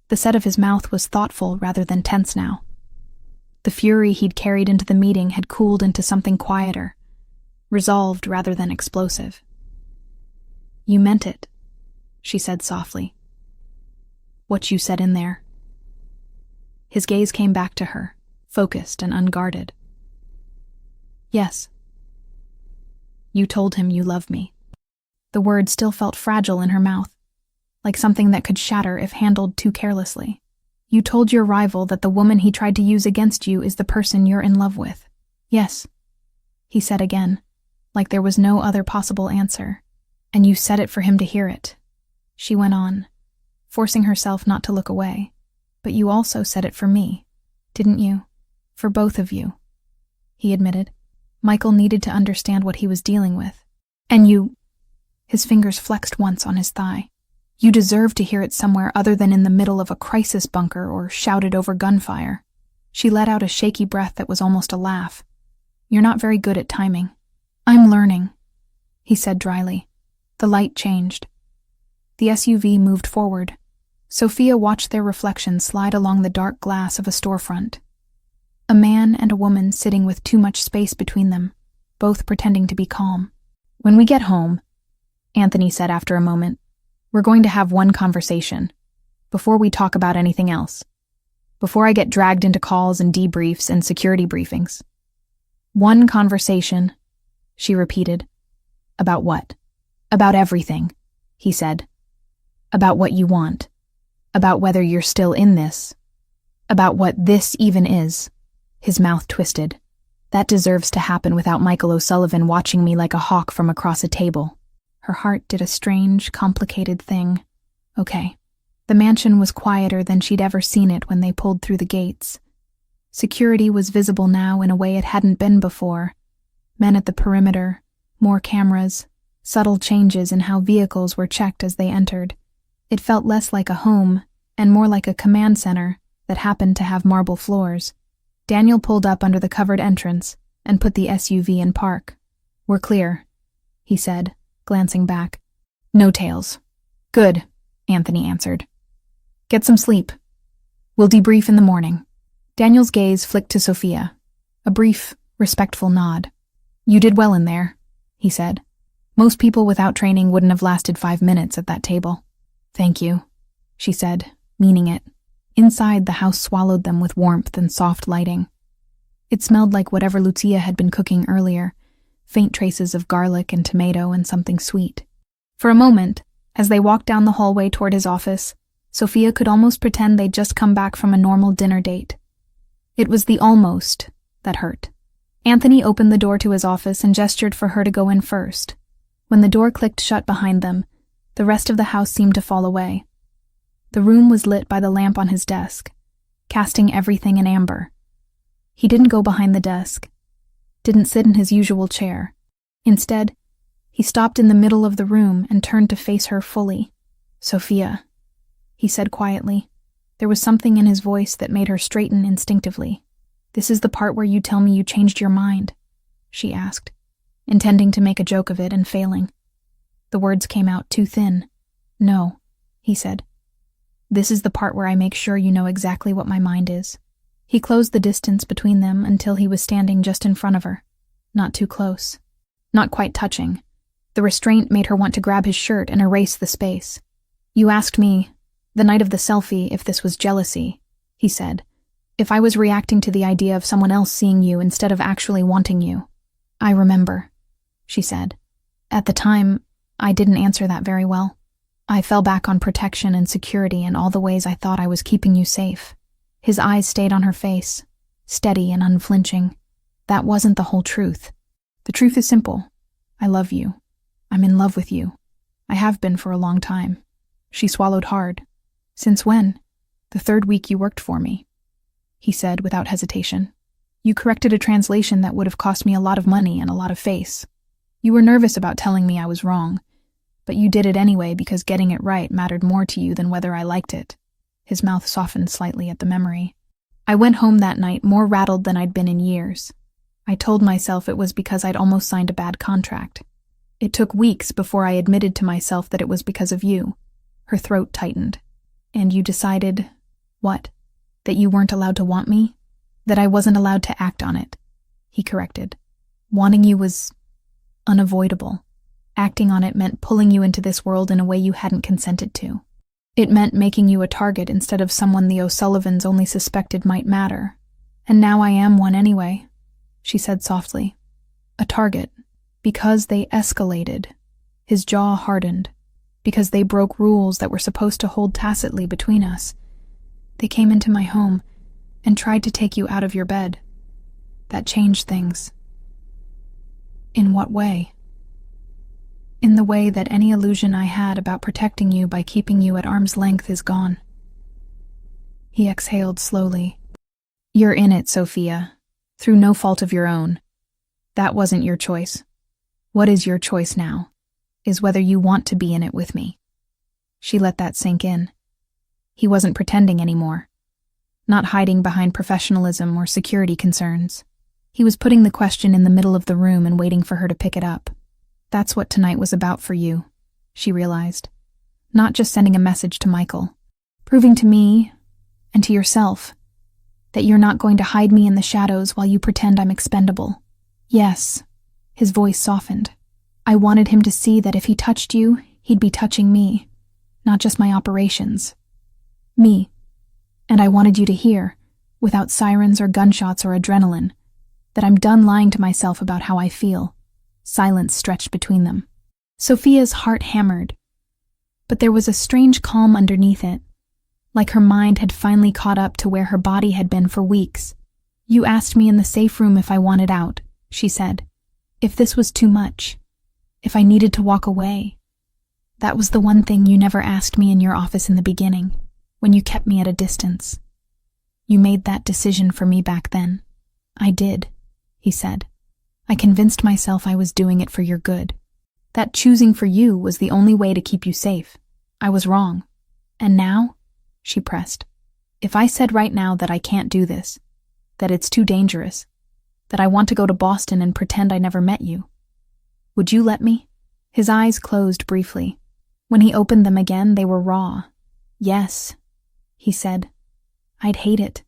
The set of his mouth was thoughtful rather than tense now. The fury he'd carried into the meeting had cooled into something quieter, resolved rather than explosive. "You meant it," she said softly. "What you said in there." His gaze came back to her, focused and unguarded. "Yes." "You told him you love me." The word still felt fragile in her mouth, like something that could shatter if handled too carelessly. "You told your rival that the woman he tried to use against you is the person you're in love with." "Yes," he said again, like there was no other possible answer. "And you said it for him to hear it," she went on, forcing herself not to look away. "But you also said it for me, didn't you? For both of you," he admitted. Michael needed to understand what he was dealing with. "And you—" His fingers flexed once on his thigh. "You deserve to hear it somewhere other than in the middle of a crisis bunker or shouted over gunfire." She let out a shaky breath that was almost a laugh. "You're not very good at timing." "I'm learning," he said dryly. The light changed. The SUV moved forward. Sophia watched their reflections slide along the dark glass of a storefront. A man and a woman sitting with too much space between them, both pretending to be calm. "When we get home," Anthony said after a moment, "we're going to have one conversation, before we talk about anything else. Before I get dragged into calls and debriefs and security briefings." "One conversation," she repeated. "About what?" "About everything," he said. "About what you want. About whether you're still in this. About what this even is." His mouth twisted. "That deserves to happen without Michael O'Sullivan watching me like a hawk from across a table." Her heart did a strange, complicated thing. Okay. The mansion was quieter than she'd ever seen it when they pulled through the gates. Security was visible now in a way it hadn't been before. Men at the perimeter, more cameras, subtle changes in how vehicles were checked as they entered. It felt less like a home and more like a command center that happened to have marble floors. Daniel pulled up under the covered entrance and put the SUV in park. "We're clear," he said, glancing back. "No tails." "Good," Anthony answered. "Get some sleep. We'll debrief in the morning." Daniel's gaze flicked to Sophia. A brief, respectful nod. "You did well in there," he said. "Most people without training wouldn't have lasted 5 minutes at that table." "Thank you," she said, meaning it. Inside, the house swallowed them with warmth and soft lighting. It smelled like whatever Lucia had been cooking earlier, faint traces of garlic and tomato and something sweet. For a moment, as they walked down the hallway toward his office, Sophia could almost pretend they'd just come back from a normal dinner date. It was the almost that hurt. Anthony opened the door to his office and gestured for her to go in first. When the door clicked shut behind them, the rest of the house seemed to fall away. The room was lit by the lamp on his desk, casting everything in amber. He didn't go behind the desk, didn't sit in his usual chair. Instead, he stopped in the middle of the room and turned to face her fully. "Sophia," he said quietly. There was something in his voice that made her straighten instinctively. "This is the part where you tell me you changed your mind?" she asked, intending to make a joke of it and failing. The words came out too thin. "No," he said. "This is the part where I make sure you know exactly what my mind is." He closed the distance between them until he was standing just in front of her. Not too close. Not quite touching. The restraint made her want to grab his shirt and erase the space. "You asked me, the night of the selfie, if this was jealousy," he said. "If I was reacting to the idea of someone else seeing you instead of actually wanting you." "I remember," she said. At the time, I didn't answer that very well. I fell back on protection and security and all the ways I thought I was keeping you safe. His eyes stayed on her face, steady and unflinching. That wasn't the whole truth. The truth is simple. I love you. I'm in love with you. I have been for a long time. She swallowed hard. Since when? The 3rd week you worked for me, he said without hesitation. You corrected a translation that would have cost me a lot of money and a lot of face. You were nervous about telling me I was wrong, but you did it anyway because getting it right mattered more to you than whether I liked it. His mouth softened slightly at the memory. I went home that night more rattled than I'd been in years. I told myself it was because I'd almost signed a bad contract. It took weeks before I admitted to myself that it was because of you. Her throat tightened. And you decided, what? That you weren't allowed to want me? That I wasn't allowed to act on it, he corrected. Wanting you was unavoidable. Acting on it meant pulling you into this world in a way you hadn't consented to. It meant making you a target instead of someone the O'Sullivans only suspected might matter. And now I am one anyway, she said softly. A target. Because they escalated. His jaw hardened. Because they broke rules that were supposed to hold tacitly between us. They came into my home and tried to take you out of your bed. That changed things. In what way? In the way that any illusion I had about protecting you by keeping you at arm's length is gone. He exhaled slowly. You're in it, Sophia, through no fault of your own. That wasn't your choice. What is your choice now? Is whether you want to be in it with me. She let that sink in. He wasn't pretending anymore. Not hiding behind professionalism or security concerns. He was putting the question in the middle of the room and waiting for her to pick it up. That's what tonight was about for you, she realized. Not just sending a message to Michael. Proving to me, and to yourself, that you're not going to hide me in the shadows while you pretend I'm expendable. Yes, his voice softened. I wanted him to see that if he touched you, he'd be touching me, not just my operations. Me. And I wanted you to hear, without sirens or gunshots or adrenaline, that I'm done lying to myself about how I feel. Silence stretched between them. Sophia's heart hammered, but there was a strange calm underneath it, like her mind had finally caught up to where her body had been for weeks. You asked me in the safe room if I wanted out, she said. If this was too much. If I needed to walk away. That was the one thing you never asked me in your office in the beginning, when you kept me at a distance. You made that decision for me back then. I did, he said. I convinced myself I was doing it for your good. That choosing for you was the only way to keep you safe. I was wrong. And now? She pressed. If I said right now that I can't do this, that it's too dangerous, that I want to go to Boston and pretend I never met you, would you let me? His eyes closed briefly. When he opened them again, they were raw. Yes, he said. I'd hate it.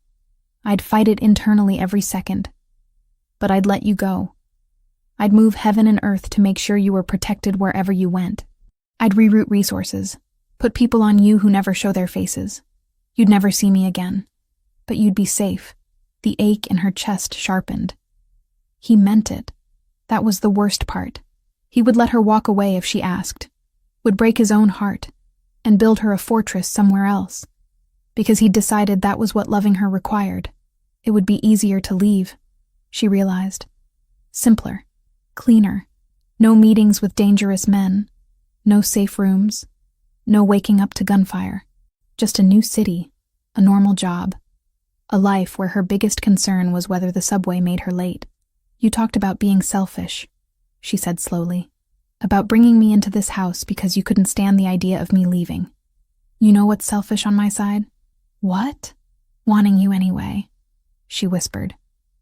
I'd fight it internally every second. But I'd let you go. I'd move heaven and earth to make sure you were protected wherever you went. I'd reroute resources, put people on you who never show their faces. You'd never see me again. But you'd be safe. The ache in her chest sharpened. He meant it. That was the worst part. He would let her walk away if she asked, would break his own heart, and build her a fortress somewhere else. Because he'd decided that was what loving her required. It would be easier to leave, she realized. Simpler. Cleaner. No meetings with dangerous men. No safe rooms. No waking up to gunfire. Just a new city. A normal job. A life where her biggest concern was whether the subway made her late. You talked about being selfish, she said slowly. About bringing me into this house because you couldn't stand the idea of me leaving. You know what's selfish on my side? What? Wanting you anyway, she whispered.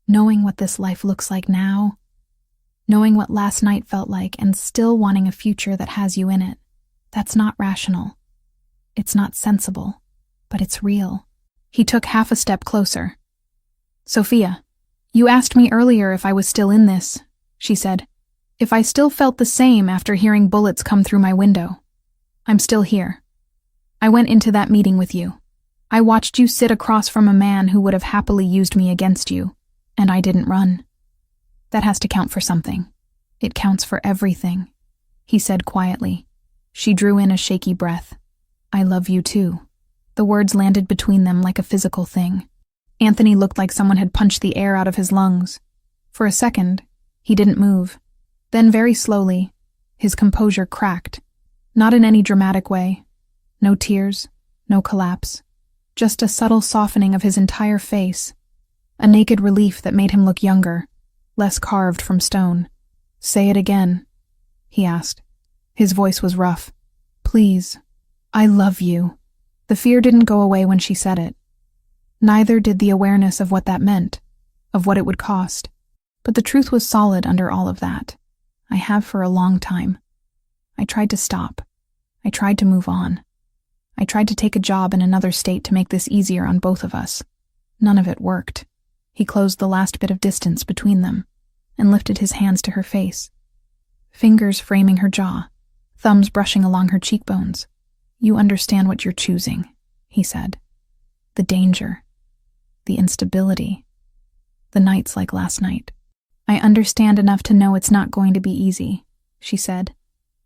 Knowing what this life looks like now. Knowing what last night felt like and still wanting a future that has you in it. That's not rational. It's not sensible, but it's real. He took half a step closer. Sophia, you asked me earlier if I was still in this, she said. If I still felt the same after hearing bullets come through my window. I'm still here. I went into that meeting with you. I watched you sit across from a man who would have happily used me against you, and I didn't run. That has to count for something. It counts for everything, he said quietly. She drew in a shaky breath. I love you too. The words landed between them like a physical thing. Anthony looked like someone had punched the air out of his lungs. For a second, he didn't move. Then very slowly, his composure cracked. Not in any dramatic way. No tears, no collapse. Just a subtle softening of his entire face. A naked relief that made him look younger, less carved from stone. Say it again, he asked. His voice was rough. Please, I love you. The fear didn't go away when she said it. Neither did the awareness of what that meant, of what it would cost. But the truth was solid under all of that. I have for a long time. I tried to stop. I tried to move on. I tried to take a job in another state to make this easier on both of us. None of it worked. He closed the last bit of distance between them and lifted his hands to her face. Fingers framing her jaw, thumbs brushing along her cheekbones. You understand what you're choosing, he said. The danger. The instability. The nights like last night. I understand enough to know it's not going to be easy, she said.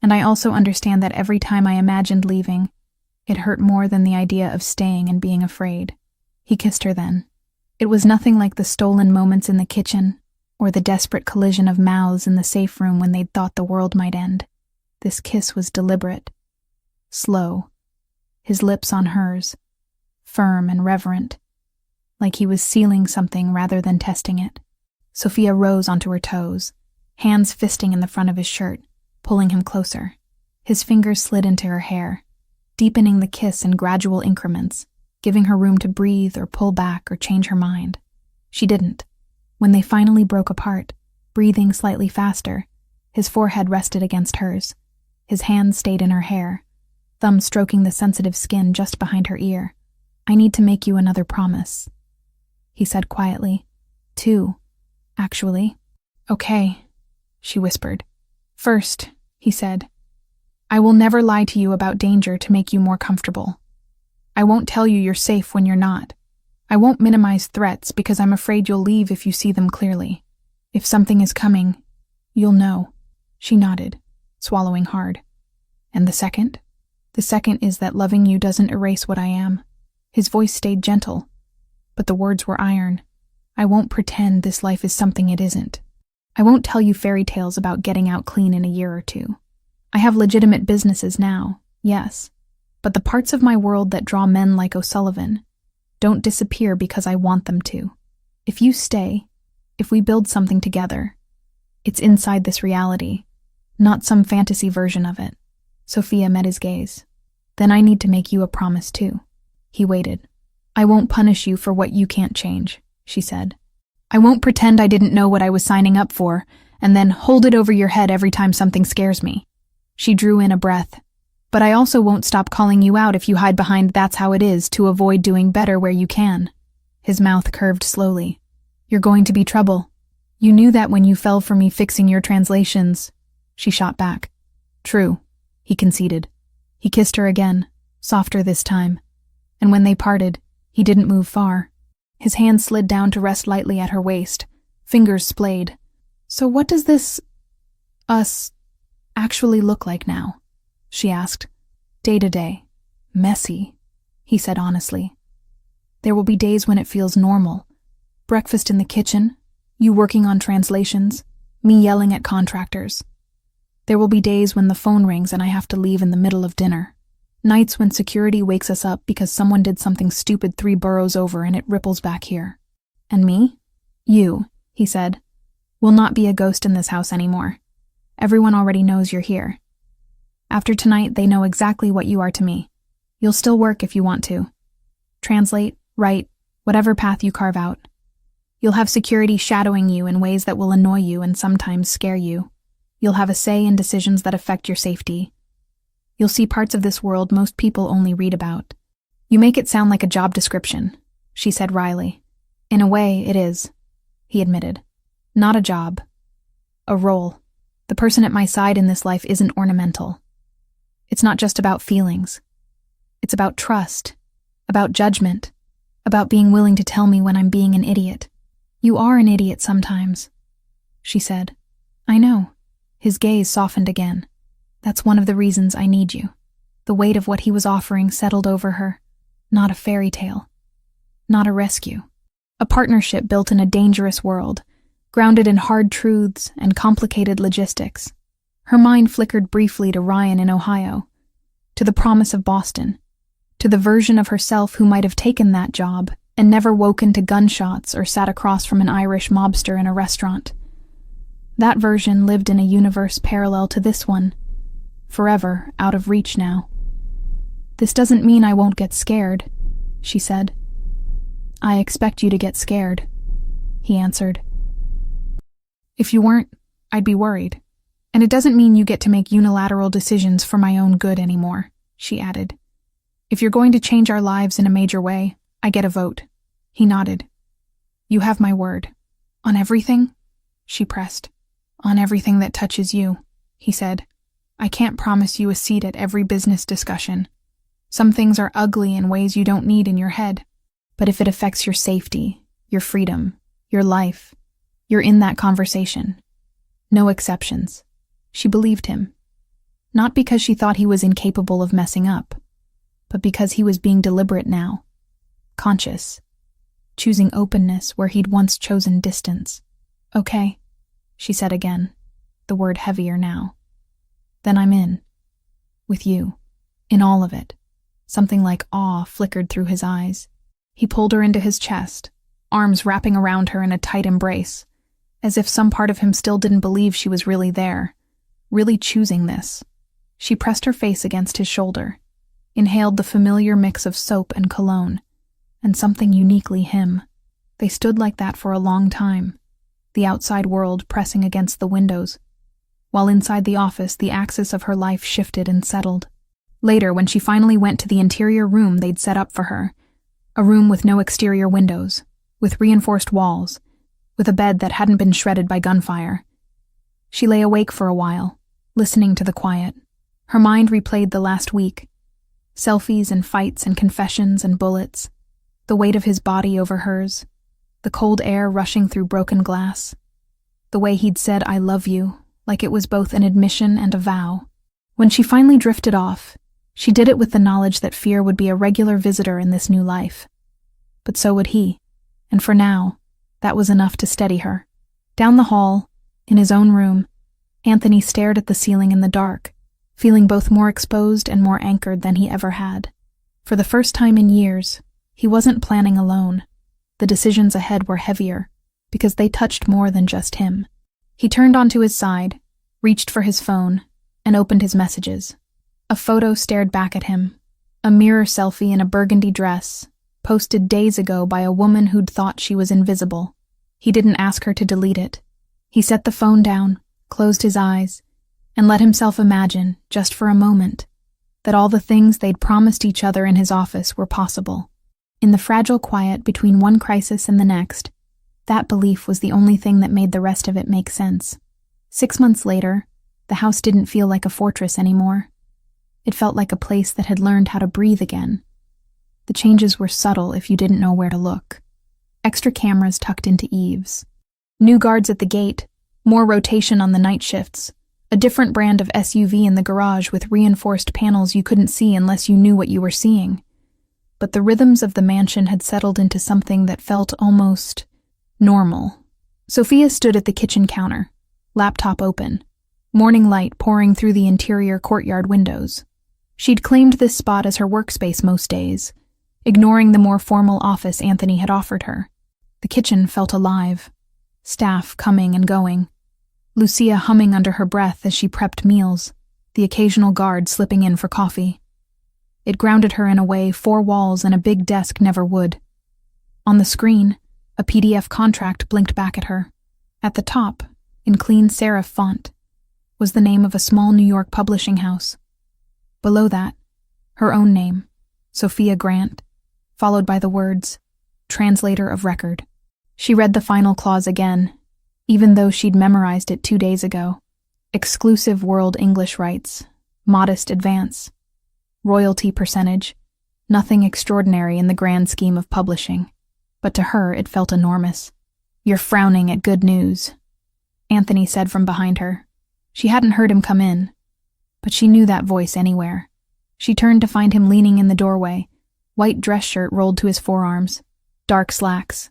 And I also understand that every time I imagined leaving, it hurt more than the idea of staying and being afraid. He kissed her then. It was nothing like the stolen moments in the kitchen, or the desperate collision of mouths in the safe room when they'd thought the world might end. This kiss was deliberate. Slow. His lips on hers. Firm and reverent. Like he was sealing something rather than testing it. Sophia rose onto her toes, hands fisting in the front of his shirt, pulling him closer. His fingers slid into her hair, deepening the kiss in gradual increments, giving her room to breathe or pull back or change her mind. She didn't. When they finally broke apart, breathing slightly faster, his forehead rested against hers. His hands stayed in her hair, thumb stroking the sensitive skin just behind her ear. I need to make you another promise, he said quietly. Two, actually. Okay, she whispered. First, he said, I will never lie to you about danger to make you more comfortable. I won't tell you you're safe when you're not. I won't minimize threats because I'm afraid you'll leave if you see them clearly. If something is coming, you'll know. She nodded, swallowing hard. And the second? The second is that loving you doesn't erase what I am. His voice stayed gentle, but the words were iron. I won't pretend this life is something it isn't. I won't tell you fairy tales about getting out clean in a year or two. I have legitimate businesses now, yes, but the parts of my world that draw men like O'Sullivan don't disappear because I want them to. If you stay, if we build something together, it's inside this reality, not some fantasy version of it. Sophia met his gaze. Then I need to make you a promise too. He waited. I won't punish you for what you can't change, she said. I won't pretend I didn't know what I was signing up for, and then hold it over your head every time something scares me. She drew in a breath. But I also won't stop calling you out if you hide behind that's how it is to avoid doing better where you can. His mouth curved slowly. You're going to be trouble. You knew that when you fell for me fixing your translations. She shot back. True, he conceded. He kissed her again, softer this time. And when they parted, he didn't move far. His hand slid down to rest lightly at her waist, fingers splayed. So what does this, us, actually look like now? She asked. Day to day. Messy, he said honestly. There will be days when it feels normal. Breakfast in the kitchen, you working on translations, me yelling at contractors. There will be days when the phone rings and I have to leave in the middle of dinner. Nights when security wakes us up because someone did something stupid 3 boroughs over and it ripples back here. And me? You, he said, will not be a ghost in this house anymore. Everyone already knows you're here. After tonight, they know exactly what you are to me. You'll still work if you want to. Translate, write, whatever path you carve out. You'll have security shadowing you in ways that will annoy you and sometimes scare you. You'll have a say in decisions that affect your safety. You'll see parts of this world most people only read about. You make it sound like a job description, she said wryly. In a way, it is, he admitted. Not a job. A role. The person at my side in this life isn't ornamental. It's not just about feelings. It's about trust, about judgment, about being willing to tell me when I'm being an idiot. You are an idiot sometimes, she said. I know. His gaze softened again. That's one of the reasons I need you. The weight of what he was offering settled over her. Not a fairy tale. Not a rescue. A partnership built in a dangerous world, grounded in hard truths and complicated logistics. Her mind flickered briefly to Ryan in Ohio, to the promise of Boston, to the version of herself who might have taken that job and never woken to gunshots or sat across from an Irish mobster in a restaurant. That version lived in a universe parallel to this one, forever out of reach now. This doesn't mean I won't get scared, she said. I expect you to get scared, he answered. If you weren't, I'd be worried. And it doesn't mean you get to make unilateral decisions for my own good anymore, she added. If you're going to change our lives in a major way, I get a vote. He nodded. You have my word. On everything? She pressed. On everything that touches you, he said. I can't promise you a seat at every business discussion. Some things are ugly in ways you don't need in your head. But if it affects your safety, your freedom, your life, you're in that conversation. No exceptions. She believed him. Not because she thought he was incapable of messing up, but because he was being deliberate now. Conscious. Choosing openness where he'd once chosen distance. Okay, she said again, the word heavier now. Then I'm in. With you. In all of it. Something like awe flickered through his eyes. He pulled her into his chest, arms wrapping around her in a tight embrace, as if some part of him still didn't believe she was really there, really choosing this. She pressed her face against his shoulder, inhaled the familiar mix of soap and cologne, and something uniquely him. They stood like that for a long time, the outside world pressing against the windows, while inside the office the axis of her life shifted and settled. Later, when she finally went to the interior room they'd set up for her, a room with no exterior windows, with reinforced walls, with a bed that hadn't been shredded by gunfire. She lay awake for a while, listening to the quiet. Her mind replayed the last week. Selfies and fights and confessions and bullets. The weight of his body over hers. The cold air rushing through broken glass. The way he'd said, I love you, like it was both an admission and a vow. When she finally drifted off, she did it with the knowledge that fear would be a regular visitor in this new life. But so would he, and for now, that was enough to steady her. Down the hall, in his own room, Anthony stared at the ceiling in the dark, feeling both more exposed and more anchored than he ever had. For the first time in years, he wasn't planning alone. The decisions ahead were heavier, because they touched more than just him. He turned onto his side, reached for his phone, and opened his messages. A photo stared back at him, a mirror selfie in a burgundy dress, posted days ago by a woman who'd thought she was invisible. He didn't ask her to delete it. He set the phone down, closed his eyes, and let himself imagine, just for a moment, that all the things they'd promised each other in his office were possible. In the fragile quiet between one crisis and the next, that belief was the only thing that made the rest of it make sense. 6 months later, the house didn't feel like a fortress anymore. It felt like a place that had learned how to breathe again. The changes were subtle if you didn't know where to look. Extra cameras tucked into eaves. New guards at the gate, more rotation on the night shifts, a different brand of SUV in the garage with reinforced panels you couldn't see unless you knew what you were seeing. But the rhythms of the mansion had settled into something that felt almost normal. Sophia stood at the kitchen counter, laptop open, morning light pouring through the interior courtyard windows. She'd claimed this spot as her workspace most days, ignoring the more formal office Anthony had offered her. The kitchen felt alive, staff coming and going, Lucia humming under her breath as she prepped meals, the occasional guard slipping in for coffee. It grounded her in a way 4 walls and a big desk never would. On the screen, a PDF contract blinked back at her. At the top, in clean serif font, was the name of a small New York publishing house. Below that, her own name, Sophia Grant, followed by the words, Translator of Record. She read the final clause again, even though she'd memorized it 2 days ago. Exclusive world English rights, modest advance, royalty percentage, nothing extraordinary in the grand scheme of publishing. But to her it felt enormous. You're frowning at good news, Anthony said from behind her. She hadn't heard him come in, but she knew that voice anywhere. She turned to find him leaning in the doorway, white dress shirt rolled to his forearms, dark slacks.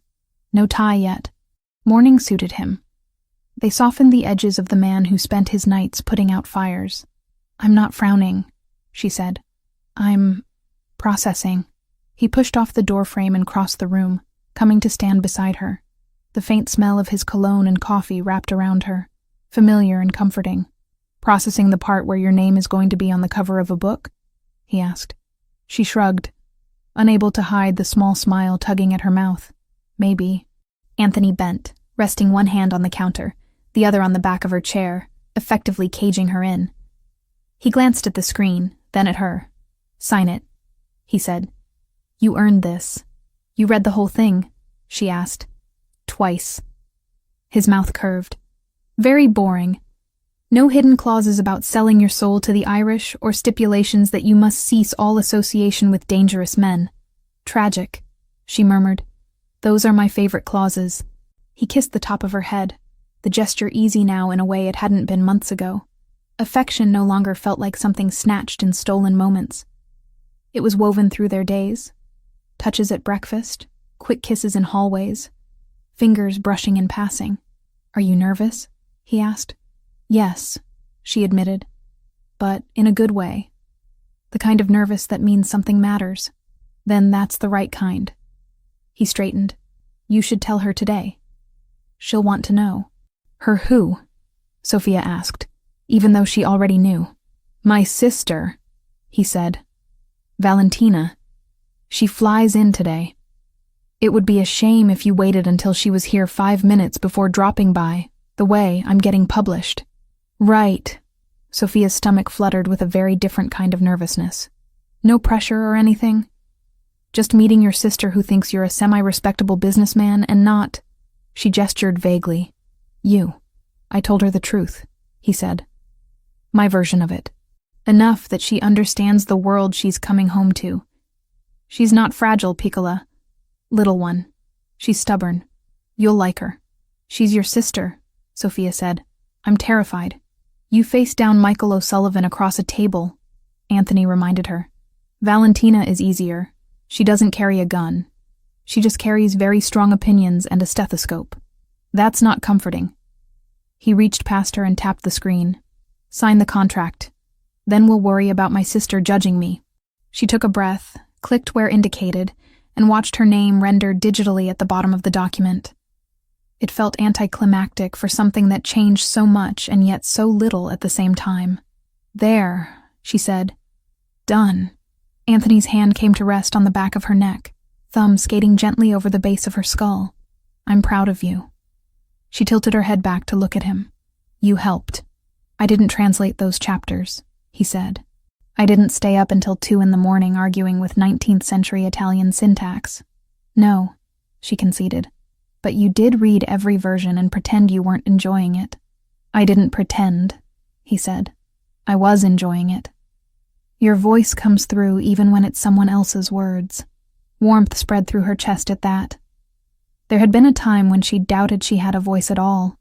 No tie yet. Mourning suited him. They softened the edges of the man who spent his nights putting out fires. "I'm not frowning," she said. "I'm processing." He pushed off the doorframe and crossed the room, coming to stand beside her. The faint smell of his cologne and coffee wrapped around her, familiar and comforting. "Processing the part where your name is going to be on the cover of a book?" he asked. She shrugged, unable to hide the small smile tugging at her mouth. "Maybe." Anthony bent, resting one hand on the counter, the other on the back of her chair, effectively caging her in. He glanced at the screen, then at her. "Sign it," he said. "You earned this." "You read the whole thing?" she asked. "Twice." His mouth curved. "Very boring. No hidden clauses about selling your soul to the Irish or stipulations that you must cease all association with dangerous men. Tragic," she murmured. "Those are my favorite clauses." He kissed the top of her head, the gesture easy now in a way it hadn't been months ago. Affection no longer felt like something snatched in stolen moments. It was woven through their days. Touches at breakfast, quick kisses in hallways, fingers brushing in passing. "Are you nervous?" he asked. "Yes," she admitted, "but in a good way. The kind of nervous that means something matters. Then that's the right kind." He straightened. "You should tell her today. She'll want to know." "Her who?" Sophia asked, even though she already knew. "My sister," he said. "Valentina. She flies in today. It would be a shame if you waited until she was here 5 minutes before dropping by, the way I'm getting published." "Right." Sophia's stomach fluttered with a very different kind of nervousness. "No pressure or anything? Just meeting your sister who thinks you're a semi-respectable businessman and not—" She gestured vaguely. "You." "I told her the truth," he said. "My version of it. Enough that she understands the world she's coming home to. She's not fragile, Piccola. Little one. She's stubborn. You'll like her." "She's your sister," Sophia said. "I'm terrified." "You face down Michael O'Sullivan across a table," Anthony reminded her. "Valentina is easier. She doesn't carry a gun. She just carries very strong opinions and a stethoscope. That's not comforting." He reached past her and tapped the screen. "Sign the contract. Then we'll worry about my sister judging me." She took a breath, clicked where indicated, and watched her name rendered digitally at the bottom of the document. It felt anticlimactic for something that changed so much and yet so little at the same time. "There," she said. "Done." Anthony's hand came to rest on the back of her neck, thumb skating gently over the base of her skull. "I'm proud of you." She tilted her head back to look at him. "You helped. I didn't translate those chapters," he said. "I didn't stay up until 2 a.m. arguing with 19th century Italian syntax." "No," she conceded. "But you did read every version and pretend you weren't enjoying it." "I didn't pretend," he said. "I was enjoying it." "Your voice comes through even when it's someone else's words." Warmth spread through her chest at that. There had been a time when she doubted she had a voice at all.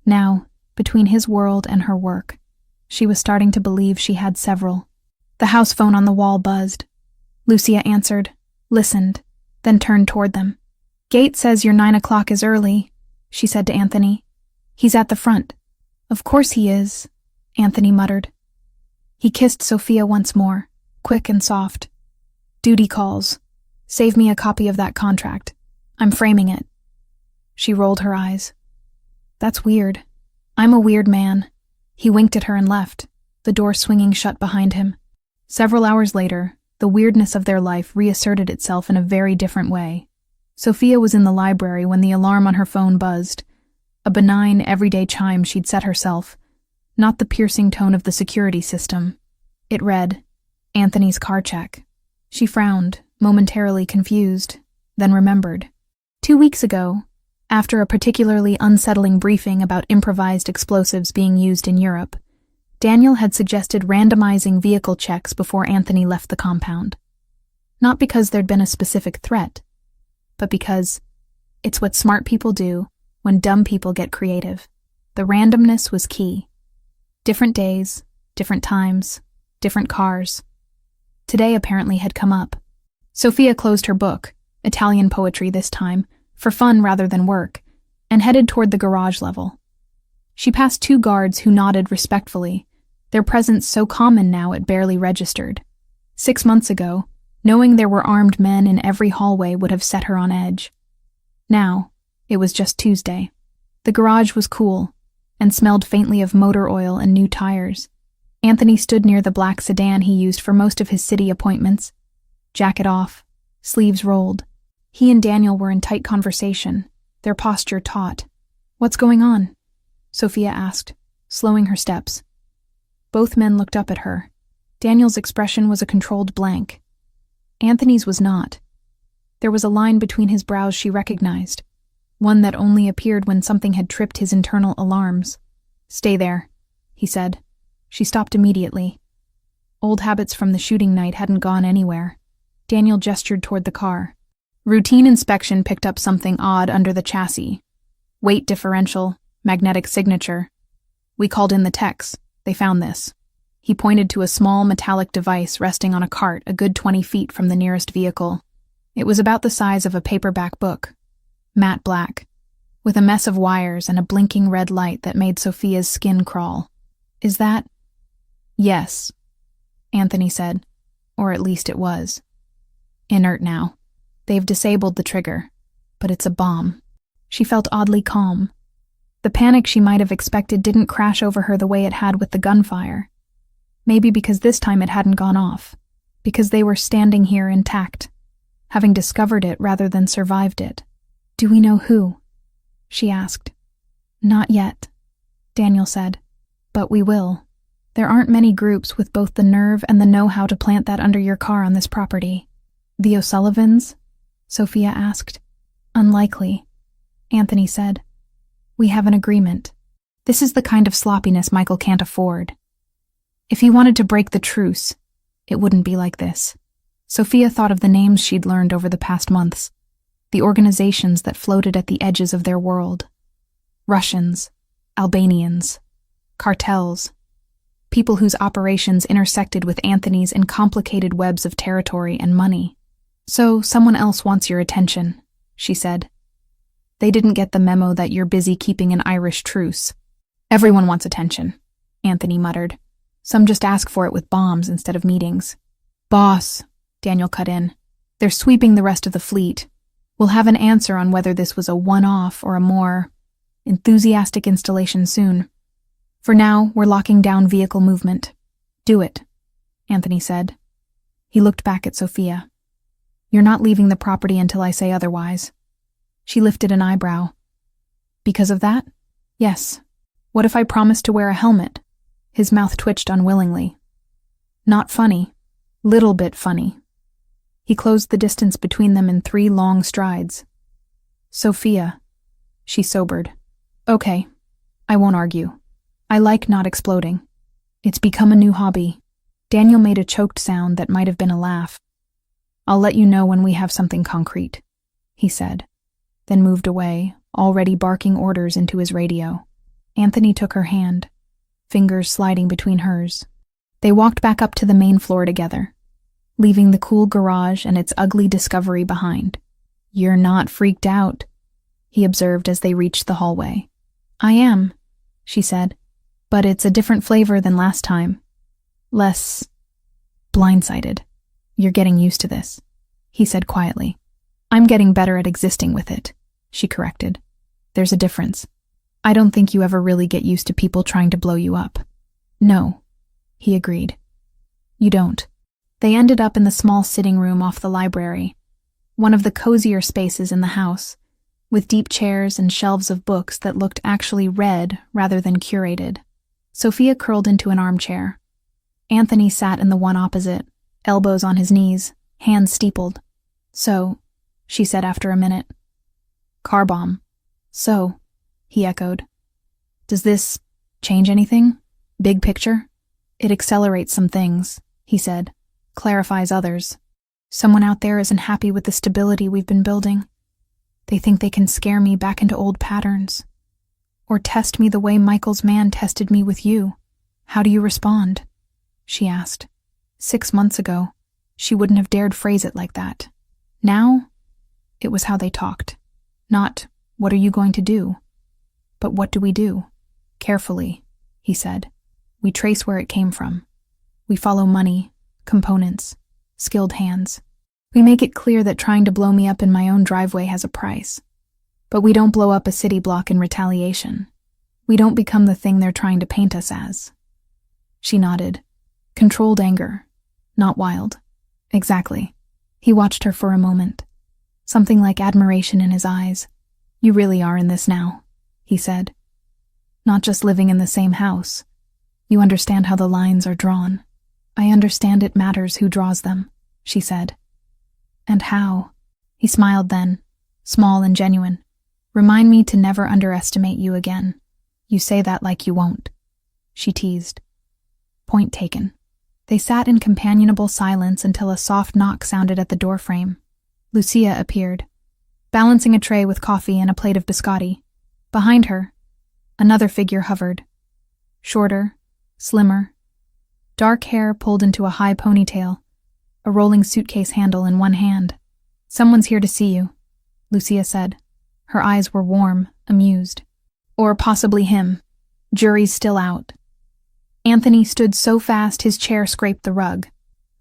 Now, between his world and her work, she was starting to believe she had several. The house phone on the wall buzzed. Lucia answered, listened, then turned toward them. "Gate says your 9 o'clock is early," she said to Anthony. "He's at the front." "Of course he is," Anthony muttered. He kissed Sophia once more, quick and soft. "Duty calls. Save me a copy of that contract. I'm framing it." She rolled her eyes. "That's weird. I'm a weird man." He winked at her and left, the door swinging shut behind him. Several hours later, the weirdness of their life reasserted itself in a very different way. Sophia was in the library when the alarm on her phone buzzed, a benign, everyday chime she'd set herself, not the piercing tone of the security system. It read, "Anthony's car check." She frowned, momentarily confused, then remembered. 2 weeks ago, after a particularly unsettling briefing about improvised explosives being used in Europe, Daniel had suggested randomizing vehicle checks before Anthony left the compound. Not because there'd been a specific threat, but because it's what smart people do when dumb people get creative. The randomness was key. Different days, different times, different cars. Today apparently had come up. Sophia closed her book, Italian poetry this time, for fun rather than work, and headed toward the garage level. She passed 2 guards who nodded respectfully, their presence so common now it barely registered. 6 months ago, knowing there were armed men in every hallway would have set her on edge. Now, it was just Tuesday. The garage was cool, and smelled faintly of motor oil and new tires. Anthony stood near the black sedan he used for most of his city appointments. Jacket off, sleeves rolled. He and Daniel were in tight conversation, their posture taut. "What's going on?" Sophia asked, slowing her steps. Both men looked up at her. Daniel's expression was a controlled blank. Anthony's was not. There was a line between his brows she recognized, one that only appeared when something had tripped his internal alarms. "Stay there," he said. She stopped immediately. Old habits from the shooting night hadn't gone anywhere. Daniel gestured toward the car. Routine inspection picked up something odd under the chassis. Weight differential, magnetic signature. "We called in the techs. They found this." He pointed to a small metallic device resting on a cart a good 20 feet from the nearest vehicle. It was about the size of a paperback book, matte black, with a mess of wires and a blinking red light that made Sophia's skin crawl. "Is that—" "Yes," Anthony said, or at least it was. "Inert now. They've disabled the trigger, but it's a bomb." She felt oddly calm. The panic she might have expected didn't crash over her the way it had with the gunfire. Maybe because this time it hadn't gone off, because they were standing here intact, having discovered it rather than survived it. "Do we know who?" she asked. "Not yet," Daniel said, "but we will. There aren't many groups with both the nerve and the know-how to plant that under your car on this property." "The O'Sullivans?" Sophia asked. "Unlikely," Anthony said. "We have an agreement. This is the kind of sloppiness Michael can't afford. If he wanted to break the truce, it wouldn't be like this." Sophia thought of the names she'd learned over the past months, the organizations that floated at the edges of their world. Russians, Albanians, cartels, people whose operations intersected with Anthony's in complicated webs of territory and money. "So, someone else wants your attention," she said. "They didn't get the memo that you're busy keeping an Irish truce." "Everyone wants attention," Anthony muttered. "Some just ask for it with bombs instead of meetings." "Boss," Daniel cut in, "they're sweeping the rest of the fleet. We'll have an answer on whether this was a one-off or a more enthusiastic installation soon. For now, we're locking down vehicle movement." "Do it," Anthony said. He looked back at Sophia. "You're not leaving the property until I say otherwise." She lifted an eyebrow. "Because of that?" "Yes. What if I promised to wear a helmet?" His mouth twitched unwillingly. "Not funny. Little bit funny." He closed the distance between them in 3 long strides. "Sophia." She sobered. "Okay. I won't argue. I like not exploding. It's become a new hobby." Daniel made a choked sound that might have been a laugh. "I'll let you know when we have something concrete," he said, then moved away, already barking orders into his radio. Anthony took her hand, fingers sliding between hers. They walked back up to the main floor together, leaving the cool garage and its ugly discovery behind. "You're not freaked out," he observed as they reached the hallway. "I am," she said, "but it's a different flavor than last time. Less blindsided." "You're getting used to this," he said quietly. "I'm getting better at existing with it," she corrected. "There's a difference. I don't think you ever really get used to people trying to blow you up." "No," he agreed. "You don't." They ended up in the small sitting room off the library, one of the cozier spaces in the house, with deep chairs and shelves of books that looked actually read rather than curated. Sophia curled into an armchair. Anthony sat in the one opposite, elbows on his knees, hands steepled. "So," she said after a minute. "Car bomb." "So," he echoed. "Does this change anything? Big picture?" "It accelerates some things," he said, "clarifies others. Someone out there isn't happy with the stability we've been building. They think they can scare me back into old patterns. Or test me the way Michael's man tested me with you." How do you respond? She asked. 6 months ago, she wouldn't have dared phrase it like that. Now, it was how they talked. Not, what are you going to do? But what do we do? Carefully, he said. We trace where it came from. We follow money, components, skilled hands. We make it clear that trying to blow me up in my own driveway has a price. But we don't blow up a city block in retaliation. We don't become the thing they're trying to paint us as. She nodded. Controlled anger, not wild. Exactly. He watched her for a moment. Something like admiration in his eyes. You really are in this now, he said. Not just living in the same house. You understand how the lines are drawn. I understand it matters who draws them, she said. And how? He smiled then, small and genuine. Remind me to never underestimate you again. You say that like you won't, she teased. Point taken. They sat in companionable silence until a soft knock sounded at the doorframe. Lucia appeared, balancing a tray with coffee and a plate of biscotti. Behind her, another figure hovered. Shorter, slimmer, dark hair pulled into a high ponytail, a rolling suitcase handle in one hand. Someone's here to see you, Lucia said. Her eyes were warm, amused. Or possibly him. Jury's still out. Anthony stood so fast his chair scraped the rug.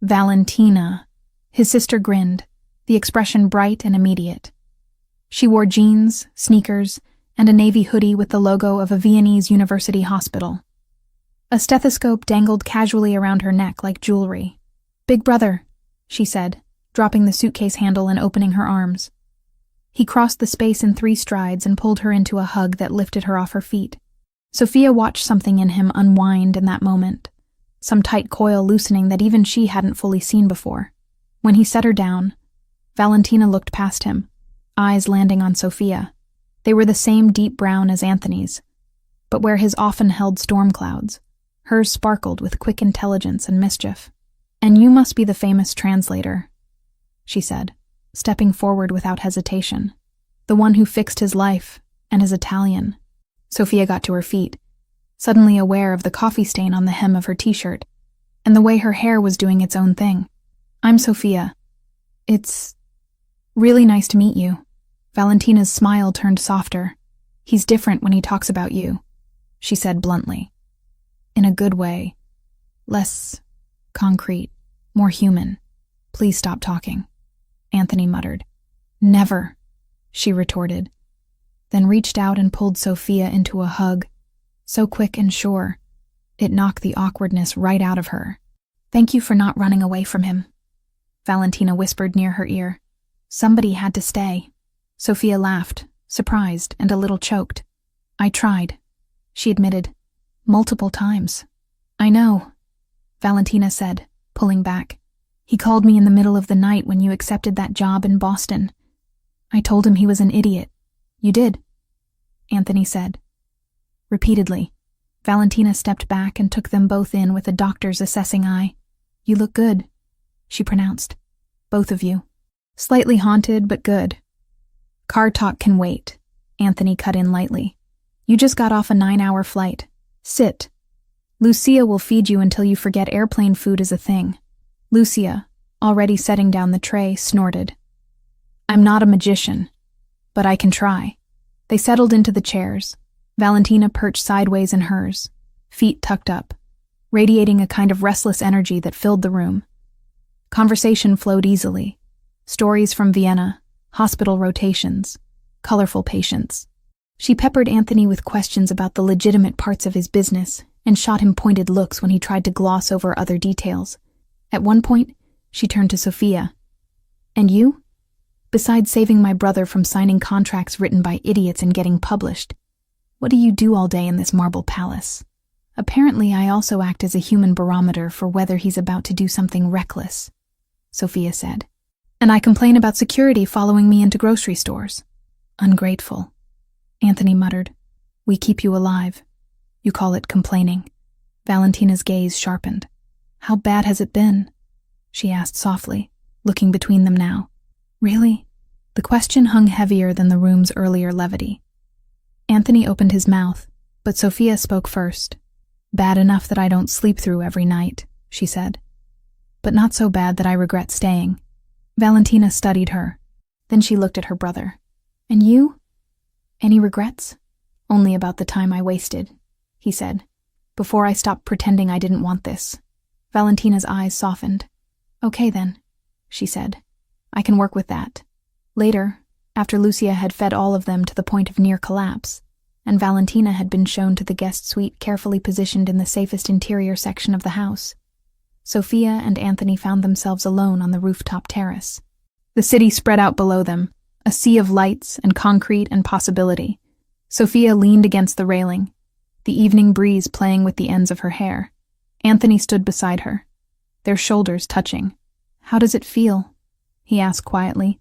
Valentina. His sister grinned, the expression bright and immediate. She wore jeans, sneakers, and a navy hoodie with the logo of a Viennese university hospital. A stethoscope dangled casually around her neck like jewelry. Big brother, she said, dropping the suitcase handle and opening her arms. He crossed the space in 3 strides and pulled her into a hug that lifted her off her feet. Sophia watched something in him unwind in that moment, some tight coil loosening that even she hadn't fully seen before. When he set her down, Valentina looked past him, eyes landing on Sophia. They were the same deep brown as Anthony's, but where his often held storm clouds, hers sparkled with quick intelligence and mischief. And you must be the famous translator, she said, stepping forward without hesitation. The one who fixed his life and his Italian. Sophia got to her feet, suddenly aware of the coffee stain on the hem of her t-shirt, and the way her hair was doing its own thing. I'm Sophia. It's really nice to meet you. Valentina's smile turned softer. He's different when he talks about you, she said bluntly. In a good way. Less concrete, more human. Please stop talking, Anthony muttered. Never, she retorted, then reached out and pulled Sophia into a hug, so quick and sure, it knocked the awkwardness right out of her. Thank you for not running away from him, Valentina whispered near her ear. Somebody had to stay. Sophia laughed, surprised and a little choked. I tried, she admitted, multiple times. I know, Valentina said, pulling back. He called me in the middle of the night when you accepted that job in Boston. I told him he was an idiot. You did, Anthony said. Repeatedly, Valentina stepped back and took them both in with a doctor's assessing eye. You look good, she pronounced. Both of you. Slightly haunted, but good. Car talk can wait, Anthony cut in lightly. You just got off a 9-hour flight. Sit. Lucia will feed you until you forget airplane food is a thing. Lucia, already setting down the tray, snorted. I'm not a magician, but I can try. They settled into the chairs, Valentina perched sideways in hers, feet tucked up, radiating a kind of restless energy that filled the room. Conversation flowed easily. Stories from Vienna, hospital rotations, colorful patients. She peppered Anthony with questions about the legitimate parts of his business and shot him pointed looks when he tried to gloss over other details. At one point, she turned to Sophia. And you? Besides saving my brother from signing contracts written by idiots and getting published, what do you do all day in this marble palace? Apparently, I also act as a human barometer for whether he's about to do something reckless, Sophia said. And I complain about security following me into grocery stores. Ungrateful, Anthony muttered. We keep you alive. You call it complaining. Valentina's gaze sharpened. How bad has it been? She asked softly, looking between them now. Really? The question hung heavier than the room's earlier levity. Anthony opened his mouth, but Sophia spoke first. Bad enough that I don't sleep through every night, she said. But not so bad that I regret staying. Valentina studied her. Then she looked at her brother. And you? Any regrets? Only about the time I wasted, he said, before I stopped pretending I didn't want this. Valentina's eyes softened. Okay then, she said. I can work with that. Later, after Lucia had fed all of them to the point of near collapse, and Valentina had been shown to the guest suite carefully positioned in the safest interior section of the house, Sophia and Anthony found themselves alone on the rooftop terrace. The city spread out below them, a sea of lights and concrete and possibility. Sophia leaned against the railing, the evening breeze playing with the ends of her hair. Anthony stood beside her, their shoulders touching. How does it feel? He asked quietly.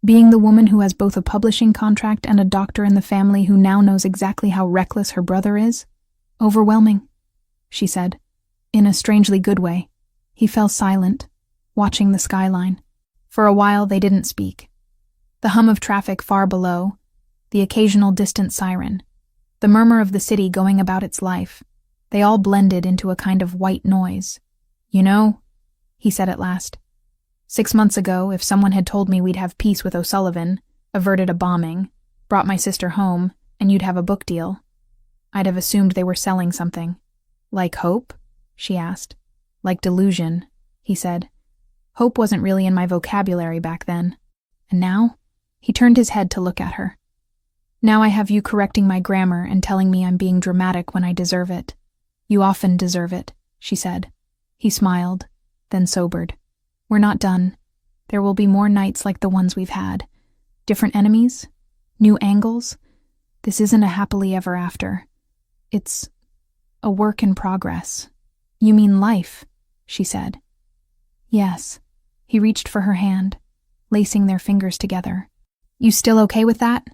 Being the woman who has both a publishing contract and a doctor in the family who now knows exactly how reckless her brother is? Overwhelming, she said, in a strangely good way. He fell silent, watching the skyline. For a while they didn't speak. The hum of traffic far below, the occasional distant siren, the murmur of the city going about its life, they all blended into a kind of white noise. You know, he said at last, 6 months ago, if someone had told me we'd have peace with O'Sullivan, averted a bombing, brought my sister home, and you'd have a book deal, I'd have assumed they were selling something. Like hope? She asked. Like delusion, he said. Hope wasn't really in my vocabulary back then. And now? He turned his head to look at her. Now I have you correcting my grammar and telling me I'm being dramatic when I deserve it. You often deserve it, she said. He smiled, then sobered. We're not done. There will be more nights like the ones we've had. Different enemies? New angles? This isn't a happily ever after. It's a work in progress. You mean life, she said. Yes. He reached for her hand, lacing their fingers together. You still okay with that?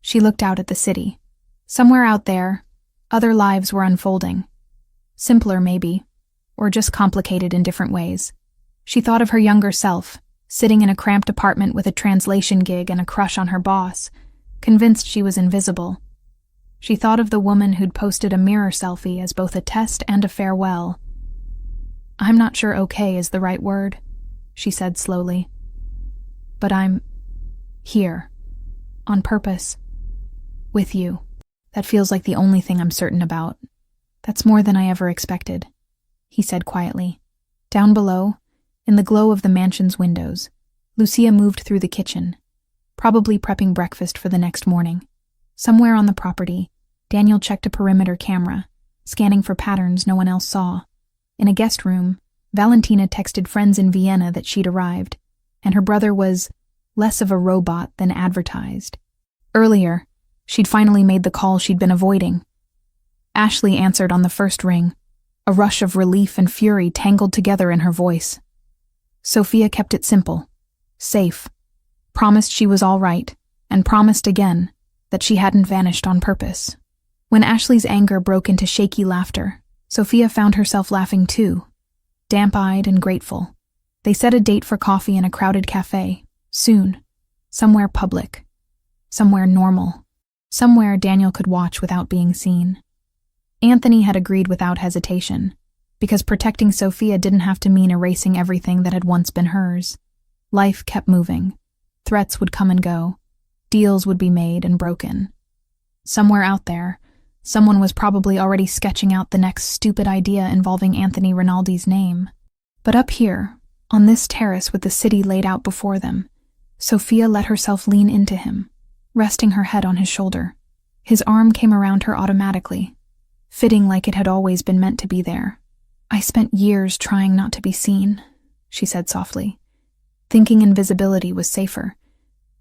She looked out at the city. Somewhere out there, other lives were unfolding. Simpler, maybe, or just complicated in different ways. She thought of her younger self, sitting in a cramped apartment with a translation gig and a crush on her boss, convinced she was invisible. She thought of the woman who'd posted a mirror selfie as both a test and a farewell. I'm not sure okay is the right word, she said slowly. But I'm here, on purpose, with you. That feels like the only thing I'm certain about. That's more than I ever expected, he said quietly. Down below, in the glow of the mansion's windows, Lucia moved through the kitchen, probably prepping breakfast for the next morning. Somewhere on the property, Daniel checked a perimeter camera, scanning for patterns no one else saw. In a guest room, Valentina texted friends in Vienna that she'd arrived, and her brother was less of a robot than advertised. Earlier, she'd finally made the call she'd been avoiding. Ashley answered on the first ring, a rush of relief and fury tangled together in her voice. Sophia kept it simple, safe, promised she was all right, and promised again that she hadn't vanished on purpose. When Ashley's anger broke into shaky laughter, Sophia found herself laughing too, damp-eyed and grateful. They set a date for coffee in a crowded cafe, soon, somewhere public, somewhere normal, somewhere Daniel could watch without being seen. Anthony had agreed without hesitation, because protecting Sophia didn't have to mean erasing everything that had once been hers. Life kept moving. Threats would come and go. Deals would be made and broken. Somewhere out there, someone was probably already sketching out the next stupid idea involving Anthony Rinaldi's name. But up here, on this terrace with the city laid out before them, Sophia let herself lean into him, resting her head on his shoulder. His arm came around her automatically, fitting like it had always been meant to be there. I spent years trying not to be seen, she said softly, thinking invisibility was safer,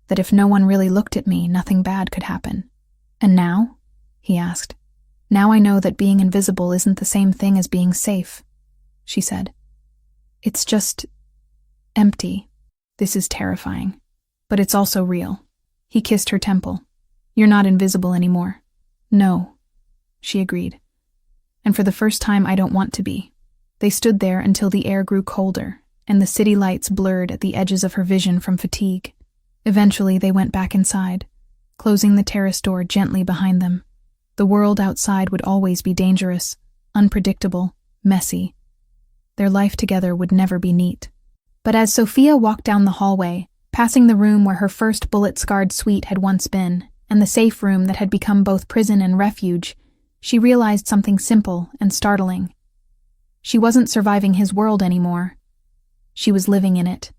that if no one really looked at me, nothing bad could happen. And now? He asked. Now I know that being invisible isn't the same thing as being safe, she said. It's just empty. This is terrifying. But it's also real. He kissed her temple. You're not invisible anymore. No, she agreed. And for the first time, I don't want to be. They stood there until the air grew colder, and the city lights blurred at the edges of her vision from fatigue. Eventually, they went back inside, closing the terrace door gently behind them. The world outside would always be dangerous, unpredictable, messy. Their life together would never be neat. But as Sophia walked down the hallway, passing the room where her first bullet-scarred suite had once been, and the safe room that had become both prison and refuge, she realized something simple and startling. She wasn't surviving his world anymore. She was living in it.